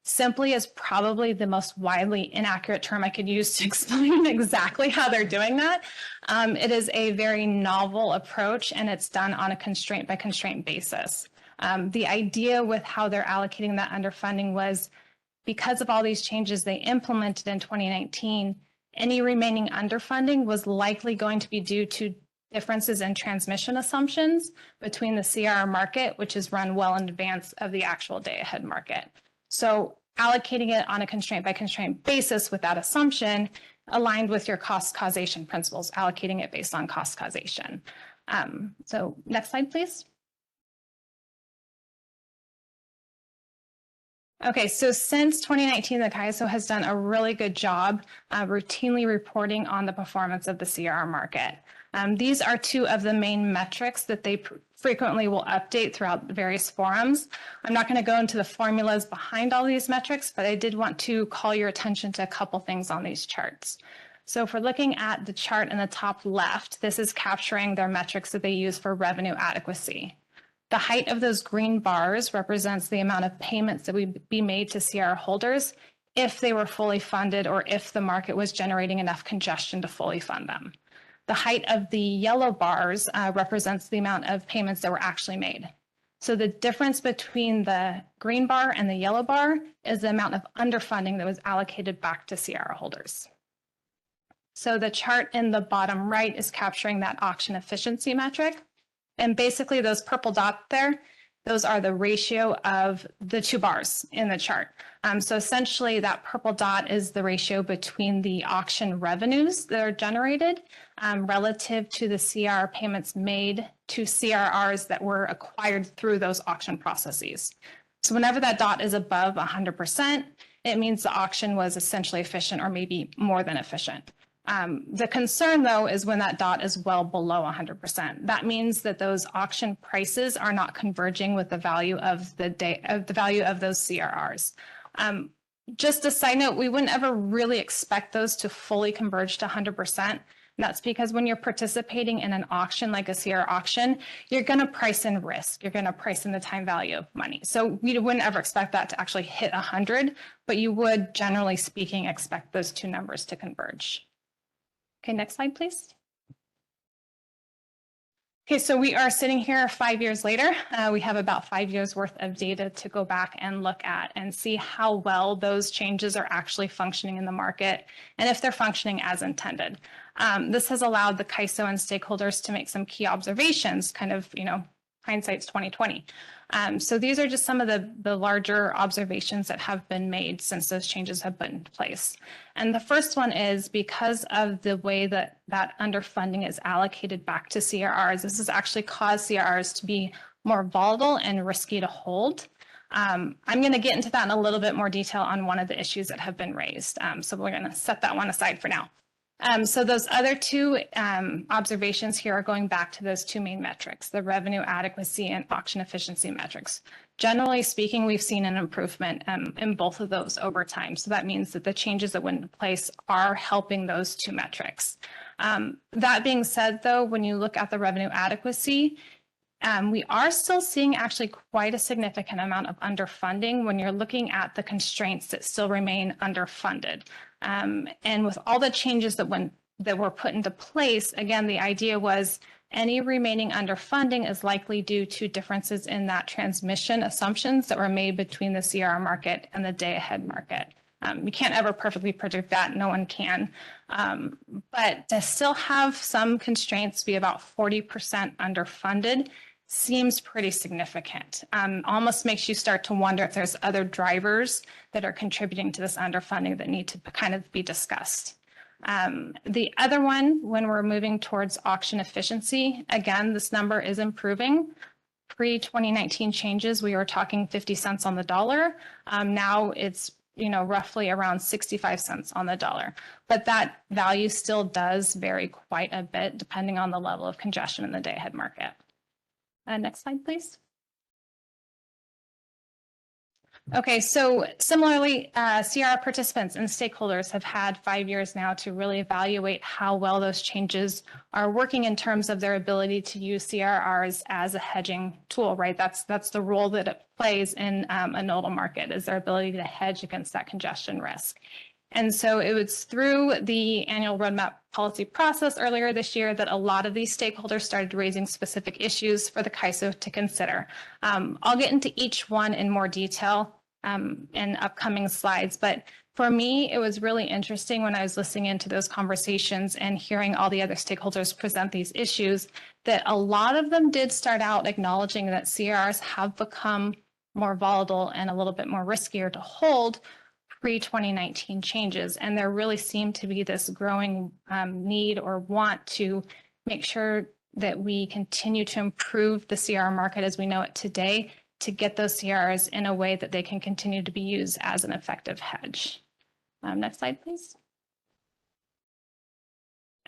Simply is probably the most widely inaccurate term I could use to explain exactly how they're doing that. It is a very novel approach and it's done on a constraint by constraint basis. The idea with how they're allocating that underfunding was because of all these changes they implemented in 2019, any remaining underfunding was likely going to be due to differences in transmission assumptions between the CRR market, which is run well in advance of the actual day-ahead market. So allocating it on a constraint by constraint basis with that assumption aligned with your cost causation principles, allocating it based on cost causation. So next slide, please. Okay, so since 2019, the CAISO has done a really good job routinely reporting on the performance of the CRR market. These are two of the main metrics that they frequently will update throughout various forums. I'm not going to go into the formulas behind all these metrics, but I did want to call your attention to a couple things on these charts. So if we're looking at the chart in the top left, this is capturing their metrics that they use for revenue adequacy. The height of those green bars represents the amount of payments that would be made to CRR holders if they were fully funded or if the market was generating enough congestion to fully fund them. The height of the yellow bars represents the amount of payments that were actually made. So the difference between the green bar and the yellow bar is the amount of underfunding that was allocated back to CRR holders. So the chart in the bottom right is capturing that auction efficiency metric. And basically those purple dots there, those are the ratio of the two bars in the chart. So essentially that purple dot is the ratio between the auction revenues that are generated relative to the CRR payments made to CRRs that were acquired through those auction processes. So whenever that dot is above 100%, it means the auction was essentially efficient or maybe more than efficient. The concern, though, is when that dot is well below 100%. That means that those auction prices are not converging with the value of the value of those CRRs. Just a side note, we wouldn't ever really expect those to fully converge to 100%. That's because when you're participating in an auction like a CRR auction, you're going to price in risk. You're going to price in the time value of money. So we wouldn't ever expect that to actually hit 100, but you would, generally speaking, expect those two numbers to converge. Okay, next slide, please. Okay, so we are sitting here 5 years later. We have about 5 years worth of data to go back and look at and see how well those changes are actually functioning in the market and if they're functioning as intended. This has allowed the CAISO and stakeholders to make some key observations, kind of, hindsight's 2020. So these are just some of the larger observations that have been made since those changes have been in place. And the first one is because of the way that underfunding is allocated back to CRRs, this has actually caused CRRs to be more volatile and risky to hold. I'm going to get into that in a little bit more detail on one of the issues that have been raised. So we're going to set that one aside for now. So those other two observations here are going back to those two main metrics, the revenue adequacy and auction efficiency metrics. Generally speaking, we've seen an improvement in both of those over time. So that means that the changes that went into place are helping those two metrics. That being said, though, when you look at the revenue adequacy, we are still seeing actually quite a significant amount of underfunding when you're looking at the constraints that still remain underfunded. And with all the changes that were put into place, again, the idea was any remaining underfunding is likely due to differences in that transmission assumptions that were made between the CRR market and the day-ahead market. You can't ever perfectly predict that, no one can. But to still have some constraints be about 40% underfunded seems pretty significant. Almost makes you start to wonder if there's other drivers that are contributing to this underfunding that need to kind of be discussed. The other one, when we're moving towards auction efficiency, again, this number is improving. Pre-2019 changes, we were talking 50 cents on the dollar. Now it's roughly around 65 cents on the dollar. But that value still does vary quite a bit depending on the level of congestion in the day-ahead market. Next slide, please. Okay, so similarly, CRR participants and stakeholders have had 5 years now to really evaluate how well those changes are working in terms of their ability to use CRRs as a hedging tool, right? That's the role that it plays in a nodal market, is their ability to hedge against that congestion risk. And so it was through the annual roadmap policy process earlier this year that a lot of these stakeholders started raising specific issues for the CAISO to consider. I'll get into each one in more detail in upcoming slides, but for me, it was really interesting when I was listening into those conversations and hearing all the other stakeholders present these issues, that a lot of them did start out acknowledging that CRRs have become more volatile and a little bit more riskier to hold pre-2019 changes. And there really seemed to be this growing need or want to make sure that we continue to improve the CRR market as we know it today to get those CRRs in a way that they can continue to be used as an effective hedge. Next slide, please.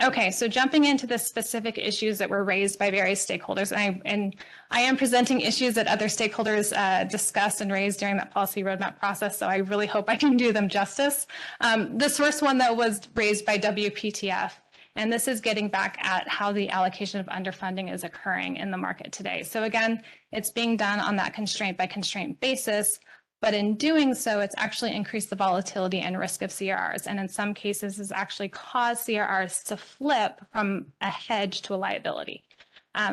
Okay, so jumping into the specific issues that were raised by various stakeholders, and I am presenting issues that other stakeholders discussed and raised during that policy roadmap process, so I really hope I can do them justice. This first one, though, was raised by WPTF, and this is getting back at how the allocation of underfunding is occurring in the market today. So again, it's being done on that constraint by constraint basis, but in doing so, it's actually increased the volatility and risk of CRRs. And in some cases, has actually caused CRRs to flip from a hedge to a liability.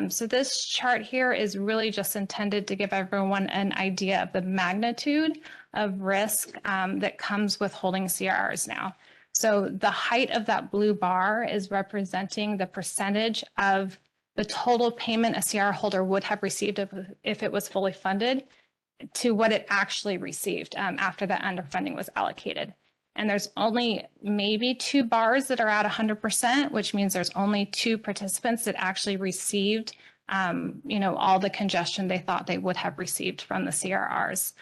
So this chart here is really just intended to give everyone an idea of the magnitude of risk that comes with holding CRRs now. So the height of that blue bar is representing the percentage of the total payment a CRR holder would have received if it was fully funded to what it actually received after that underfunding was allocated. And there's only maybe 2 bars that are at 100%, which means there's only 2 participants that actually received, all the congestion they thought they would have received from the CRRs.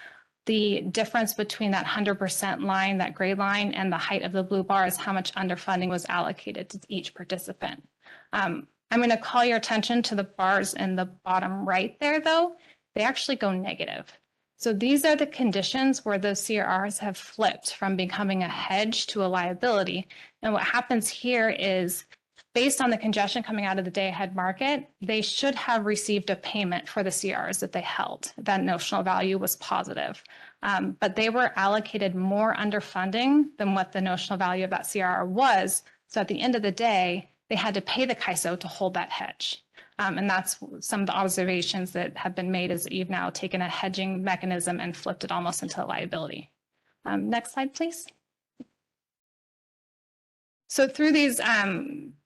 The difference between that 100% line, that gray line, and the height of the blue bar is how much underfunding was allocated to each participant. I'm going to call your attention to the bars in the bottom right there, though. They actually go negative. So these are the conditions where those CRRs have flipped from becoming a hedge to a liability. And what happens here is, based on the congestion coming out of the day-ahead market, they should have received a payment for the CRRs that they held. That notional value was positive. But they were allocated more underfunding than what the notional value of that CRR was. So at the end of the day, they had to pay the CAISO to hold that hedge. And that's some of the observations that have been made, is that you've now taken a hedging mechanism and flipped it almost into a liability. Next slide, please. So through these,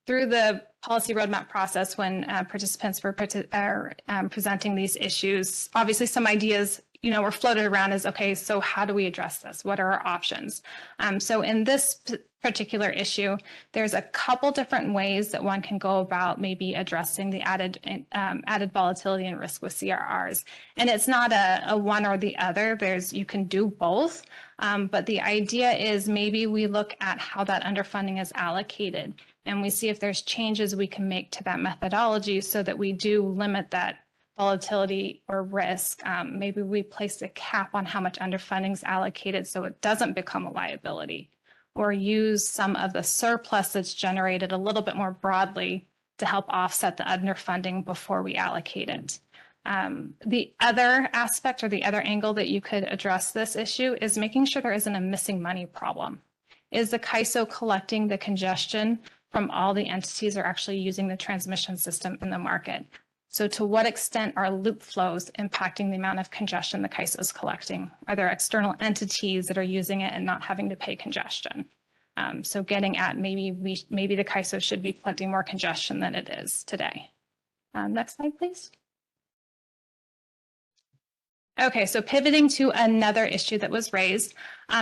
through the policy roadmap process, when participants were presenting these issues, obviously some ideas, were floated around as, okay, so how do we address this? What are our options? So in this particular issue, there's a couple different ways that one can go about maybe addressing the added volatility and risk with CRRs. And it's not a one or the other. You can do both. But the idea is maybe we look at how that underfunding is allocated, and we see if there's changes we can make to that methodology so that we do limit that volatility or risk. Maybe we place a cap on how much underfunding is allocated so it doesn't become a liability, or use some of the surplus that's generated a little bit more broadly to help offset the underfunding before we allocate it. The other aspect, or the other angle that you could address this issue, is making sure there isn't a missing money problem. Is the CAISO collecting the congestion from all the entities that are actually using the transmission system in the market? So to what extent are loop flows impacting the amount of congestion the CAISO is collecting? Are there external entities that are using it and not having to pay congestion? So getting at maybe the CAISO should be collecting more congestion than it is today. Next slide, please. Okay, so pivoting to another issue that was raised.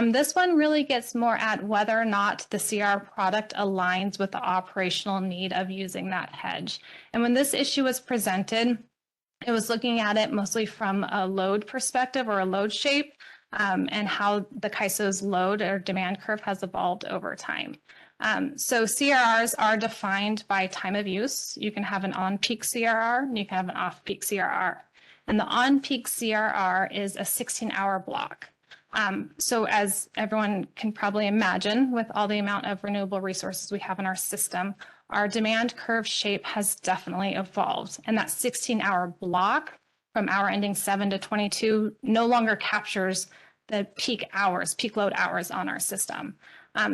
This one really gets more at whether or not the CR product aligns with the operational need of using that hedge. And when this issue was presented, it was looking at it mostly from a load perspective, or a load shape, and how the CAISO's load or demand curve has evolved over time. So CRRs are defined by time of use. You can have an on-peak CRR and you can have an off-peak CRR. And the on-peak CRR is a 16-hour block. So as everyone can probably imagine, with all the amount of renewable resources we have in our system, our demand curve shape has definitely evolved. And that 16-hour block from hour ending 7 to 22 no longer captures the peak hours, peak load hours on our system.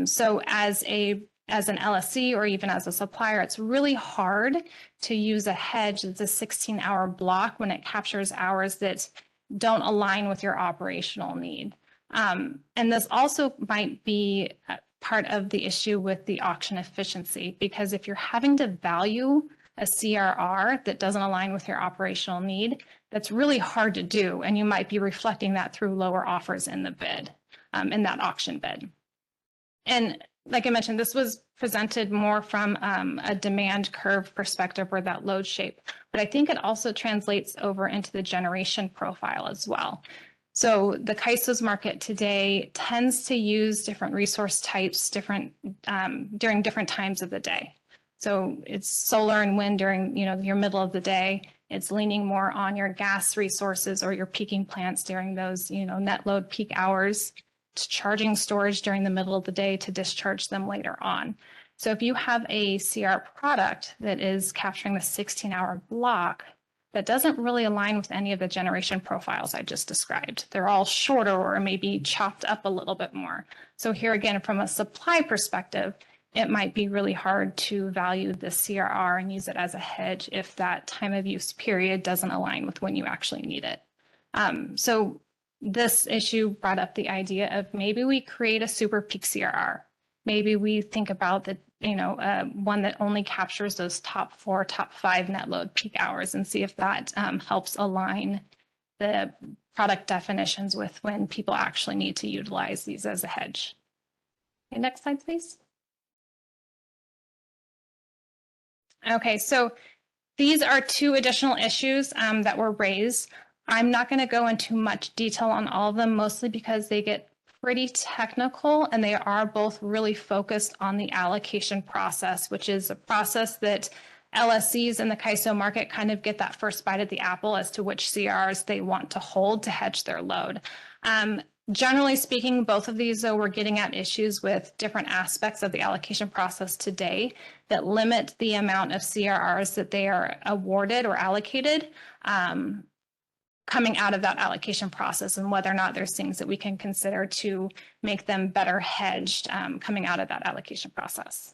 So as an LSC, or even as a supplier, it's really hard to use a hedge that's a 16-hour block when it captures hours that don't align with your operational need. And this also might be part of the issue with the auction efficiency, because if you're having to value a CRR that doesn't align with your operational need, that's really hard to do. And you might be reflecting that through lower offers in the bid, in that auction bid. And like I mentioned, this was presented more from a demand curve perspective, or that load shape, but I think it also translates over into the generation profile as well. So the CAISO's market today tends to use different resource types during different times of the day. So it's solar and wind during your middle of the day. It's leaning more on your gas resources or your peaking plants during those net load peak hours. It's charging storage during the middle of the day to discharge them later on. So if you have a CR product that is capturing the 16-hour block, that doesn't really align with any of the generation profiles I just described. They're all shorter, or maybe chopped up a little bit more. So here again, from a supply perspective, it might be really hard to value the CRR and use it as a hedge if that time of use period doesn't align with when you actually need it. So this issue brought up the idea of maybe we create a super peak CRR. Maybe we think about the, one that only captures those top 4, top 5 net load peak hours and see if that helps align the product definitions with when people actually need to utilize these as a hedge. Okay, next slide, please. Okay, so these are 2 additional issues that were raised. I'm not going to go into much detail on all of them, mostly because they get pretty technical and they are both really focused on the allocation process, which is a process that LSCs in the CAISO market kind of get that first bite at the apple as to which CRs they want to hold to hedge their load. Generally speaking, both of these, though, we're getting at issues with different aspects of the allocation process today that limit the amount of CRRs that they are awarded or allocated coming out of that allocation process, and whether or not there's things that we can consider to make them better hedged coming out of that allocation process.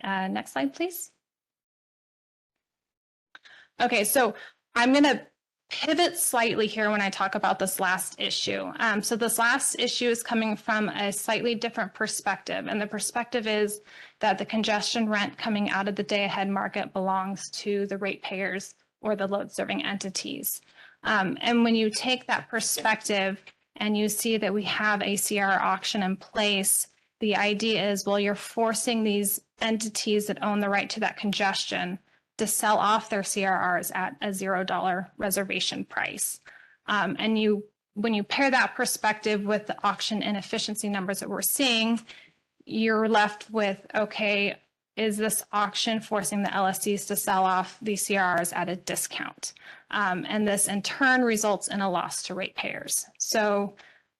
Next slide, please. Okay, so I'm going to pivot slightly here when I talk about this last issue. So this last issue is coming from a slightly different perspective, and the perspective is that the congestion rent coming out of the day-ahead market belongs to the ratepayers or the load-serving entities. And when you take that perspective and you see that we have a CR auction in place, the idea is, well, you're forcing these entities that own the right to that congestion to sell off their CRRs at a $0 reservation price. And when you pair that perspective with the auction inefficiency numbers that we're seeing, you're left with, okay, is this auction forcing the LSCs to sell off these CRRs at a discount? And this in turn results in a loss to ratepayers. So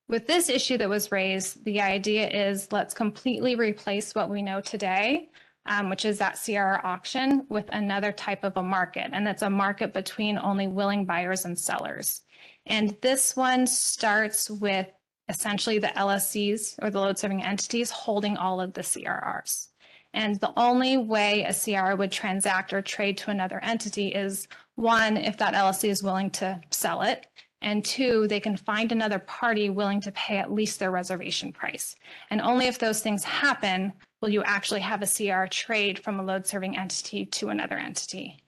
with this issue that was raised, the idea is let's completely replace what we know today, which is that CRR auction, with another type of a market. And that's a market between only willing buyers and sellers. And this one starts with essentially the LSCs or the load serving entities holding all of the CRRs. And the only way a CR would transact or trade to another entity is, 1, if that LSC is willing to sell it, and 2, they can find another party willing to pay at least their reservation price. And only if those things happen will you actually have a CR trade from a load serving entity to another entity.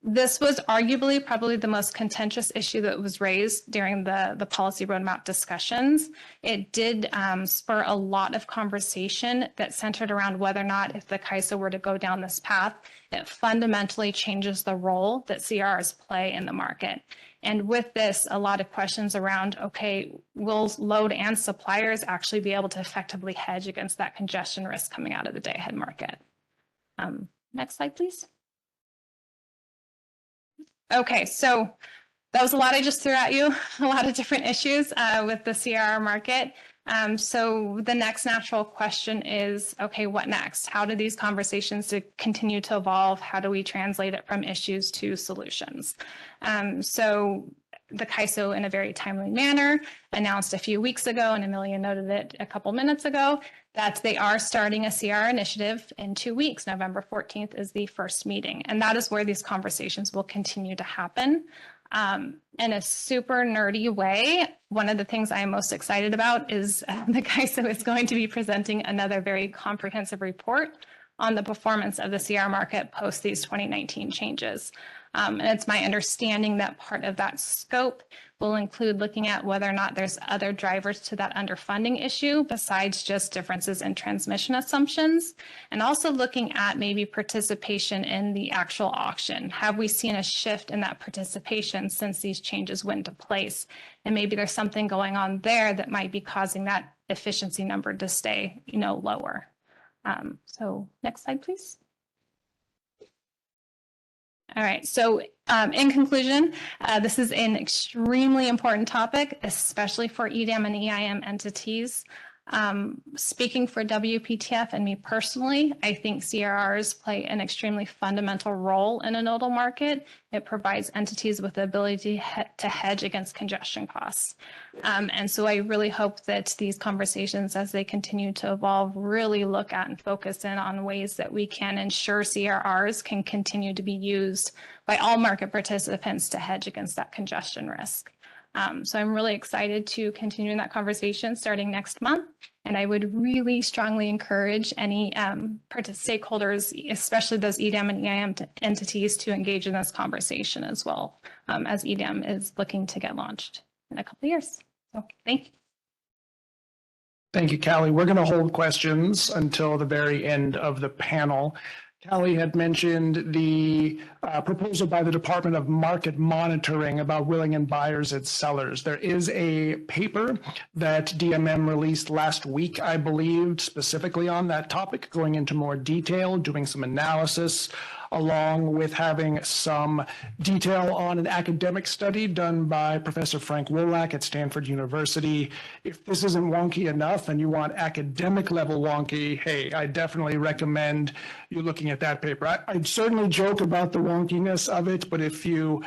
This was arguably probably the most contentious issue that was raised during the policy roadmap discussions. It did spur a lot of conversation that centered around whether or not, if the CAISO were to go down this path, it fundamentally changes the role that CRs play in the market. And with this, a lot of questions around, okay, will load and suppliers actually be able to effectively hedge against that congestion risk coming out of the day-ahead market? Next slide, please. Okay, so that was a lot I just threw at you, a lot of different issues with the CRR market. So the next natural question is, okay, what next? How do these conversations continue to evolve? How do we translate it from issues to solutions? So the CAISO, in a very timely manner, announced a few weeks ago, and Amelia noted it a couple minutes ago, that they are starting a CR initiative in 2 weeks. November 14th is the first meeting, and that is where these conversations will continue to happen. In a super nerdy way, one of the things I am most excited about is the CAISO is going to be presenting another very comprehensive report on the performance of the CR market post these 2019 changes. And it's my understanding that part of that scope will include looking at whether or not there's other drivers to that underfunding issue besides just differences in transmission assumptions, and also looking at maybe participation in the actual auction. Have we seen a shift in that participation since these changes went into place? And maybe there's something going on there that might be causing that efficiency number to stay, lower. So next slide, please. All right, so in conclusion, this is an extremely important topic, especially for EDAM and EIM entities. Speaking for WPTF and me personally, I think CRRs play an extremely fundamental role in a nodal market. It provides entities with the ability to hedge against congestion costs. And so I really hope that these conversations, as they continue to evolve, really look at and focus in on ways that we can ensure CRRs can continue to be used by all market participants to hedge against that congestion risk. So I'm really excited to continue in that conversation starting next month. And I would really strongly encourage any stakeholders, especially those EDAM and EIM entities, to engage in this conversation as well, as EDAM is looking to get launched in a couple of years. So thank you. Thank you, Callie. We're going to hold questions until the very end of the panel. Callie had mentioned the proposal by the Department of Market Monitoring about willing and buyers and sellers. There is a paper that DMM released last week, I believe, specifically on that topic, going into more detail, doing some analysis, along with having some detail on an academic study done by Professor Frank Wolak at Stanford University. If this isn't wonky enough and you want academic level wonky, hey, I definitely recommend you looking at that paper. I'd certainly joke about the wonkiness of it, but if you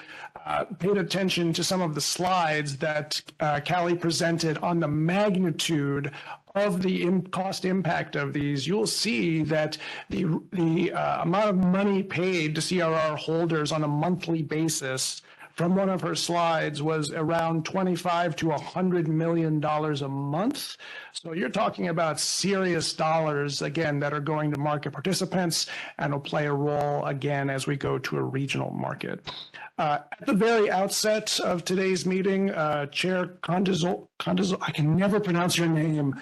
paid attention to some of the slides that Callie presented on the magnitude of the cost impact of these, you'll see that the amount of money paid to CRR holders on a monthly basis from one of her slides was around $25 to $100 million a month. So you're talking about serious dollars, again, that are going to market participants and will play a role, again, as we go to a regional market. At the very outset of today's meeting, Chair Condizol, I can never pronounce your name.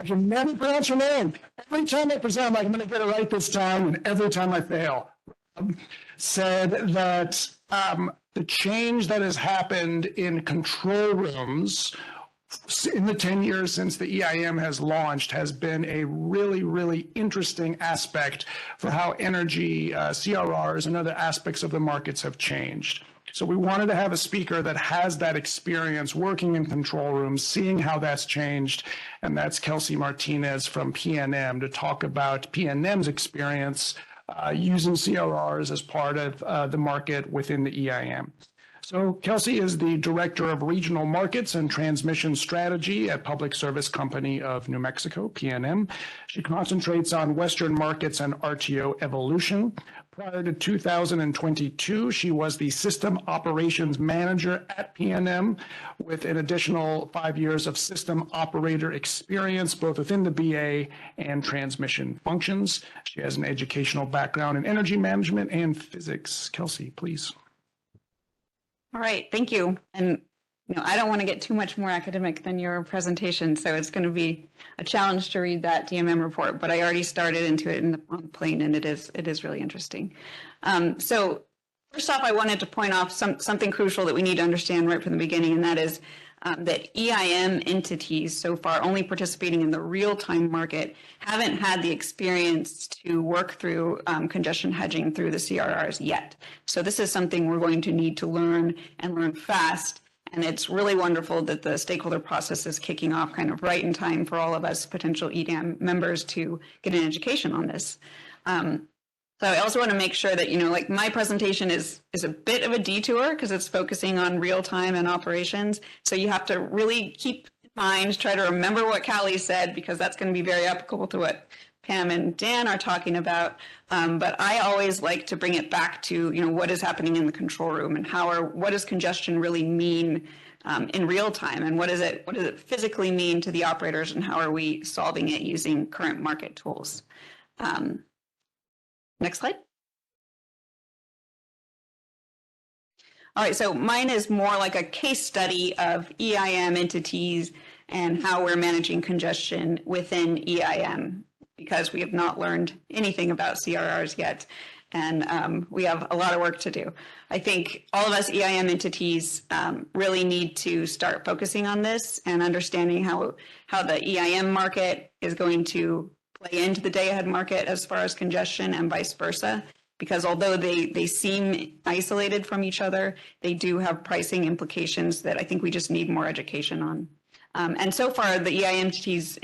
Every time I present, I'm like, I'm going to get it right this time, and every time I fail. Said that the change that has happened in control rooms in the 10 years since the EIM has launched has been a really, really interesting aspect for how energy, CRRs, and other aspects of the markets have changed. So we wanted to have a speaker that has that experience working in control rooms, seeing how that's changed, and that's Kelsey Martinez from PNM to talk about PNM's experience using CRRs as part of the market within the EIM. So Kelsey is the Director of Regional Markets and Transmission Strategy at Public Service Company of New Mexico, PNM. She concentrates on Western markets and RTO evolution. Prior to 2022, she was the System Operations Manager at PNM with an additional 5 years of system operator experience, both within the BA and transmission functions. She has an educational background in energy management and physics. Kelsey, please. All right, thank you. And I don't want to get too much more academic than your presentation, so it's going to be a challenge to read that DMM report, but I already started into it on the plane, and it is really interesting. So first off, I wanted to point off something crucial that we need to understand right from the beginning, and that is that EIM entities so far only participating in the real-time market haven't had the experience to work through congestion hedging through the CRRs yet. So this is something we're going to need to learn and learn fast. And it's really wonderful that the stakeholder process is kicking off kind of right in time for all of us potential EDAM members to get an education on this. So I also want to make sure that, like my presentation is a bit of a detour because it's focusing on real time and operations. So you have to really keep in mind, try to remember what Callie said, because that's going to be very applicable to what Pam and Dan are talking about. But I always like to bring it back to, what is happening in the control room and what does congestion really mean in real time, and what does it physically mean to the operators, and how are we solving it using current market tools. Next slide. All right, so mine is more like a case study of EIM entities and how we're managing congestion within EIM, because we have not learned anything about CRRs yet, and we have a lot of work to do. I think all of us EIM entities really need to start focusing on this and understanding how the EIM market is going to play into the day-ahead market as far as congestion, and vice versa, because although they seem isolated from each other, they do have pricing implications that I think we just need more education on. And so far, the EIM entities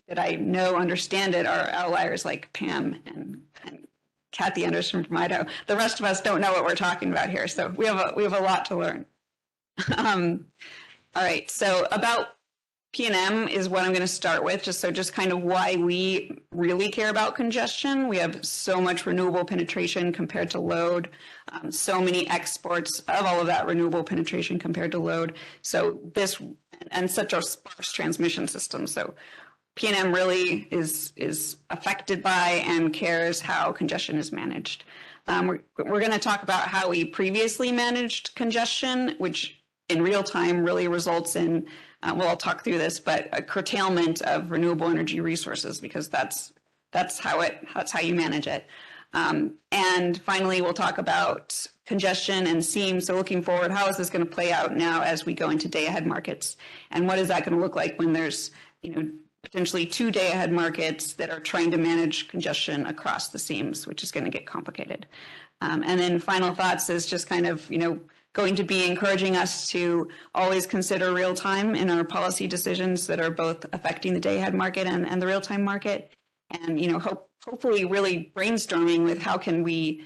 that I know understand it are outliers like Pam and Kathy Anderson from Idaho. The rest of us don't know what we're talking about here, so we have a lot to learn. All right, so about P&M is what I'm going to start with, just kind of why we really care about congestion. We have so much renewable penetration compared to load, so many exports of all of that renewable penetration compared to load. So this, and such a sparse transmission system. So P&M really is affected by and cares how congestion is managed. We're going to talk about how we previously managed congestion, which in real time really results in well, I'll talk through this, but a curtailment of renewable energy resources, because that's how you manage it. And finally, we'll talk about congestion and seams. So looking forward, how is this going to play out now as we go into day-ahead markets, and what is that going to look like when there's potentially 2 day-ahead markets that are trying to manage congestion across the seams, which is going to get complicated. And then final thoughts is just kind of going to be encouraging us to always consider real time in our policy decisions that are both affecting the day-ahead market and the real-time market, and hopefully really brainstorming with how can we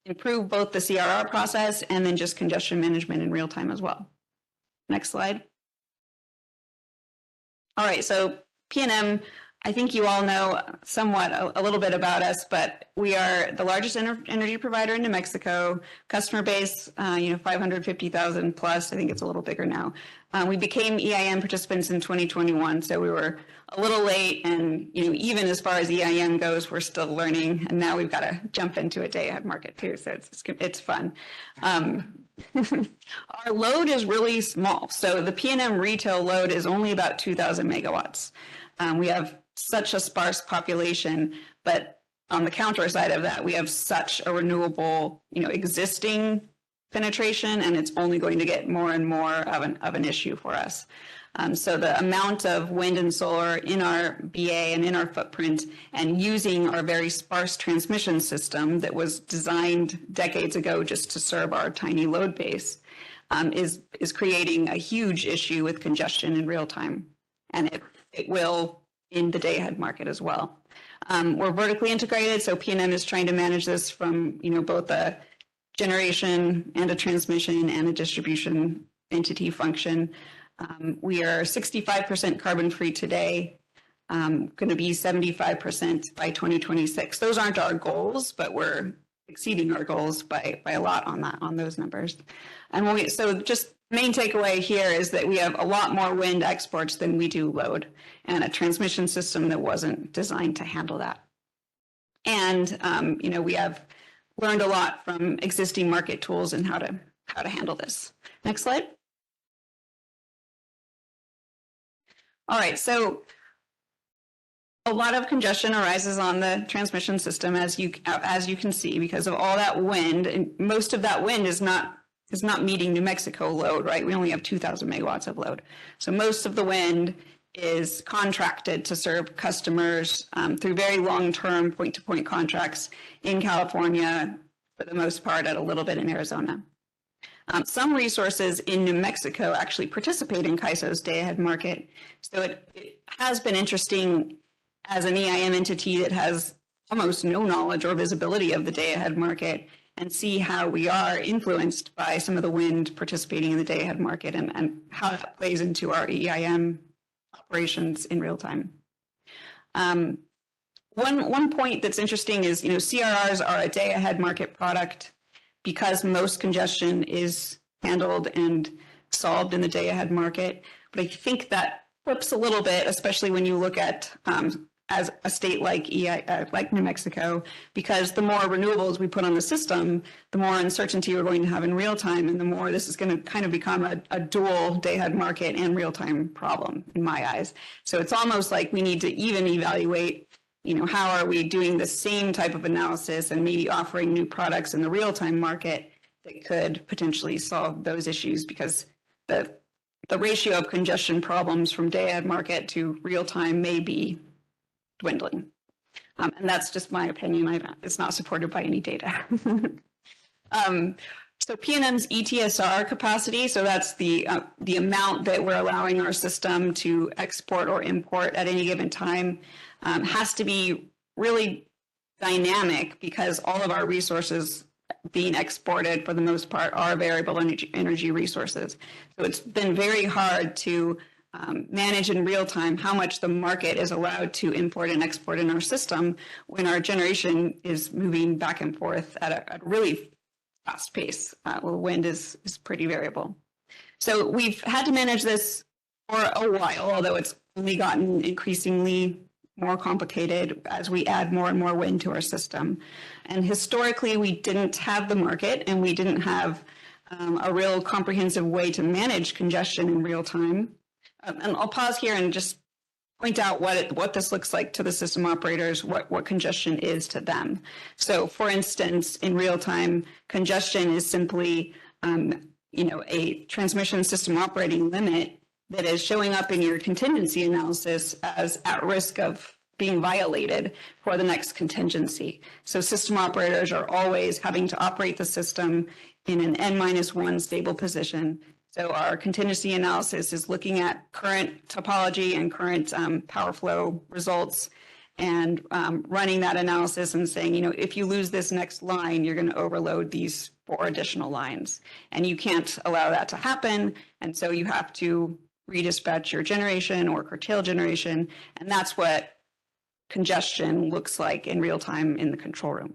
improve both the CRR process and then just congestion management in real time as well. Next slide. All right, so P&M, I think you all know somewhat a little bit about us, but we are the largest energy provider in New Mexico. Customer base, 550,000 plus. I think it's a little bigger now. We became EIM participants in 2021, so we were a little late, and even as far as EIM goes, we're still learning, and now we've got to jump into a day-ahead market too, so it's fun. Our load is really small, so the P&M retail load is only about 2,000 megawatts. We have such a sparse population, but on the counter side of that, we have such a renewable, existing penetration, and it's only going to get more and more of an issue for us. So the amount of wind and solar in our BA and in our footprint, and using our very sparse transmission system that was designed decades ago just to serve our tiny load base, is creating a huge issue with congestion in real time, and it will in the day-ahead market as well. We're vertically integrated, so P&M is trying to manage this from both a generation and a transmission and a distribution entity function. We are 65% carbon-free today, going to be 75% by 2026. Those aren't our goals, but we're exceeding our goals by a lot on those numbers. And so just main takeaway here is that we have a lot more wind exports than we do load, and a transmission system that wasn't designed to handle that. And we have learned a lot from existing market tools and how to handle this. Next slide. All right, so a lot of congestion arises on the transmission system, as you can see, because of all that wind, and most of that wind is not meeting New Mexico load, right? We only have 2,000 megawatts of load. So most of the wind is contracted to serve customers through very long-term point-to-point contracts in California, for the most part, and a little bit in Arizona. Some resources in New Mexico actually participate in CAISO's day-ahead market. So it has been interesting as an EIM entity that has almost no knowledge or visibility of the day-ahead market, and see how we are influenced by some of the wind participating in the day-ahead market, and how that plays into our EIM operations in real time. One point that's interesting is, CRRs are a day-ahead market product because most congestion is handled and solved in the day-ahead market. But I think that flips a little bit, especially when you look at as a state like New Mexico, because the more renewables we put on the system, the more uncertainty we're going to have in real time, and the more this is going to kind of become a dual day-ahead market and real-time problem in my eyes. So it's almost like we need to even evaluate, how are we doing the same type of analysis and maybe offering new products in the real-time market that could potentially solve those issues, because the ratio of congestion problems from day-ahead market to real-time may be dwindling. And that's just my opinion. It's not supported by any data. So So PNM's ETSR capacity, so that's the amount that we're allowing our system to export or import at any given time, has to be really dynamic because all of our resources being exported for the most part are variable energy resources. So it's been very hard to manage in real time how much the market is allowed to import and export in our system when our generation is moving back and forth at a really fast pace. Wind is pretty variable. So we've had to manage this for a while, although it's only gotten increasingly more complicated as we add more and more wind to our system. And historically, we didn't have the market and we didn't have a real comprehensive way to manage congestion in real time. And I'll pause here and just point out what this looks like to the system operators, what congestion is to them. So for instance, in real time, congestion is simply a transmission system operating limit that is showing up in your contingency analysis as at risk of being violated for the next contingency. So system operators are always having to operate the system in an N-1 stable position. So our contingency analysis is looking at current topology and current power flow results and running that analysis and saying, if you lose this next line, you're going to overload these 4 additional lines. And you can't allow that to happen. And so you have to redispatch your generation or curtail generation. And that's what congestion looks like in real time in the control room.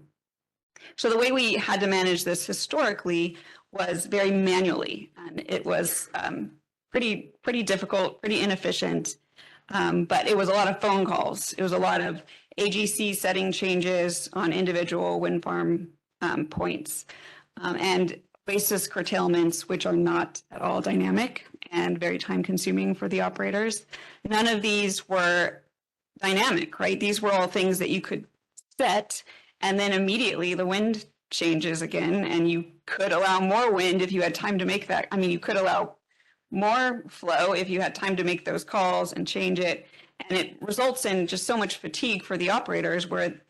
So the way we had to manage this historically was very manually, and it was pretty difficult, pretty inefficient, but it was a lot of phone calls. It was a lot of AGC setting changes on individual wind farm points, and basis curtailments, which are not at all dynamic and very time consuming for the operators. None of these were dynamic, right? These were all things that you could set, and then immediately the wind changes again, and you could allow more wind if you had time to make that. I mean, you could allow more flow if you had time to make those calls and change it. And it results in just so much fatigue for the operators, where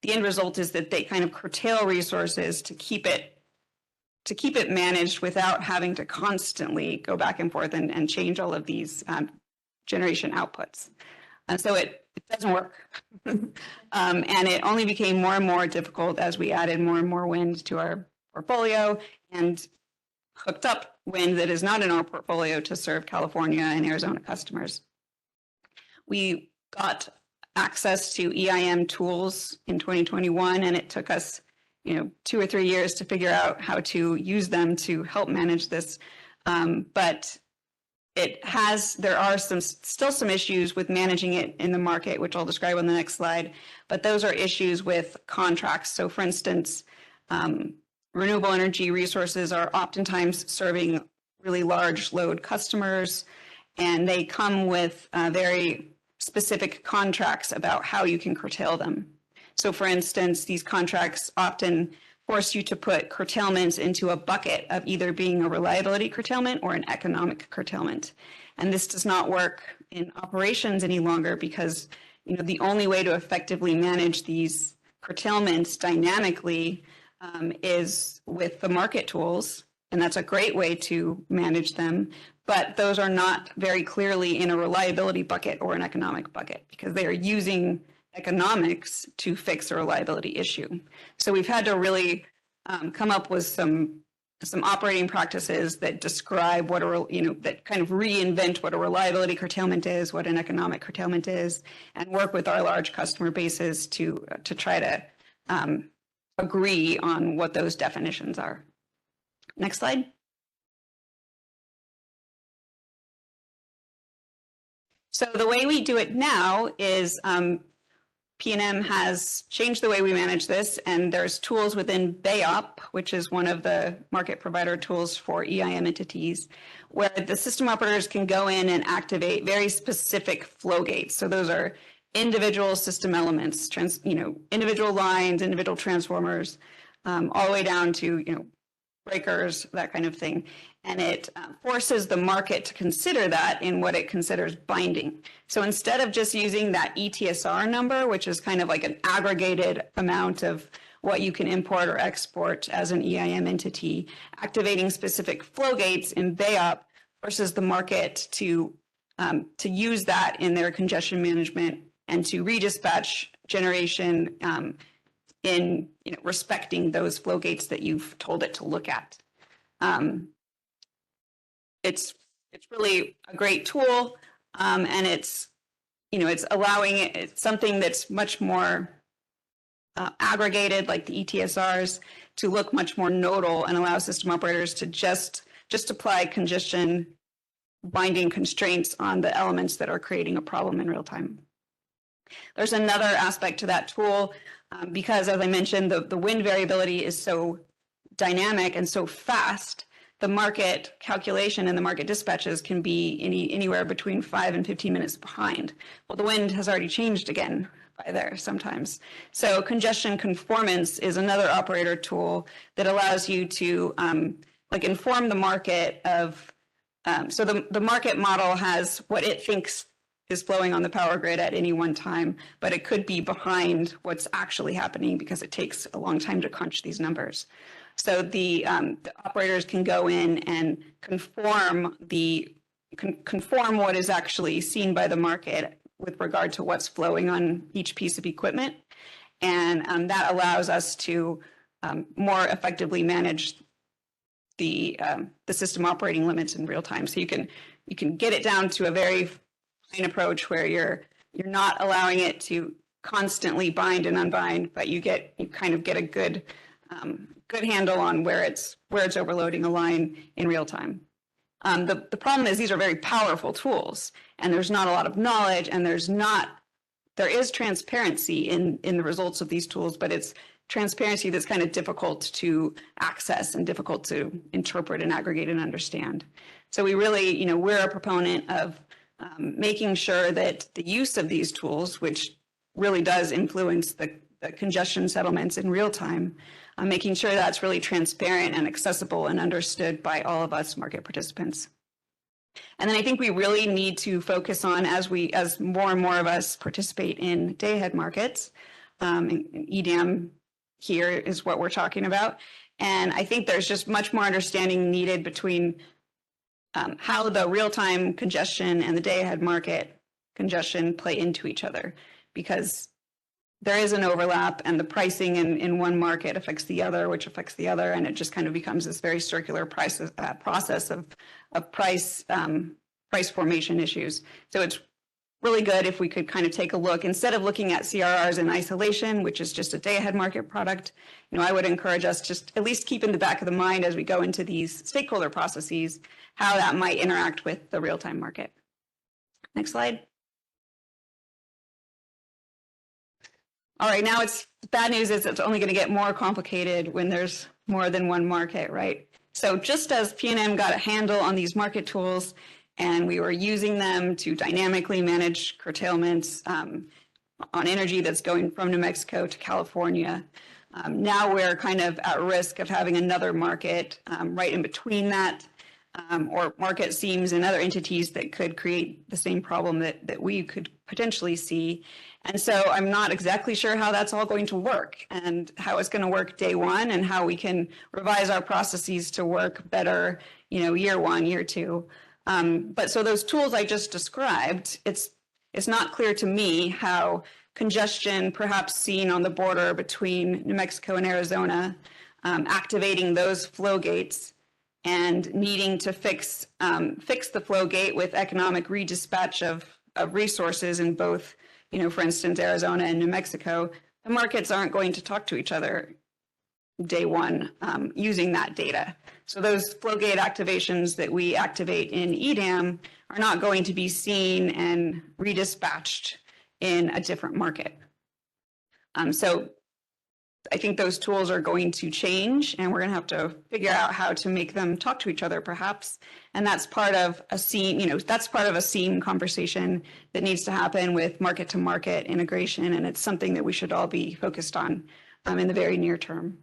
the end result is that they kind of curtail resources to keep it managed without having to constantly go back and forth and change all of these generation outputs. And so it doesn't work. And it only became more and more difficult as we added more and more wind to our portfolio and hooked up wind that is not in our portfolio to serve California and Arizona customers. We got access to EIM tools in 2021, and it took us 2 or 3 years to figure out how to use them to help manage this. But there are still some issues with managing it in the market, which I'll describe on the next slide, but those are issues with contracts. So for instance, renewable energy resources are oftentimes serving really large load customers, and they come with very specific contracts about how you can curtail them. So for instance, these contracts often force you to put curtailments into a bucket of either being a reliability curtailment or an economic curtailment. And this does not work in operations any longer because the only way to effectively manage these curtailments dynamically is with the market tools. And that's a great way to manage them. But those are not very clearly in a reliability bucket or an economic bucket because they are using economics to fix a reliability issue. So we've had to really come up with some operating practices that describe what that kind of reinvent what a reliability curtailment is, what an economic curtailment is, and work with our large customer bases to try to agree on what those definitions are. Next slide. So the way we do it now is PNM has changed the way we manage this, and there's tools within BAYOP, which is one of the market provider tools for EIM entities, where the system operators can go in and activate very specific flow gates. So those are individual system elements, individual lines, individual transformers, all the way down to breakers, that kind of thing. And it forces the market to consider that in what it considers binding. So instead of just using that ETSR number, which is kind of like an aggregated amount of what you can import or export as an EIM entity, activating specific flow gates in BAYOP versus the market to use that in their congestion management and to redispatch generation in respecting those flow gates that you've told it to look at. It's really a great tool, and it's allowing it's something that's much more aggregated, like the ETSRs, to look much more nodal and allow system operators to just apply congestion binding constraints on the elements that are creating a problem in real time. There's another aspect to that tool because, as I mentioned, the wind variability is so dynamic and so fast. The market calculation and the market dispatches can be anywhere between 5 and 15 minutes behind. Well, the wind has already changed again by there sometimes. So congestion conformance is another operator tool that allows you to inform the market of, so the market model has what it thinks is flowing on the power grid at any one time, but it could be behind what's actually happening because it takes a long time to crunch these numbers. So the operators can go in and conform what is actually seen by the market with regard to what's flowing on each piece of equipment, and that allows us to more effectively manage the system operating limits in real time. So you can get it down to a very fine approach where you're not allowing it to constantly bind and unbind, but you kind of get a good handle on where it's overloading a line in real time. The problem is these are very powerful tools, and there's not a lot of knowledge, and there is transparency in the results of these tools, but it's transparency that's kind of difficult to access and difficult to interpret and aggregate and understand. So we really, we're a proponent of making sure that the use of these tools, which really does influence the congestion settlements in real time, making sure that's really transparent and accessible and understood by all of us market participants. And then I think we really need to focus on, as more and more of us participate in day-ahead markets, EDM here is what we're talking about. And I think there's just much more understanding needed between how the real-time congestion and the day-ahead market congestion play into each other, because there is an overlap, and the pricing in one market affects the other, which affects the other, and it just kind of becomes this very circular process of price formation issues. So it's really good if we could kind of take a look, instead of looking at CRRs in isolation, which is just a day-ahead market product. I would encourage us just at least keep in the back of the mind as we go into these stakeholder processes, how that might interact with the real-time market. Next slide. All right, now bad news is it's only going to get more complicated when there's more than one market, right? So just as PNM got a handle on these market tools and we were using them to dynamically manage curtailments on energy that's going from New Mexico to California, now we're kind of at risk of having another market right in between that, or market seams and other entities that could create the same problem that we could potentially see. And so I'm not exactly sure how that's all going to work and how it's going to work day one and how we can revise our processes to work better, year one, year two. But so those tools I just described, it's not clear to me how congestion, perhaps seen on the border between New Mexico and Arizona, activating those flow gates and needing to fix the flow gate with economic redispatch of resources in both, for instance, Arizona and New Mexico, the markets aren't going to talk to each other day one using that data. So those flow gate activations that we activate in EDAM are not going to be seen and redispatched in a different market. So I think those tools are going to change, and we're going to have to figure out how to make them talk to each other, perhaps. And that's part of a seam, that's part of a seam conversation that needs to happen with market to market integration. And it's something that we should all be focused on in the very near term.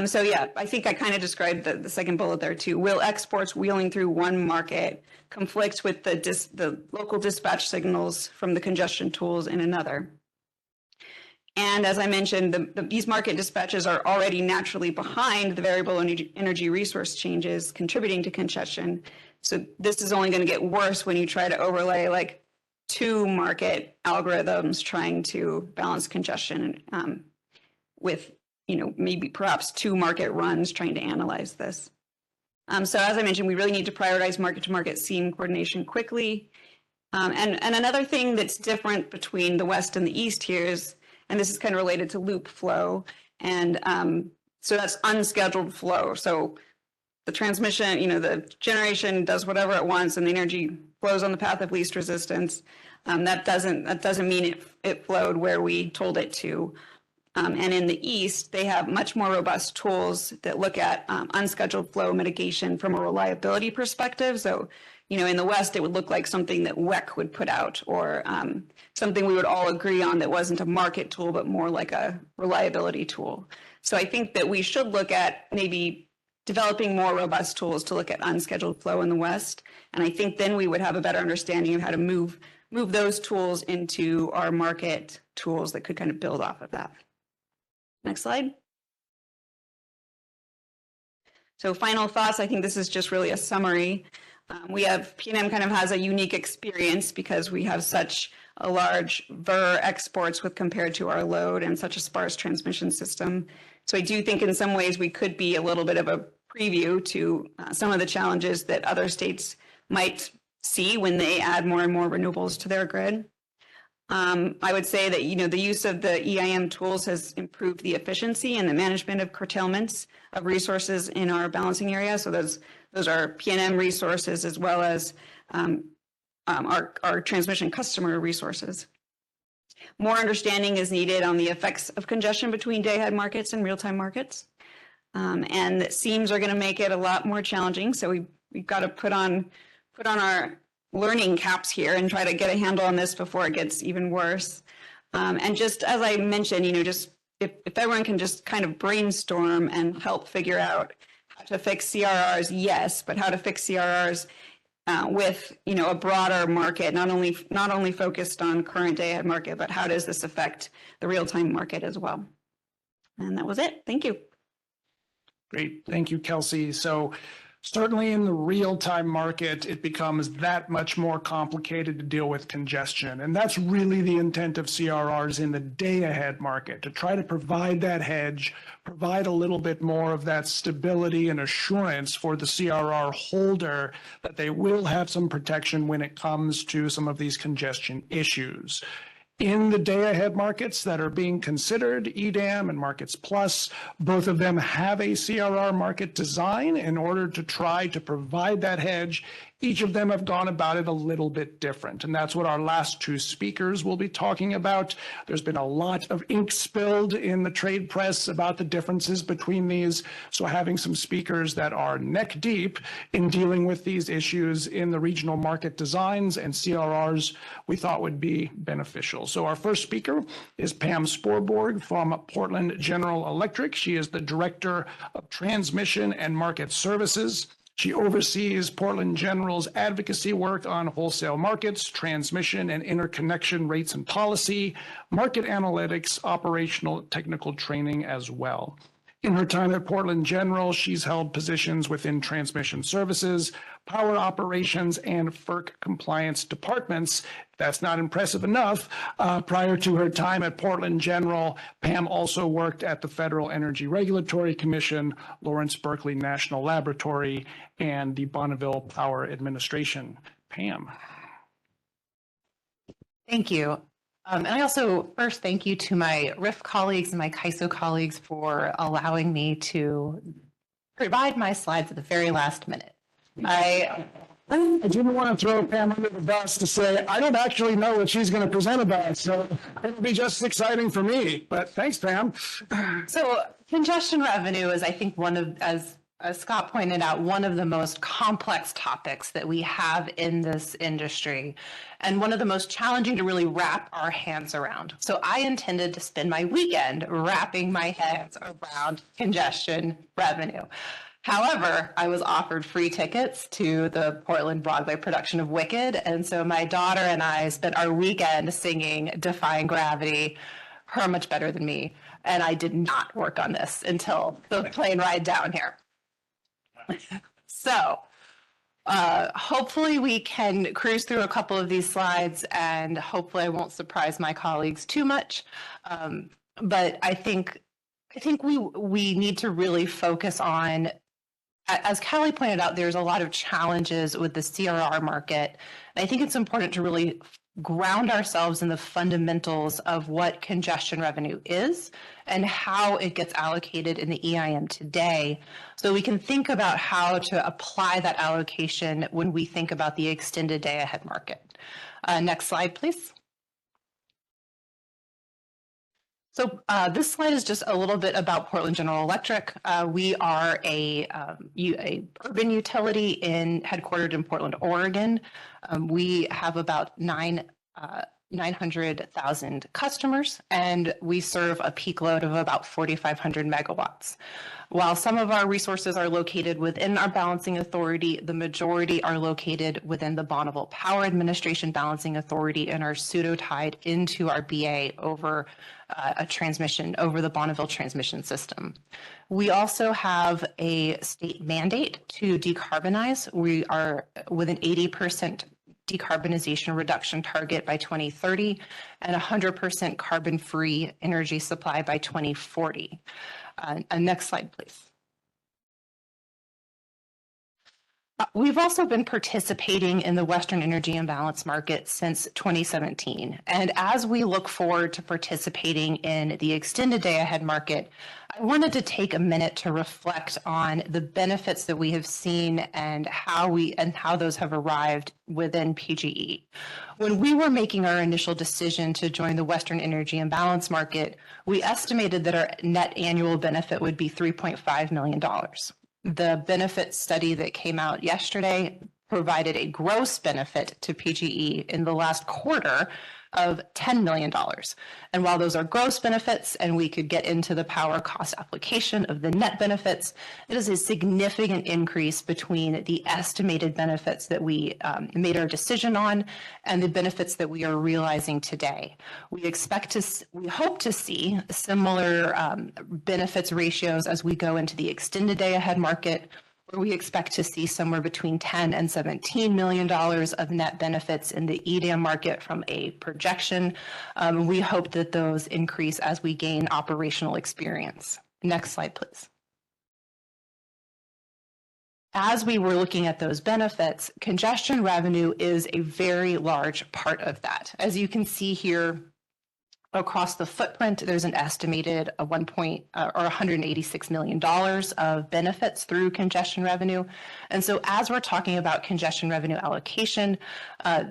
So yeah, I think I kind of described the second bullet there too. Will exports wheeling through one market conflict with the local dispatch signals from the congestion tools in another? And as I mentioned, these market dispatches are already naturally behind the variable energy resource changes contributing to congestion. So this is only going to get worse when you try to overlay like 2 market algorithms trying to balance congestion with, maybe perhaps 2 market runs trying to analyze this. So as I mentioned, we really need to prioritize market-to-market scene coordination quickly. And another thing that's different between the West and the East here is, and this is kind of related to loop flow, and so that's unscheduled flow. So the transmission, the generation does whatever it wants, and the energy flows on the path of least resistance. That doesn't mean it flowed where we told it to. And in the East, they have much more robust tools that look at unscheduled flow mitigation from a reliability perspective. So, in the West, it would look like something that WEC would put out, or something we would all agree on that wasn't a market tool, but more like a reliability tool. So I think that we should look at maybe developing more robust tools to look at unscheduled flow in the West. And I think then we would have a better understanding of how to move those tools into our market tools that could kind of build off of that. Next slide. So final thoughts, I think this is just really a summary. We have, PNM kind of has a unique experience because we have such a large VER exports with compared to our load and such a sparse transmission system. So I do think in some ways we could be a little bit of a preview to some of the challenges that other states might see when they add more and more renewables to their grid. I would say that, the use of the EIM tools has improved the efficiency and the management of curtailments of resources in our balancing area. So those are PNM resources as well as our transmission customer resources. More understanding is needed on the effects of congestion between day-ahead markets and real-time markets. And seams are going to make it a lot more challenging. So we've got to put on our learning caps here and try to get a handle on this before it gets even worse. And just as I mentioned, just if everyone can just kind of brainstorm and help figure out how to fix CRRs, yes, but how to fix CRRs with a broader market, not only focused on current day ahead market, but how does this affect the real-time market as well? And that was it. Thank you. Great. Thank you, Kelsey. So certainly in the real-time market, it becomes that much more complicated to deal with congestion. And that's really the intent of CRRs in the day-ahead market, to try to provide that hedge, provide a little bit more of that stability and assurance for the CRR holder that they will have some protection when it comes to some of these congestion issues. In the day-ahead markets that are being considered, EDAM and Markets Plus, both of them have a CRR market design in order to try to provide that hedge. Each of them have gone about it a little bit different, and that's what our last 2 speakers will be talking about. There's been a lot of ink spilled in the trade press about the differences between these, so having some speakers that are neck deep in dealing with these issues in the regional market designs and CRRs we thought would be beneficial. So our first speaker is Pam Sporborg from Portland General Electric. She is the Director of Transmission and Market Services. She oversees Portland General's advocacy work on wholesale markets, transmission and interconnection rates and policy, market analytics, operational technical training as well. In her time at Portland General, she's held positions within transmission services, power operations, and FERC compliance departments. That's not impressive enough. Prior to her time at Portland General, Pam also worked at the Federal Energy Regulatory Commission, Lawrence Berkeley National Laboratory, and the Bonneville Power Administration. Pam. Thank you. And I also first thank you to my RIF colleagues and my CAISO colleagues for allowing me to provide my slides at the very last minute. I didn't want to throw Pam under the bus to say, I don't actually know what she's going to present about, so it'll be just exciting for me. But thanks, Pam. So congestion revenue is, I think, one of, as Scott pointed out, one of the most complex topics that we have in this industry, and one of the most challenging to really wrap our hands around. So I intended to spend my weekend wrapping my hands around congestion revenue. However, I was offered free tickets to the Portland Broadway production of Wicked, and so my daughter and I spent our weekend singing Defying Gravity her much better than me, and I did not work on this until the plane ride down here. So hopefully we can cruise through a couple of these slides, and hopefully I won't surprise my colleagues too much. But I think we need to really focus on, as Callie pointed out, there's a lot of challenges with the CRR market. I think it's important to really ground ourselves in the fundamentals of what congestion revenue is and how it gets allocated in the EIM today, so we can think about how to apply that allocation when we think about the extended day ahead market. Next slide, please. So this slide is just a little bit about Portland General Electric. We are a urban utility headquartered in Portland, Oregon. We have about 900,000 customers, and we serve a peak load of about 4,500 megawatts. While some of our resources are located within our balancing authority, the majority are located within the Bonneville Power Administration Balancing Authority and are pseudo-tied into our BA over a transmission, over the Bonneville transmission system. We also have a state mandate to decarbonize. We are with an 80% decarbonization reduction target by 2030 and 100% carbon-free energy supply by 2040. Next slide, please. We've also been participating in the Western Energy Imbalance Market since 2017. And as we look forward to participating in the extended day ahead market, I wanted to take a minute to reflect on the benefits that we have seen and how those have arrived within PGE. When we were making our initial decision to join the Western Energy Imbalance Market, we estimated that our net annual benefit would be $3.5 million. The benefit study that came out yesterday provided a gross benefit to PGE in the last quarter of $10 million. And while those are gross benefits, and we could get into the power cost application of the net benefits, it is a significant increase between the estimated benefits that we made our decision on and the benefits that we are realizing today. We hope to see similar benefits ratios as we go into the extended day ahead market, where we expect to see somewhere between $10 and $17 million of net benefits in the EDAM market from a projection. We hope that those increase as we gain operational experience. Next slide, please. As we were looking at those benefits, congestion revenue is a very large part of that. As you can see here, across the footprint, there's an estimated $186 million of benefits through congestion revenue. And so as we're talking about congestion revenue allocation,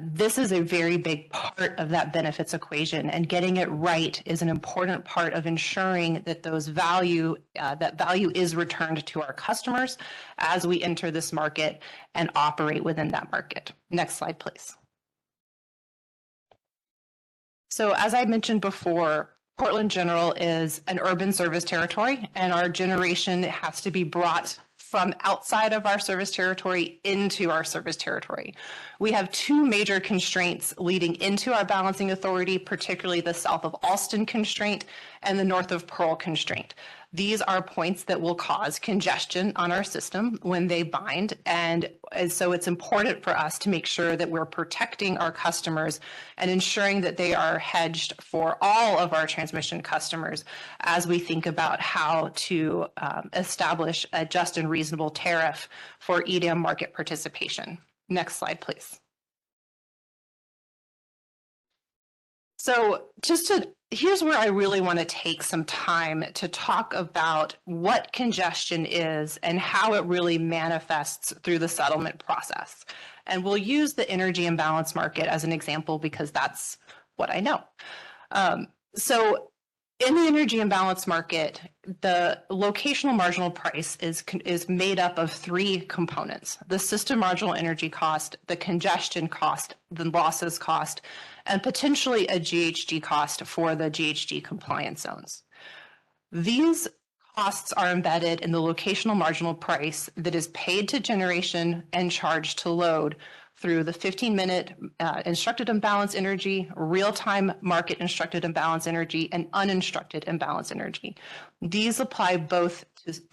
this is a very big part of that benefits equation, and getting it right is an important part of ensuring that that value is returned to our customers as we enter this market and operate within that market. Next slide, please. So as I mentioned before, Portland General is an urban service territory, and our generation has to be brought from outside of our service territory into our service territory. We have two major constraints leading into our balancing authority, particularly the south of Alston constraint and the north of Pearl constraint. These are points that will cause congestion on our system when they bind, and so it's important for us to make sure that we're protecting our customers and ensuring that they are hedged for all of our transmission customers as we think about how to establish a just and reasonable tariff for EDAM market participation. Next slide, please. So here's where I really want to take some time to talk about what congestion is and how it really manifests through the settlement process. And we'll use the energy imbalance market as an example because that's what I know. So in the energy imbalance market, the locational marginal price is made up of three components: the system marginal energy cost, the congestion cost, the losses cost, and potentially a GHG cost for the GHG compliance zones. These costs are embedded in the locational marginal price that is paid to generation and charged to load through the 15-minute instructed imbalance energy, real-time market instructed imbalance energy, and uninstructed imbalance energy. These apply both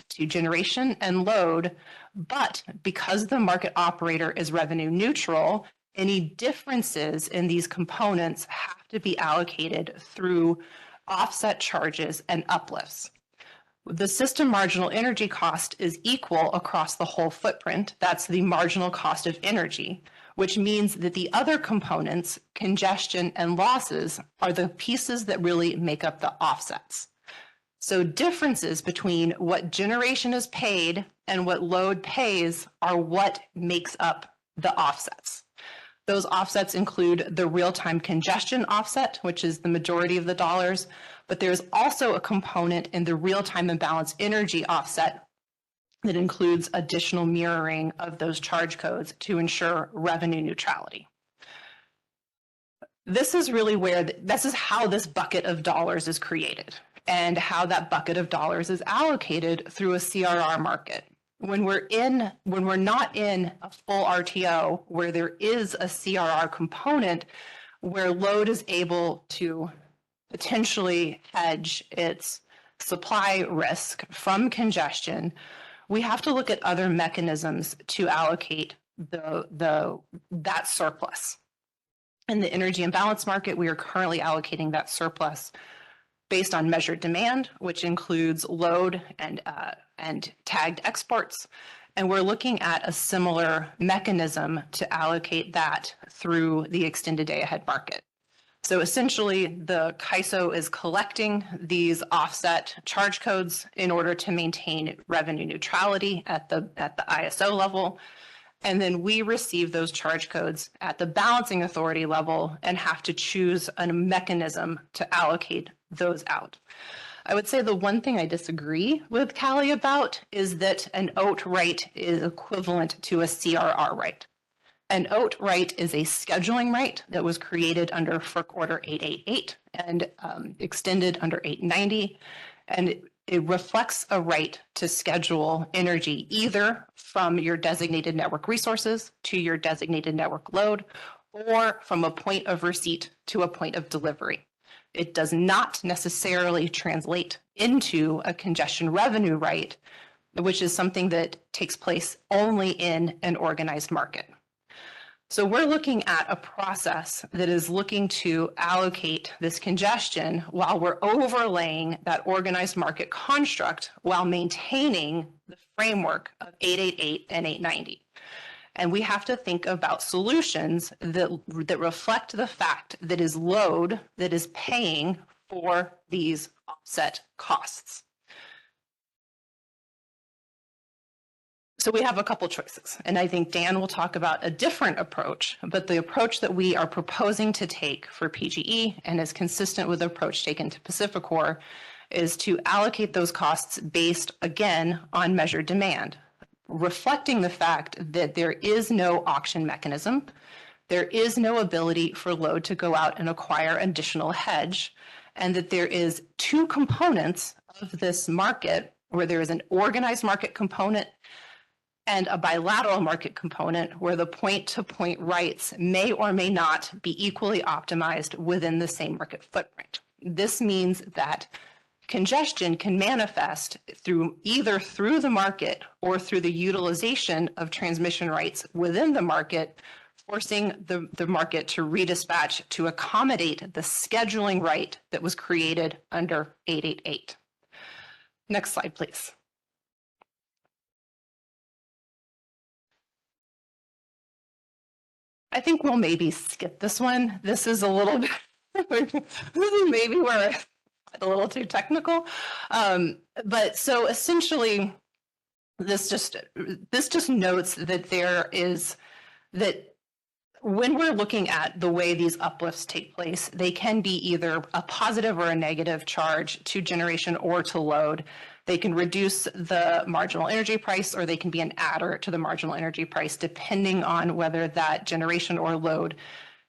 to generation and load, but because the market operator is revenue neutral, any differences in these components have to be allocated through offset charges and uplifts. The system marginal energy cost is equal across the whole footprint. That's the marginal cost of energy, which means that the other components, congestion and losses, are the pieces that really make up the offsets. So differences between what generation is paid and what load pays are what makes up the offsets. Those offsets include the real-time congestion offset, which is the majority of the dollars, but there's also a component in the real-time imbalance energy offset that includes additional mirroring of those charge codes to ensure revenue neutrality. This is really where, this is how this bucket of dollars is created and how that bucket of dollars is allocated through a CRR market. When we're not in a full RTO where there is a CRR component where load is able to potentially hedge its supply risk from congestion, we have to look at other mechanisms to allocate that surplus. In the energy imbalance market, we are currently allocating that surplus based on measured demand, which includes load and tagged exports. And we're looking at a similar mechanism to allocate that through the extended day ahead market. So essentially, the CAISO is collecting these offset charge codes in order to maintain revenue neutrality at the ISO level. And then we receive those charge codes at the balancing authority level and have to choose a mechanism to allocate those out. I would say the one thing I disagree with Callie about is that an OAT right is equivalent to a CRR right. An OAT right is a scheduling right that was created under FERC Order 888 and extended under 890. And it reflects a right to schedule energy either from your designated network resources to your designated network load, or from a point of receipt to a point of delivery. It does not necessarily translate into a congestion revenue right, which is something that takes place only in an organized market. So we're looking at a process that is looking to allocate this congestion while we're overlaying that organized market construct while maintaining the framework of 888 and 890. And we have to think about solutions that reflect the fact that is load that is paying for these offset costs. So we have a couple choices, and I think Dan will talk about a different approach, but the approach that we are proposing to take for PGE and is consistent with the approach taken to PacifiCorp is to allocate those costs based, again, on measured demand, reflecting the fact that there is no auction mechanism, there is no ability for load to go out and acquire additional hedge, and that there is two components of this market where there is an organized market component and a bilateral market component where the point-to-point rights may or may not be equally optimized within the same market footprint. This means that congestion can manifest either through the market or through the utilization of transmission rights within the market, forcing the market to redispatch to accommodate the scheduling right that was created under 888. Next slide, please. I think we'll maybe skip this one. This is a little bit, this is maybe where it's a little too technical. But so essentially, this just notes that when we're looking at the way these uplifts take place, they can be either a positive or a negative charge to generation or to load. They can reduce the marginal energy price, or they can be an adder to the marginal energy price, depending on whether that generation or load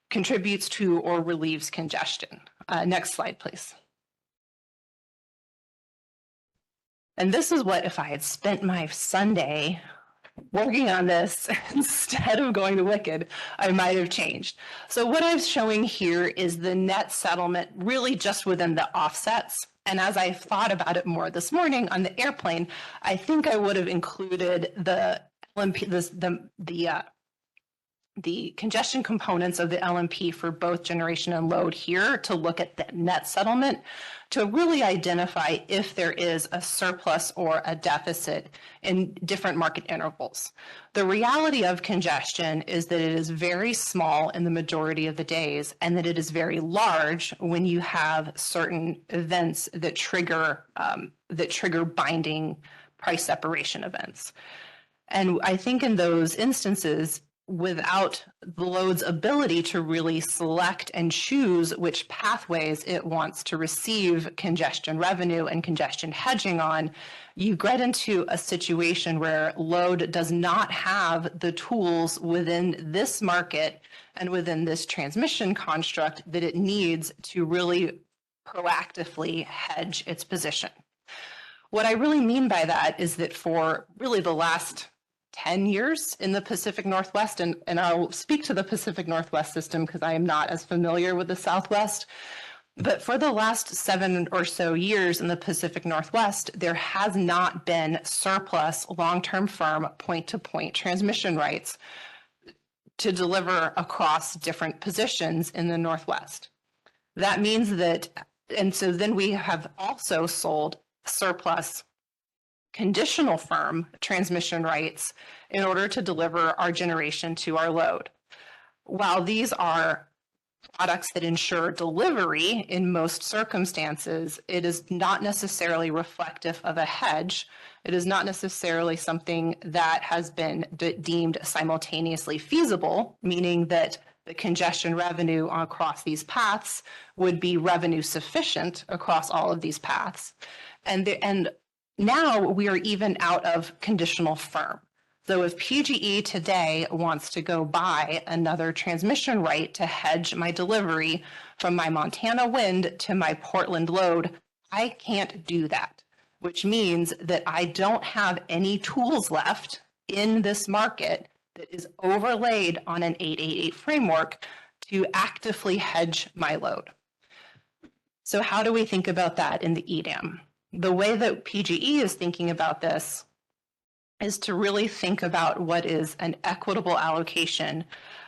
contributes to or relieves congestion. Next slide, please. And this is what, if I had spent my Sunday working on this instead of going to Wicked, I might have changed. So what I'm showing here is the net settlement really just within the offsets. And as I thought about it more this morning on the airplane, I think I would have included the LMP, the congestion components of the LMP for both generation and load here to look at the net settlement to really identify if there is a surplus or a deficit in different market intervals. The reality of congestion is that it is very small in the majority of the days and that it is very large when you have certain events that trigger binding price separation events. And I think in those instances, without the load's ability to really select and choose which pathways it wants to receive congestion revenue and congestion hedging on, you get into a situation where load does not have the tools within this market and within this transmission construct that it needs to really proactively hedge its position. What I really mean by that is that for really the last 10 years in the Pacific Northwest, and I'll speak to the Pacific Northwest system because I am not as familiar with the Southwest, but for the last 7 or so years in the Pacific Northwest, there has not been surplus long-term firm point-to-point transmission rights to deliver across different positions in the Northwest. That means that, and so then we have also sold surplus conditional firm transmission rights in order to deliver our generation to our load. While these are products that ensure delivery in most circumstances, it is not necessarily reflective of a hedge. It is not necessarily something that has been deemed simultaneously feasible, meaning that the congestion revenue across these paths would be revenue sufficient across all of these paths. And now we are even out of conditional firm. So if PGE today wants to go buy another transmission right to hedge my delivery from my Montana wind to my Portland load, I can't do that, which means that I don't have any tools left in this market that is overlaid on an 888 framework to actively hedge my load. So how do we think about that in the EDAM? The way that PGE is thinking about this is to really think about what is an equitable allocation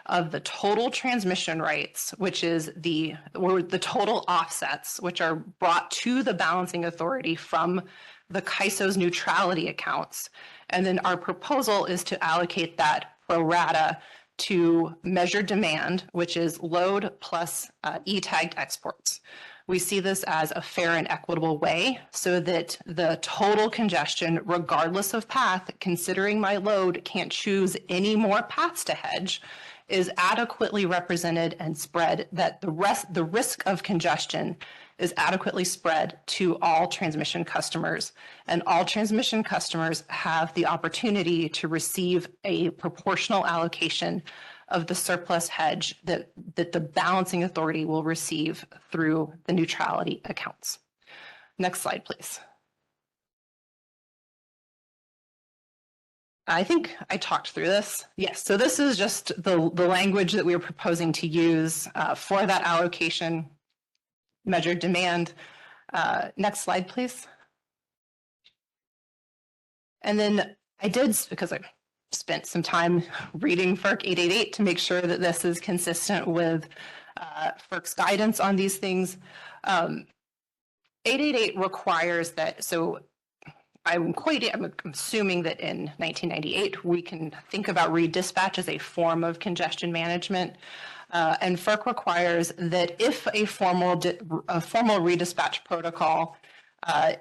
of the total transmission rights, which is the total offsets, which are brought to the balancing authority from the CAISO's neutrality accounts. And then our proposal is to allocate that pro rata to measured demand, which is load plus E-tagged exports. We see this as a fair and equitable way so that the total congestion, regardless of path, considering my load can't choose any more paths to hedge, is adequately represented and spread, that the risk of congestion is adequately spread to all transmission customers. And all transmission customers have the opportunity to receive a proportional allocation of the surplus hedge that the balancing authority will receive through the neutrality accounts. Next slide, please. I think I talked through this. Yes, so this is just the language that we are proposing to use for that allocation, measured demand. Next slide, please. And then I did, because I spent some time reading FERC 888 to make sure that this is consistent with FERC's guidance on these things. 888 requires that, so I'm assuming that in 1998 we can think about redispatch as a form of congestion management. And FERC requires that if a formal redispatch protocol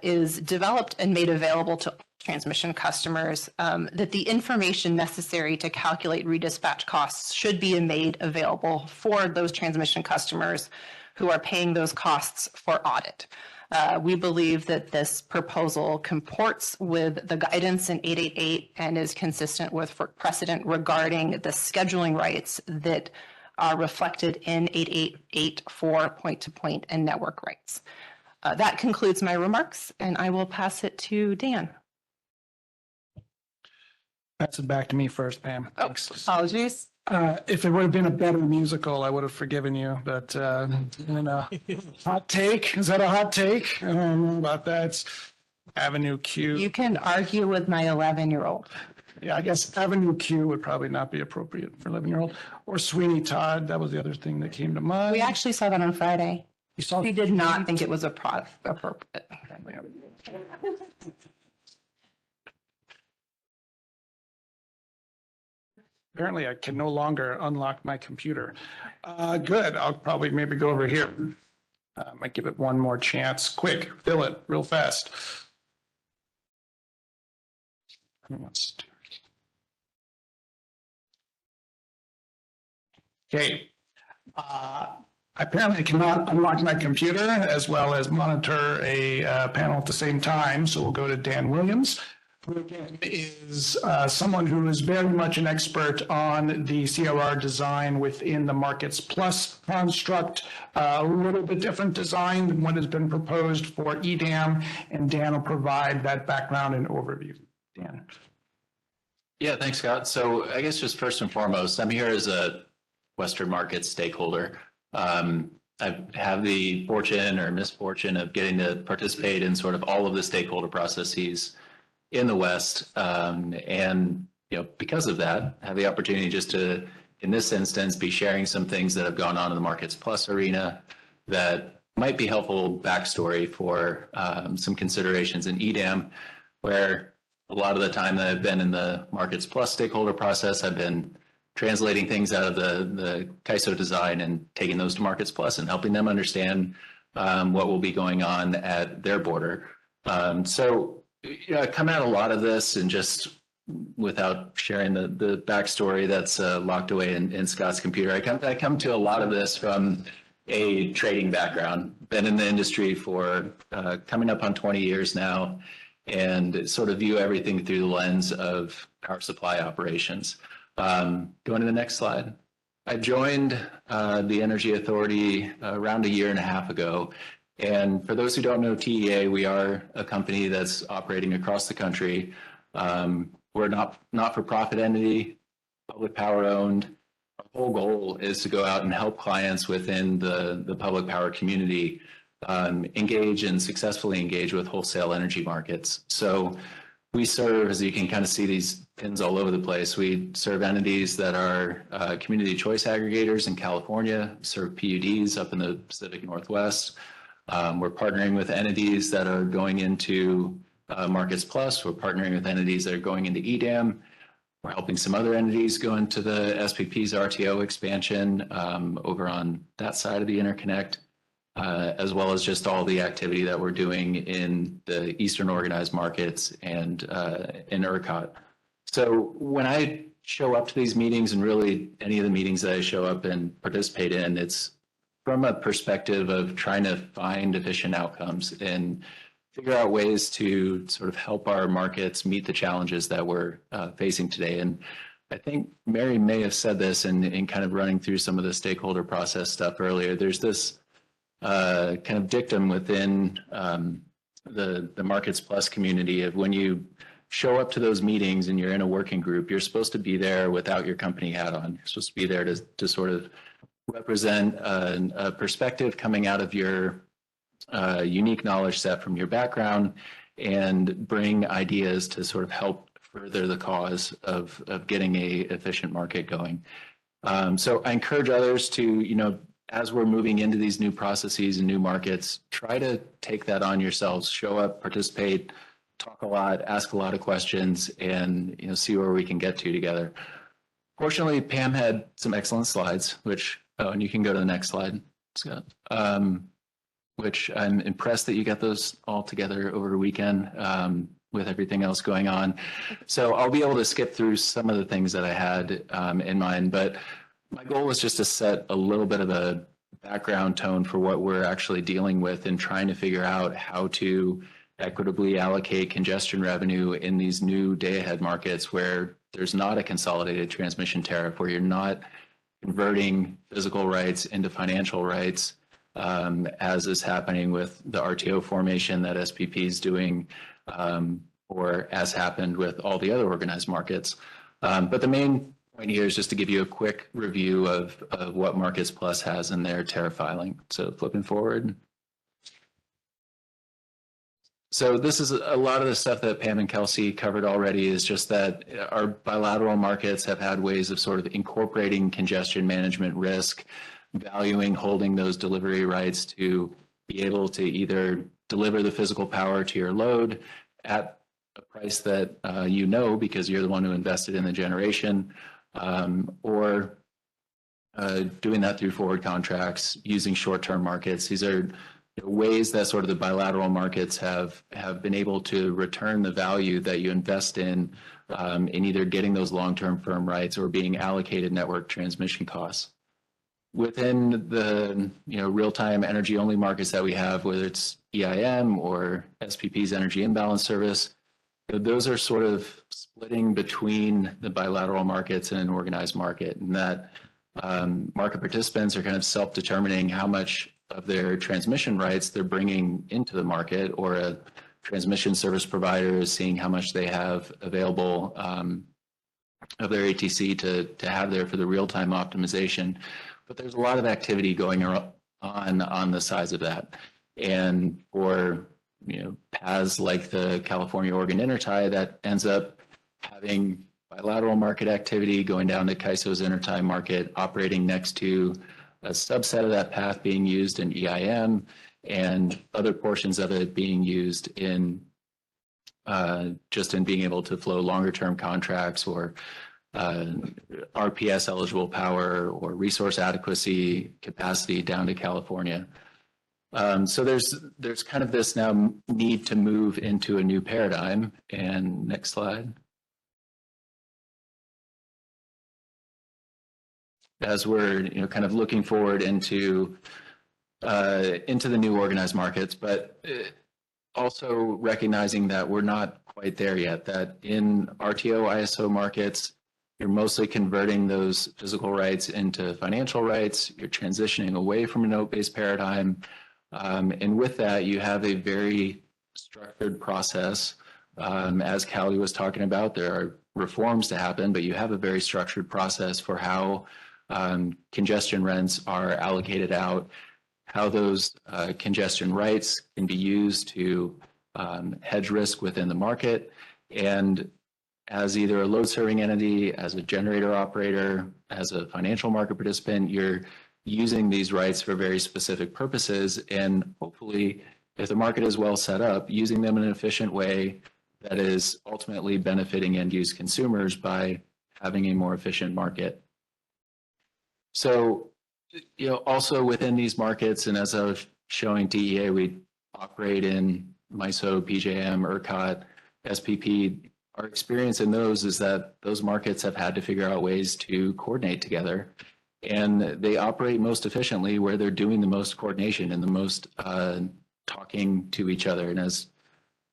is developed and made available to transmission customers, that the information necessary to calculate redispatch costs should be made available for those transmission customers who are paying those costs for audit. We believe that this proposal comports with the guidance in 888 and is consistent with FERC precedent regarding the scheduling rights that are reflected in 888 for point-to-point and network rights. That concludes my remarks, and I will pass it to Dan. Pass it back to me first, Pam. Oh, Thanks. apologies. If it would have been a better musical, I would have forgiven you, but, hot take, is that a hot take? I don't know about that. Avenue Q. You can argue with my 11-year-old. Yeah, I guess Avenue Q would probably not be appropriate for 11-year-old. Or Sweeney Todd, that was the other thing that came to mind. We actually saw that on Friday. You saw? He did not think it was appropriate. Apparently, I can no longer unlock my computer. Good, I'll probably maybe go over here. Might give it one more chance. Quick, fill it real fast. Okay. Apparently I cannot unlock my computer as well as monitor a panel at the same time. So we'll go to Dan Williams, who again is someone who is very much an expert on the CRR design within the Markets Plus construct, a little bit different design than what has been proposed for EDAM, and Dan will provide that background and overview. Dan. Yeah, thanks, Scott. So I guess just first and foremost, I'm here as a Western Markets stakeholder. I have the fortune or misfortune of getting to participate in sort of all of the stakeholder processes in the West. And, because of that, have the opportunity just to, in this instance, be sharing some things that have gone on in the Markets Plus arena that might be helpful backstory for some considerations in EDAM, where a lot of the time that I've been in the Markets Plus stakeholder process, I've been translating things out of the CAISO design and taking those to Markets Plus and helping them understand what will be going on at their border. So I come at a lot of this and just without sharing the backstory that's locked away in Scott's computer, I come to a lot of this from a trading background, been in the industry for coming up on 20 years now, and sort of view everything through the lens of power supply operations. Going to the next slide. I joined the Energy Authority around a year and a half ago. And for those who don't know TEA, we are a company that's operating across the country. We're a not-for-profit entity, public power owned. Our whole goal is to go out and help clients within the public power community engage and successfully engage with wholesale energy markets. So we serve, as you can kind of see these pins all over the place, we serve entities that are community choice aggregators in California, serve PUDs up in the Pacific Northwest. We're partnering with entities that are going into Markets Plus. We're partnering with entities that are going into EDAM. We're helping some other entities go into the SPP's RTO expansion over on that side of the interconnect, as well as just all the activity that we're doing in the Eastern organized markets and in ERCOT. So when I show up to these meetings, and really any of the meetings that I show up and participate in, it's from a perspective of trying to find efficient outcomes and figure out ways to sort of help our markets meet the challenges that we're facing today. And I think Mary may have said this in kind of running through some of the stakeholder process stuff earlier. There's this kind of dictum within the Markets Plus community of when you show up to those meetings and you're in a working group, you're supposed to be there without your company hat on. You're supposed to be there to sort of represent a perspective coming out of your unique knowledge set from your background and bring ideas to sort of help further the cause of getting a efficient market going. So I encourage others to, as we're moving into these new processes and new markets, try to take that on yourselves, show up, participate, talk a lot, ask a lot of questions, and see where we can get to together. Fortunately, Pam had some excellent slides, and you can go to the next slide, Scott, which I'm impressed that you got those all together over the weekend with everything else going on. So I'll be able to skip through some of the things that I had in mind, but my goal was just to set a little bit of a background tone for what we're actually dealing with and trying to figure out how to equitably allocate congestion revenue in these new day-ahead markets where there's not a consolidated transmission tariff, where you're not converting physical rights into financial rights, as is happening with the RTO formation that SPP is doing or as happened with all the other organized markets. But the main point here is just to give you a quick review of what Markets Plus has in their tariff filing. So flipping forward. So this is a lot of the stuff that Pam and Kelsey covered already, is just that our bilateral markets have had ways of sort of incorporating congestion management risk, valuing holding those delivery rights to be able to either deliver the physical power to your load at a price that you know because you're the one who invested in the generation, or doing that through forward contracts using short-term markets. These are ways that sort of the bilateral markets have been able to return the value that you invest in either getting those long-term firm rights or being allocated network transmission costs. Within the real-time energy-only markets that we have, whether it's EIM or SPP's energy imbalance service, those are sort of splitting between the bilateral markets and an organized market, and that market participants are kind of self-determining how much of their transmission rights they're bringing into the market, or a transmission service provider is seeing how much they have available of their ATC to have there for the real-time optimization. But there's a lot of activity going on the size of that. And for paths like the California-Oregon intertie, that ends up having bilateral market activity going down to CAISO's intertie market, operating next to a subset of that path being used in EIM, and other portions of it being used in just in being able to flow longer term contracts or RPS eligible power or resource adequacy capacity down to California. So there's kind of this now need to move into a new paradigm. And next slide. As we're kind of looking forward into the new organized markets, but also recognizing that we're not quite there yet, that in RTO ISO markets, you're mostly converting those physical rights into financial rights. You're transitioning away from a note-based paradigm. And with that, you have a very structured process. As Callie was talking about, there are reforms to happen, but you have a very structured process for how congestion rents are allocated out, how those congestion rights can be used to hedge risk within the market. And as either a load serving entity, as a generator operator, as a financial market participant, you're using these rights for very specific purposes. And hopefully, if the market is well set up, using them in an efficient way that is ultimately benefiting end use consumers by having a more efficient market. So, also within these markets, and as I was showing DEA, we operate in MISO, PJM, ERCOT, SPP. Our experience in those is that those markets have had to figure out ways to coordinate together, and they operate most efficiently where they're doing the most coordination and the most talking to each other. And as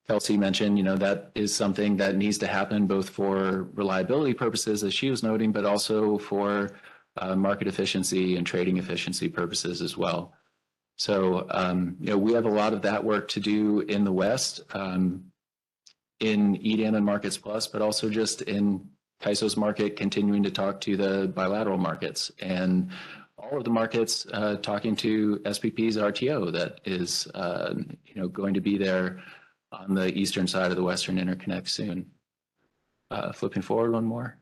Kelsey mentioned, that is something that needs to happen both for reliability purposes, as she was noting, but also for market efficiency and trading efficiency purposes as well. So, we have a lot of that work to do in the West, in EDM and Markets Plus, but also just in CAISO's market, continuing to talk to the bilateral markets and all of the markets talking to SPP's RTO that is, going to be there on the eastern side of the Western Interconnect soon. Flipping forward one more.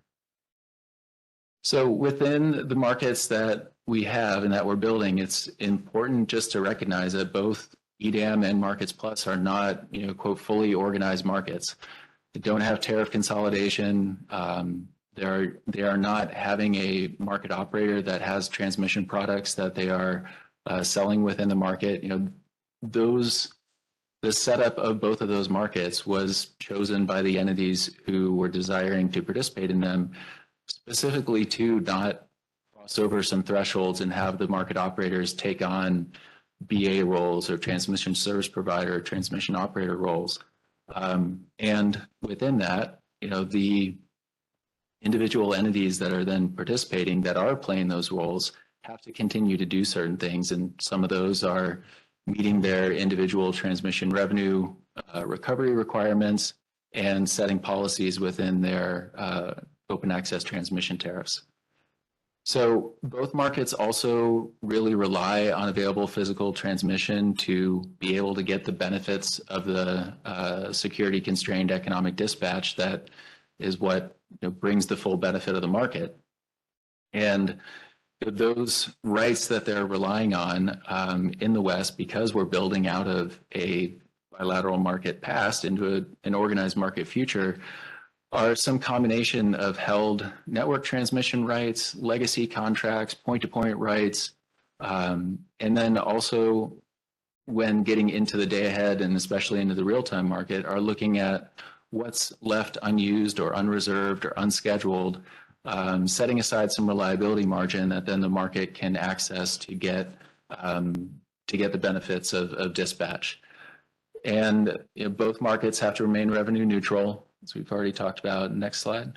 So within the markets that we have and that we're building, it's important just to recognize that both EDAM and Markets Plus are not, quote, fully organized markets. They don't have tariff consolidation. They are not having a market operator that has transmission products that they are selling within the market. The setup of both of those markets was chosen by the entities who were desiring to participate in them, specifically to not cross over some thresholds and have the market operators take on BA roles or transmission service provider, transmission operator roles. And within that, the individual entities that are then participating that are playing those roles have to continue to do certain things. And some of those are meeting their individual transmission revenue recovery requirements and setting policies within their open access transmission tariffs. So both markets also really rely on available physical transmission to be able to get the benefits of the security constrained economic dispatch that is what brings the full benefit of the market. And those rights that they're relying on in the West, because we're building out of a bilateral market past into an organized market future, are some combination of held network transmission rights, legacy contracts, point-to-point rights, and then also when getting into the day ahead and especially into the real-time market are looking at what's left unused or unreserved or unscheduled, setting aside some reliability margin that then the market can access to get the benefits of dispatch. And both markets have to remain revenue neutral, as we've already talked about. Next slide.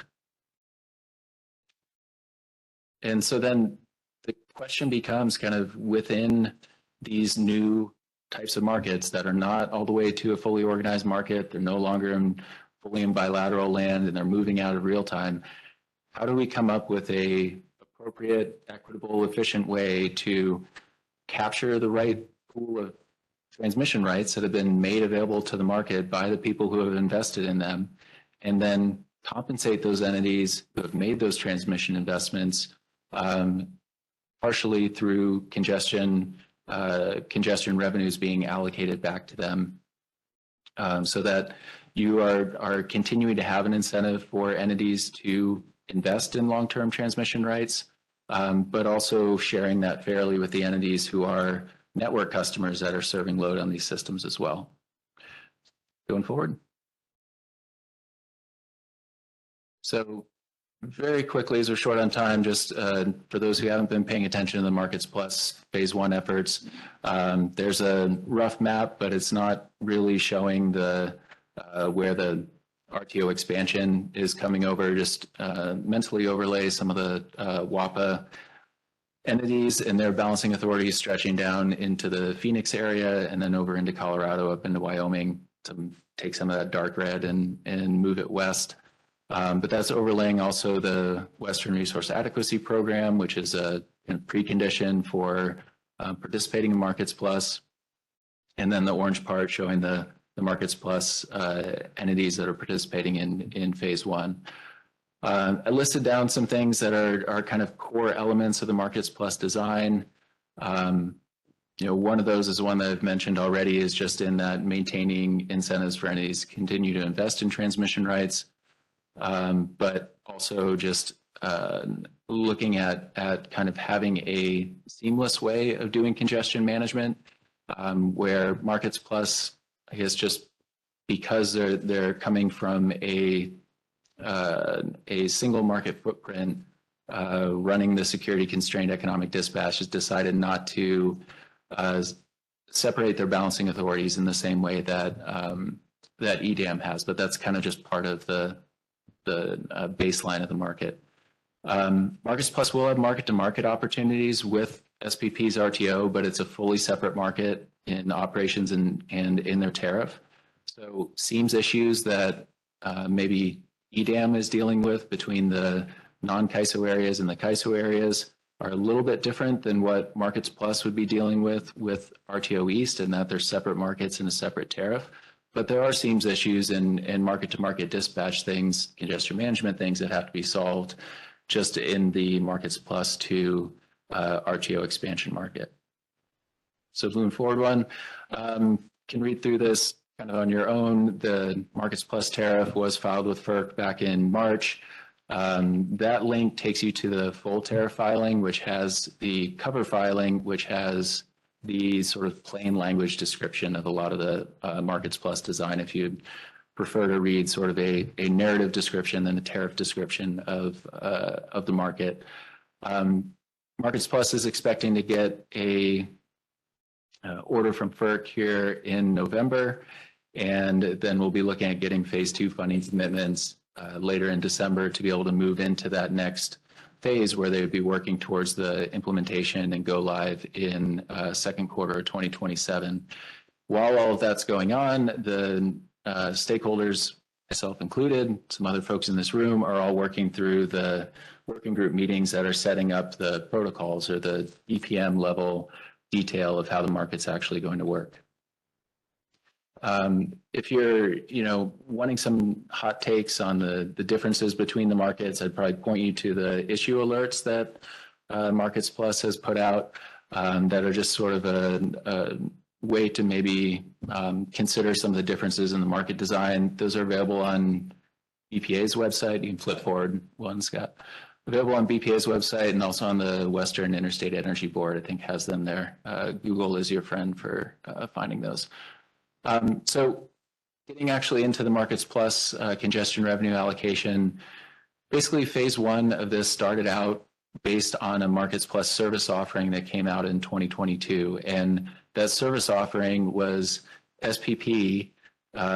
And so then the question becomes kind of within these new types of markets that are not all the way to a fully organized market, they're no longer fully in bilateral land and they're moving out of real time. How do we come up with a appropriate, equitable, efficient way to capture the right pool of transmission rights that have been made available to the market by the people who have invested in them, and then compensate those entities who have made those transmission investments partially through congestion revenues being allocated back to them, so that you are continuing to have an incentive for entities to invest in long-term transmission rights, but also sharing that fairly with the entities who are network customers that are serving load on these systems as well. Going forward. So very quickly, as we're short on time, just for those who haven't been paying attention to the Markets Plus Phase 1 efforts, there's a rough map, but it's not really showing where the RTO expansion is coming over. Just mentally overlay some of the WAPA entities and their balancing authorities stretching down into the Phoenix area and then over into Colorado, up into Wyoming, to take some of that dark red and move it west. But that's overlaying also the Western Resource Adequacy Program, which is a precondition for participating in Markets Plus. And then the orange part showing the Markets Plus entities that are participating in Phase 1. I listed down some things that are kind of core elements of the Markets Plus design. One of those is one that I've mentioned already, is just in that maintaining incentives for entities to continue to invest in transmission rights, but also just looking at kind of having a seamless way of doing congestion management, where Markets Plus, I guess, just because they're coming from a single market footprint, running the security constrained economic dispatch, has decided not to separate their balancing authorities in the same way that that EDAM has, but that's kind of just part of the baseline of the market. Markets Plus will have market-to-market opportunities with SPP's RTO, but it's a fully separate market in operations and in their tariff. So seems issues that maybe EDAM is dealing with between the non-CAISO areas and the CAISO areas are a little bit different than what Markets Plus would be dealing with RTO East, and that they're separate markets and a separate tariff. But there are seams issues and market-to-market dispatch things, congestion management things that have to be solved just in the Markets Plus to RTO expansion market. So moving forward one, can read through this kind of on your own. The Markets Plus tariff was filed with FERC back in March. That link takes you to the full tariff filing, which has the cover filing, which has the sort of plain language description of a lot of the Markets Plus design. If you prefer to read sort of a narrative description than a tariff description of the market. Markets Plus is expecting to get a order from FERC here in November, and then we'll be looking at getting Phase 2 funding commitments later in December to be able to move into that next phase where they would be working towards the implementation and go live in second quarter of 2027. While all of that's going on, the stakeholders myself included, some other folks in this room, are all working through the working group meetings that are setting up the protocols or the EPM level detail of how the market's actually going to work. If you're, wanting some hot takes on the differences between the markets, I'd probably point you to the issue alerts that Markets Plus has put out that are just sort of a way to maybe consider some of the differences in the market design. Those are available on BPA's website. You can flip forward one, Scott. Available on BPA's website and also on the Western Interstate Energy Board, I think has them there. Google is your friend for finding those. So getting actually into the Markets Plus congestion revenue allocation, basically phase one of this started out based on a Markets Plus service offering that came out in 2022. And that service offering was SPP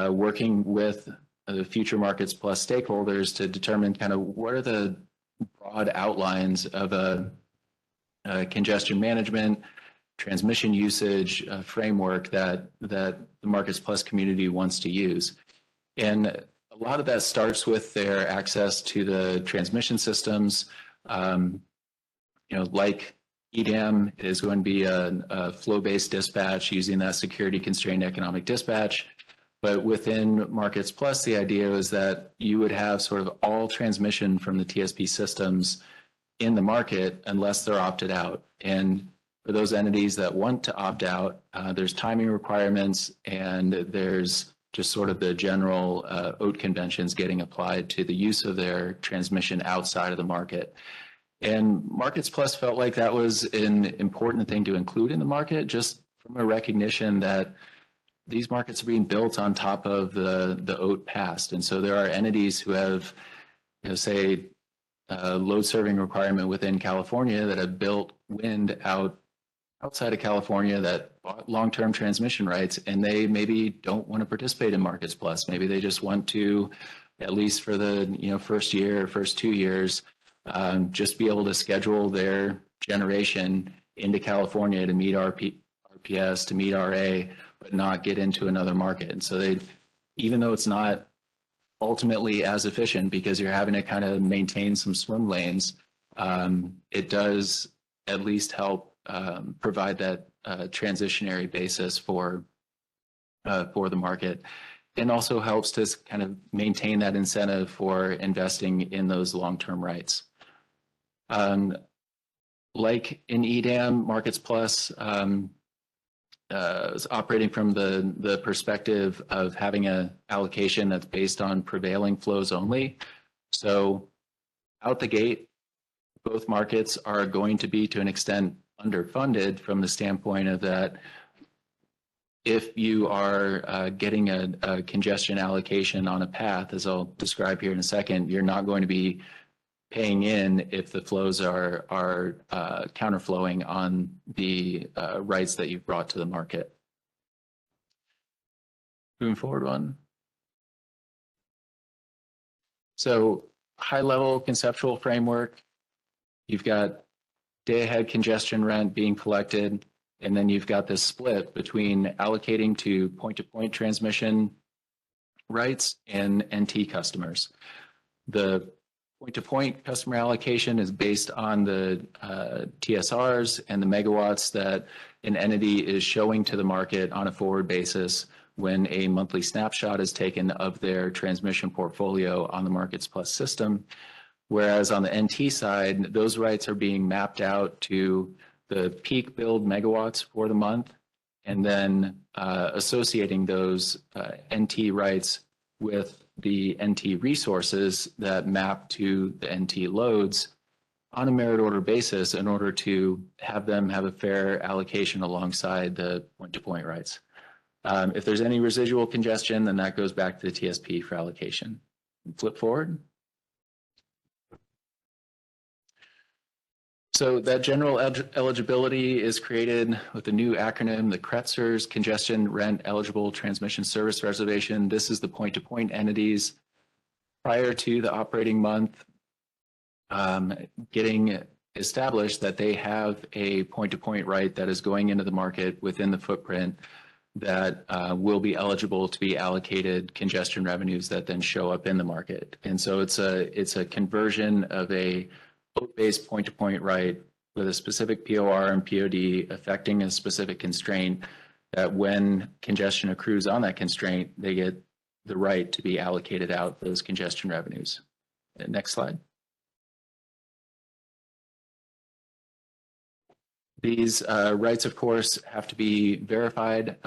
working with the future Markets Plus stakeholders to determine kind of what are the broad outlines of a congestion management, transmission usage framework that the Markets Plus community wants to use. And a lot of that starts with their access to the transmission systems. Like EDAM is going to be a flow-based dispatch using that security constrained economic dispatch. But within Markets Plus, the idea is that you would have sort of all transmission from the TSP systems in the market unless they're opted out. And for those entities that want to opt out, there's timing requirements and there's just sort of the general OAT conventions getting applied to the use of their transmission outside of the market. And Markets Plus felt like that was an important thing to include in the market, just from a recognition that these markets are being built on top of the OAT past. And so there are entities who have, say, a load serving requirement within California that have built wind outside of California that bought long-term transmission rights, and they maybe don't want to participate in Markets Plus. Maybe they just want to, at least for the first year or first 2 years, just be able to schedule their generation into California to meet RPS, to meet RA, but not get into another market. And so even though it's not ultimately as efficient because you're having to kind of maintain some swim lanes, it does at least help provide that transitionary basis for the market, and also helps to kind of maintain that incentive for investing in those long-term rights. Like in EDAM, Markets Plus is operating from the perspective of having an allocation that's based on prevailing flows only. So out the gate, both markets are going to be to an extent underfunded from the standpoint of that if you are getting a congestion allocation on a path, as I'll describe here in a second, you're not going to be paying in if the flows are counterflowing on the rights that you've brought to the market. Moving forward one. So high-level conceptual framework, you've got day-ahead congestion rent being collected, and then you've got this split between allocating to point-to-point transmission rights and NT customers. The point-to-point customer allocation is based on the TSRs and the megawatts that an entity is showing to the market on a forward basis when a monthly snapshot is taken of their transmission portfolio on the Markets Plus system. Whereas on the NT side, those rights are being mapped out to the peak billed megawatts for the month, and then associating those NT rights with the NT resources that map to the NT loads on a merit order basis in order to have them have a fair allocation alongside the point-to-point rights. If there's any residual congestion, then that goes back to the TSP for allocation. Flip forward. So that general eligibility is created with the new acronym, the CRETSERS, Congestion Rent Eligible Transmission Service Reservation. This is the point-to-point entities prior to the operating month getting established that they have a point-to-point right that is going into the market within the footprint that will be eligible to be allocated congestion revenues that then show up in the market. And so it's a conversion of a vote-based point-to-point right with a specific POR and POD affecting a specific constraint, that when congestion accrues on that constraint, they get the right to be allocated out those congestion revenues. Next slide. These rights, of course, have to be verified.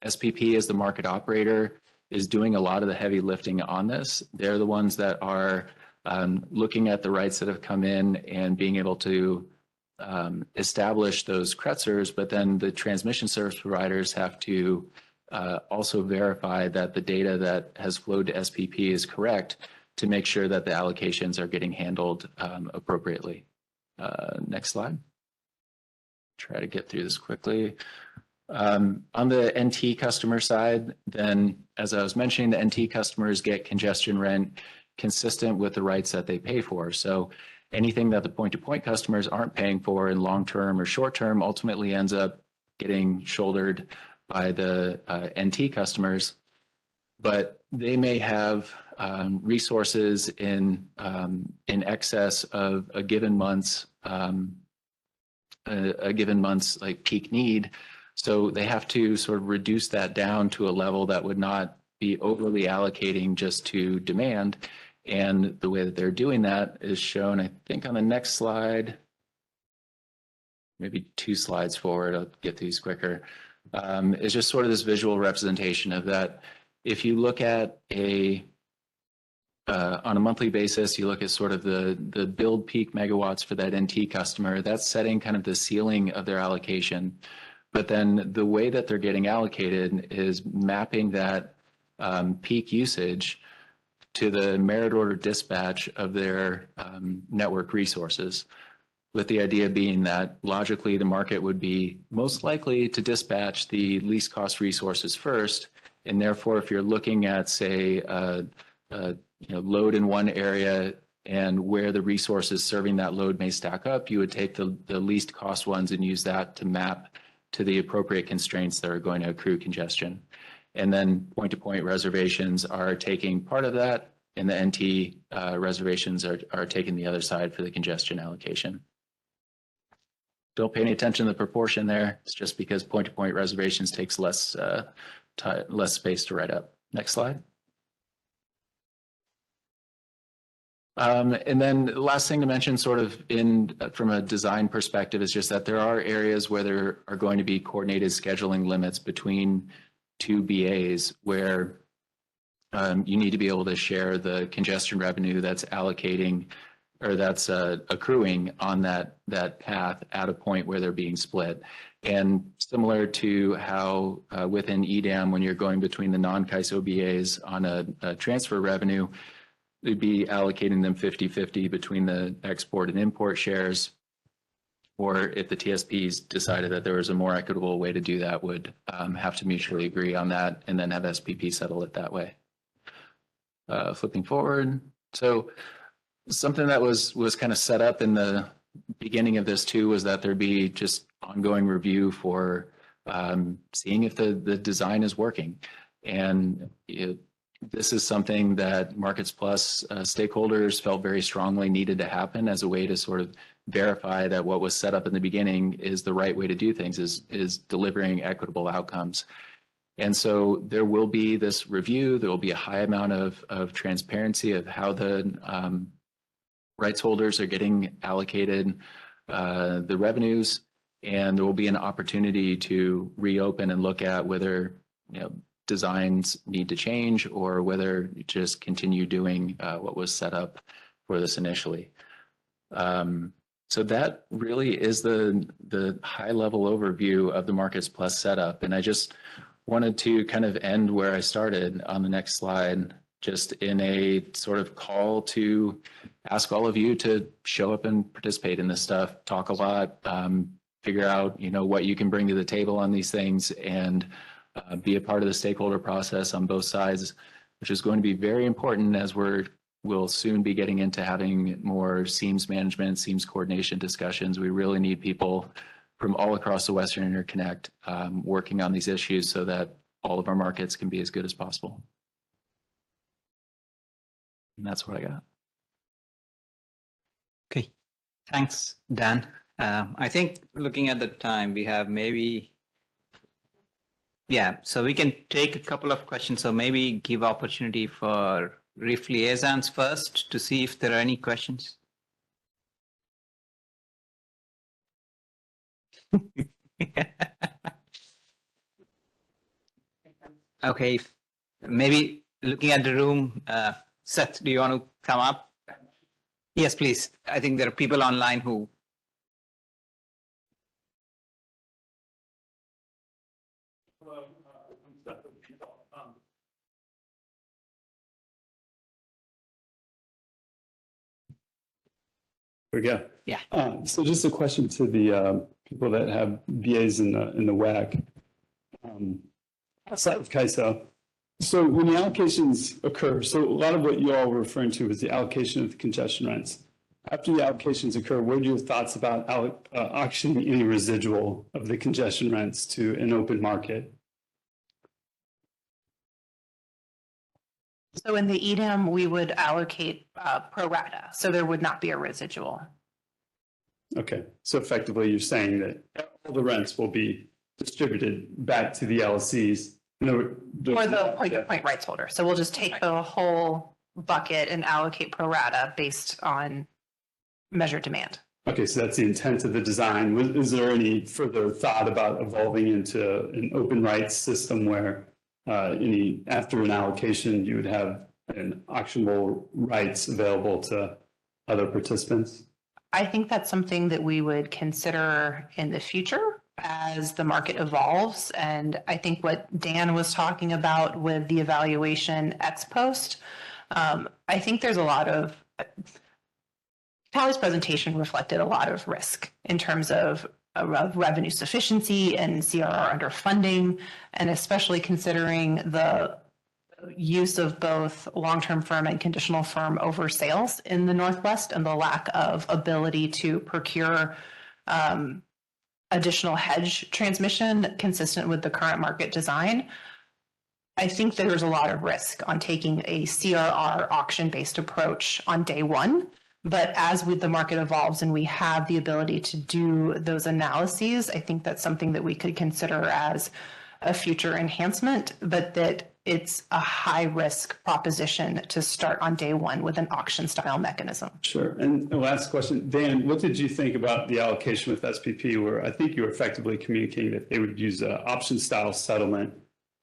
SPP, as the market operator, is doing a lot of the heavy lifting on this. They're the ones that are looking at the rights that have come in and being able to establish those Kretzers, but then the transmission service providers have to also verify that the data that has flowed to SPP is correct to make sure that the allocations are getting handled appropriately. Next slide. Try to get through this quickly. On the NT customer side, then, as I was mentioning, the NT customers get congestion rent consistent with the rights that they pay for. So anything that the point-to-point customers aren't paying for in long-term or short-term ultimately ends up getting shouldered by the NT customers. But they may have resources in excess of a given month's like peak need. So they have to sort of reduce that down to a level that would not be overly allocating just to demand. And the way that they're doing that is shown, I think, on the next slide, maybe 2 slides forward. I'll get these quicker. It's just sort of this visual representation of that. If you look at on a monthly basis, you look at sort of the build peak megawatts for that NT customer, that's setting kind of the ceiling of their allocation. But then the way that they're getting allocated is mapping that peak usage to the merit order dispatch of their network resources, with the idea being that logically the market would be most likely to dispatch the least cost resources first. And therefore, if you're looking at, say, load in one area and where the resources serving that load may stack up, you would take the least cost ones and use that to map to the appropriate constraints that are going to accrue congestion. And then point-to-point reservations are taking part of that, and the NT reservations are taking the other side for the congestion allocation. Don't pay any attention to the proportion there. It's just because point-to-point reservations takes less space to write up. Next slide. And then the last thing to mention sort of from a design perspective is just that there are areas where there are going to be coordinated scheduling limits between 2 BAs where you need to be able to share the congestion revenue that's allocating or that's accruing on that path at a point where they're being split. And similar to how within EDAM, when you're going between the non-CAISO BAs on a transfer revenue, we'd be allocating them 50-50 between the export and import shares. Or if the TSPs decided that there was a more equitable way to do that, would have to mutually agree on that and then have SPP settle it that way. Flipping forward. So something that was kind of set up in the beginning of this too was that there'd be just ongoing review for seeing if the design is working. And this is something that Markets Plus stakeholders felt very strongly needed to happen as a way to sort of verify that what was set up in the beginning is the right way to do things, is delivering equitable outcomes. And so there will be this review, there will be a high amount of transparency of how the rights holders are getting allocated the revenues, and there will be an opportunity to reopen and look at whether designs need to change or whether you just continue doing what was set up for this initially. So that really is the high level overview of the Markets Plus setup. And I just wanted to kind of end where I started on the next slide, just in a sort of call to ask all of you to show up and participate in this stuff, talk a lot, figure out, what you can bring to the table on these things, and be a part of the stakeholder process on both sides, which is going to be very important as we'll soon be getting into having more SEAMS management, SEAMS coordination discussions. We really need people from all across the Western Interconnect, working on these issues so that all of our markets can be as good as possible. And that's what I got. Okay, thanks, Dan. I think looking at the time, we have maybe, yeah, so we can take a couple of questions. So maybe give opportunity for RIF liaisons first to see if there are any questions. Okay, maybe looking at the room, Seth, do you want to come up? Yes, please. I think there are people online who. There we go. Yeah. So just a question to the people that have BAs in the WAC, outside of CAISO. So when the allocations occur, so a lot of what you all were referring to was the allocation of the congestion rents. After the allocations occur, what are your thoughts about auctioning any residual of the congestion rents to an open market? So in the EDM, we would allocate pro rata, so there would not be a residual. Okay, so effectively you're saying that all the rents will be distributed back to the LLCs. For the point-to-point rights holder. So we'll just take the whole bucket and allocate pro rata based on measured demand. Okay, so that's the intent of the design. Is there any further thought about evolving into an open rights system where after an allocation, you would have an auctionable rights available to other participants? I think that's something that we would consider in the future as the market evolves. And I think what Dan was talking about with the evaluation ex post, I think there's a lot of, Tally's presentation reflected a lot of risk in terms of revenue sufficiency and CRR underfunding, and especially considering the use of both long-term firm and conditional firm over sales in the Northwest and the lack of ability to procure additional hedge transmission consistent with the current market design. I think there's a lot of risk on taking a CRR auction-based approach on day one. But as the market evolves and we have the ability to do those analyses, I think that's something that we could consider as a future enhancement, but that it's a high-risk proposition to start on day one with an auction-style mechanism. Sure. And the last question, Dan, what did you think about the allocation with SPP, where I think you were effectively communicating that they would use an option-style settlement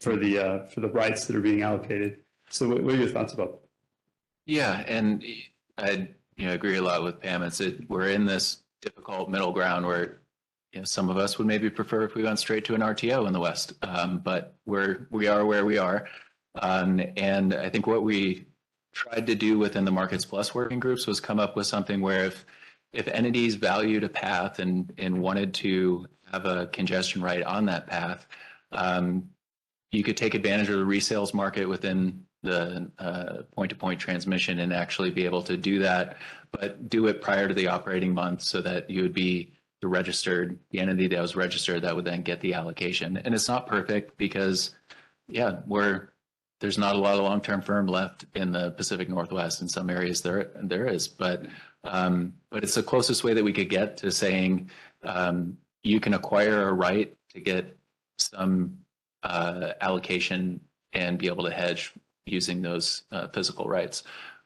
for the rights that are being allocated? So what are your thoughts about that? Yeah, and I agree a lot with Pam. We're in this difficult middle ground where some of us would maybe prefer if we went straight to an RTO in the West, but we are where we are. And I think what we tried to do within the Markets Plus working groups was come up with something where if entities valued a path and wanted to have a congestion right on that path, you could take advantage of the resales market within the point-to-point transmission and actually be able to do that, but do it prior to the operating month so that you would be the entity that was registered that would then get the allocation. And it's not perfect because, there's not a lot of long-term firm left in the Pacific Northwest. In some areas there is, but it's the closest way that we could get to saying you can acquire a right to get some allocation and be able to hedge using those physical rights.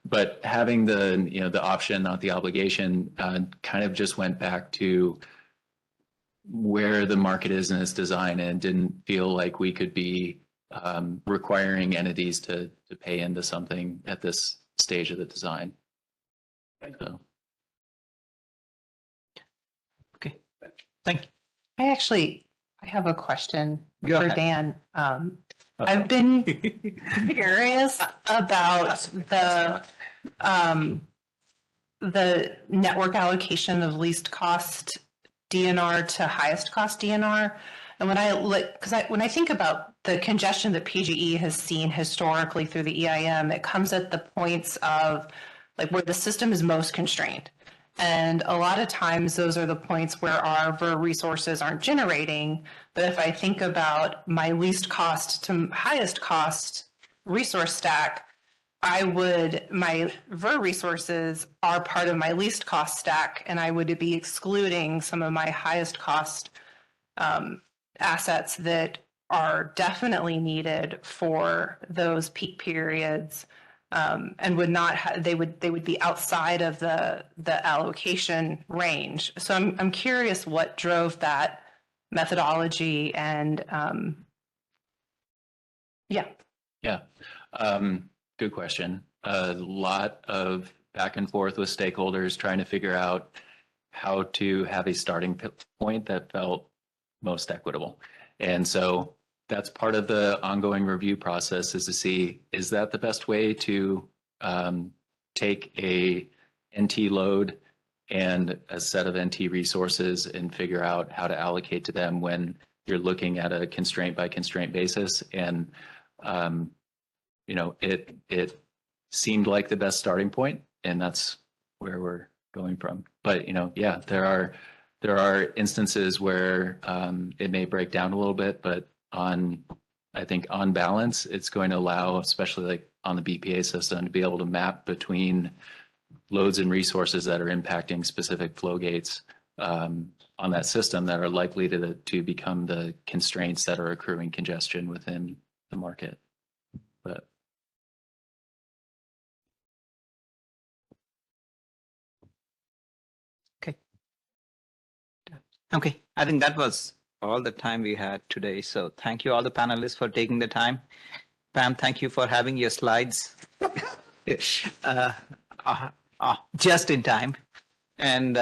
But having the option, not the obligation, kind of just went back to where the market is in its design and didn't feel like we could be requiring entities to pay into something at this stage of the design. So. Okay, thank you. I have a question Go for ahead. Dan. I've been curious about the network allocation of least cost DNR to highest cost DNR. And when I think about the congestion that PGE has seen historically through the EIM, it comes at the points of where the system is most constrained. And a lot of times those are the points where our VER resources aren't generating. But if I think about my least cost to highest cost resource stack, my VER resources are part of my least cost stack, and I would be excluding some of my highest cost assets that are definitely needed for those peak periods, and would not they would be outside of the allocation range. So I'm curious what drove that methodology, and yeah. Yeah. Good question. A lot of back and forth with stakeholders trying to figure out how to have a starting point that felt most equitable. And so that's part of the ongoing review process, is to see, is that the best way to take a NT load and a set of NT resources and figure out how to allocate to them when you're looking at a constraint by constraint basis. And you know, it seemed like the best starting point, and that's where we're going from. But, you know, yeah, there are instances where it may break down a little bit, but I think on balance, it's going to allow, especially like on the BPA system, to be able to map between loads and resources that are impacting specific flow gates on that system that are likely to become the constraints that are accruing congestion within the market. But Okay, I think that was all the time we had today. So thank you all the panelists for taking the time. Pam, thank you for having your slides just in time. And,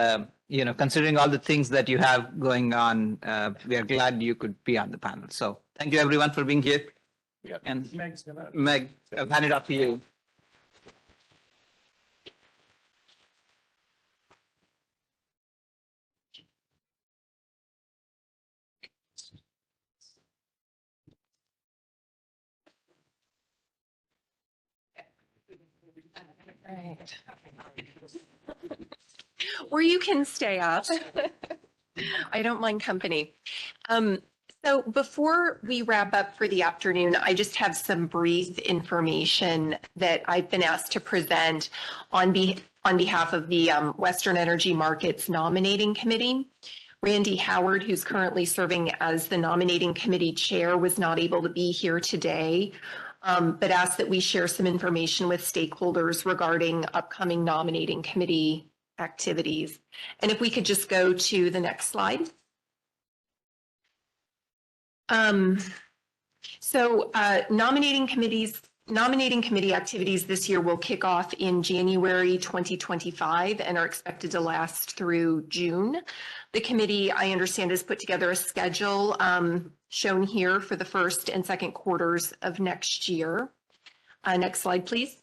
you know, considering all the things that you have going on, we are glad you could be on the panel. So thank you everyone for being here. Yeah. And Meg, I'll hand it off to you. Right. Or you can stay up. I don't mind company. So before we wrap up for the afternoon, I just have some brief information that I've been asked to present on behalf of the Western Energy Markets Nominating Committee. Randy Howard, who's currently serving as the nominating committee chair, was not able to be here today, but asked that we share some information with stakeholders regarding upcoming nominating committee activities. And if we could just go to the next slide. Nominating committee activities this year will kick off in January 2025 and are expected to last through June. The committee, I understand, has put together a schedule shown here for the first and second quarters of next year. Next slide, please.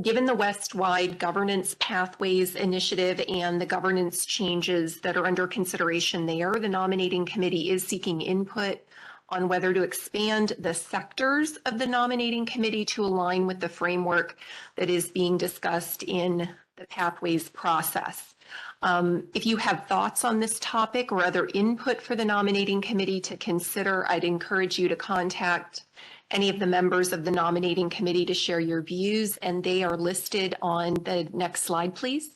Given the West-wide Governance Pathways Initiative and the governance changes that are under consideration there, the nominating committee is seeking input on whether to expand the sectors of the nominating committee to align with the framework that is being discussed in the Pathways process. If you have thoughts on this topic or other input for the nominating committee to consider, I'd encourage you to contact any of the members of the nominating committee to share your views, and they are listed on the next slide, please.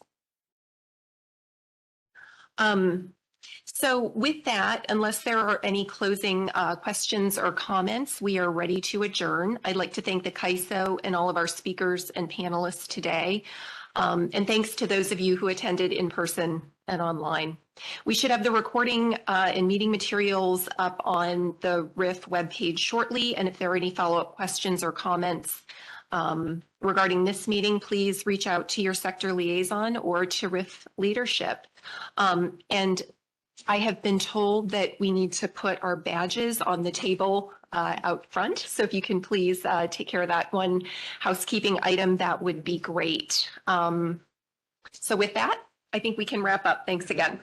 So with that, unless there are any closing questions or comments, we are ready to adjourn. I'd like to thank the CAISO and all of our speakers and panelists today. And thanks to those of you who attended in person and online. We should have the recording and meeting materials up on the RIF webpage shortly. And if there are any follow-up questions or comments regarding this meeting, please reach out to your sector liaison or to RIF leadership. And I have been told that we need to put our badges on the table out front. So if you can please take care of that one housekeeping item, that would be great. So with that, I think we can wrap up. Thanks again.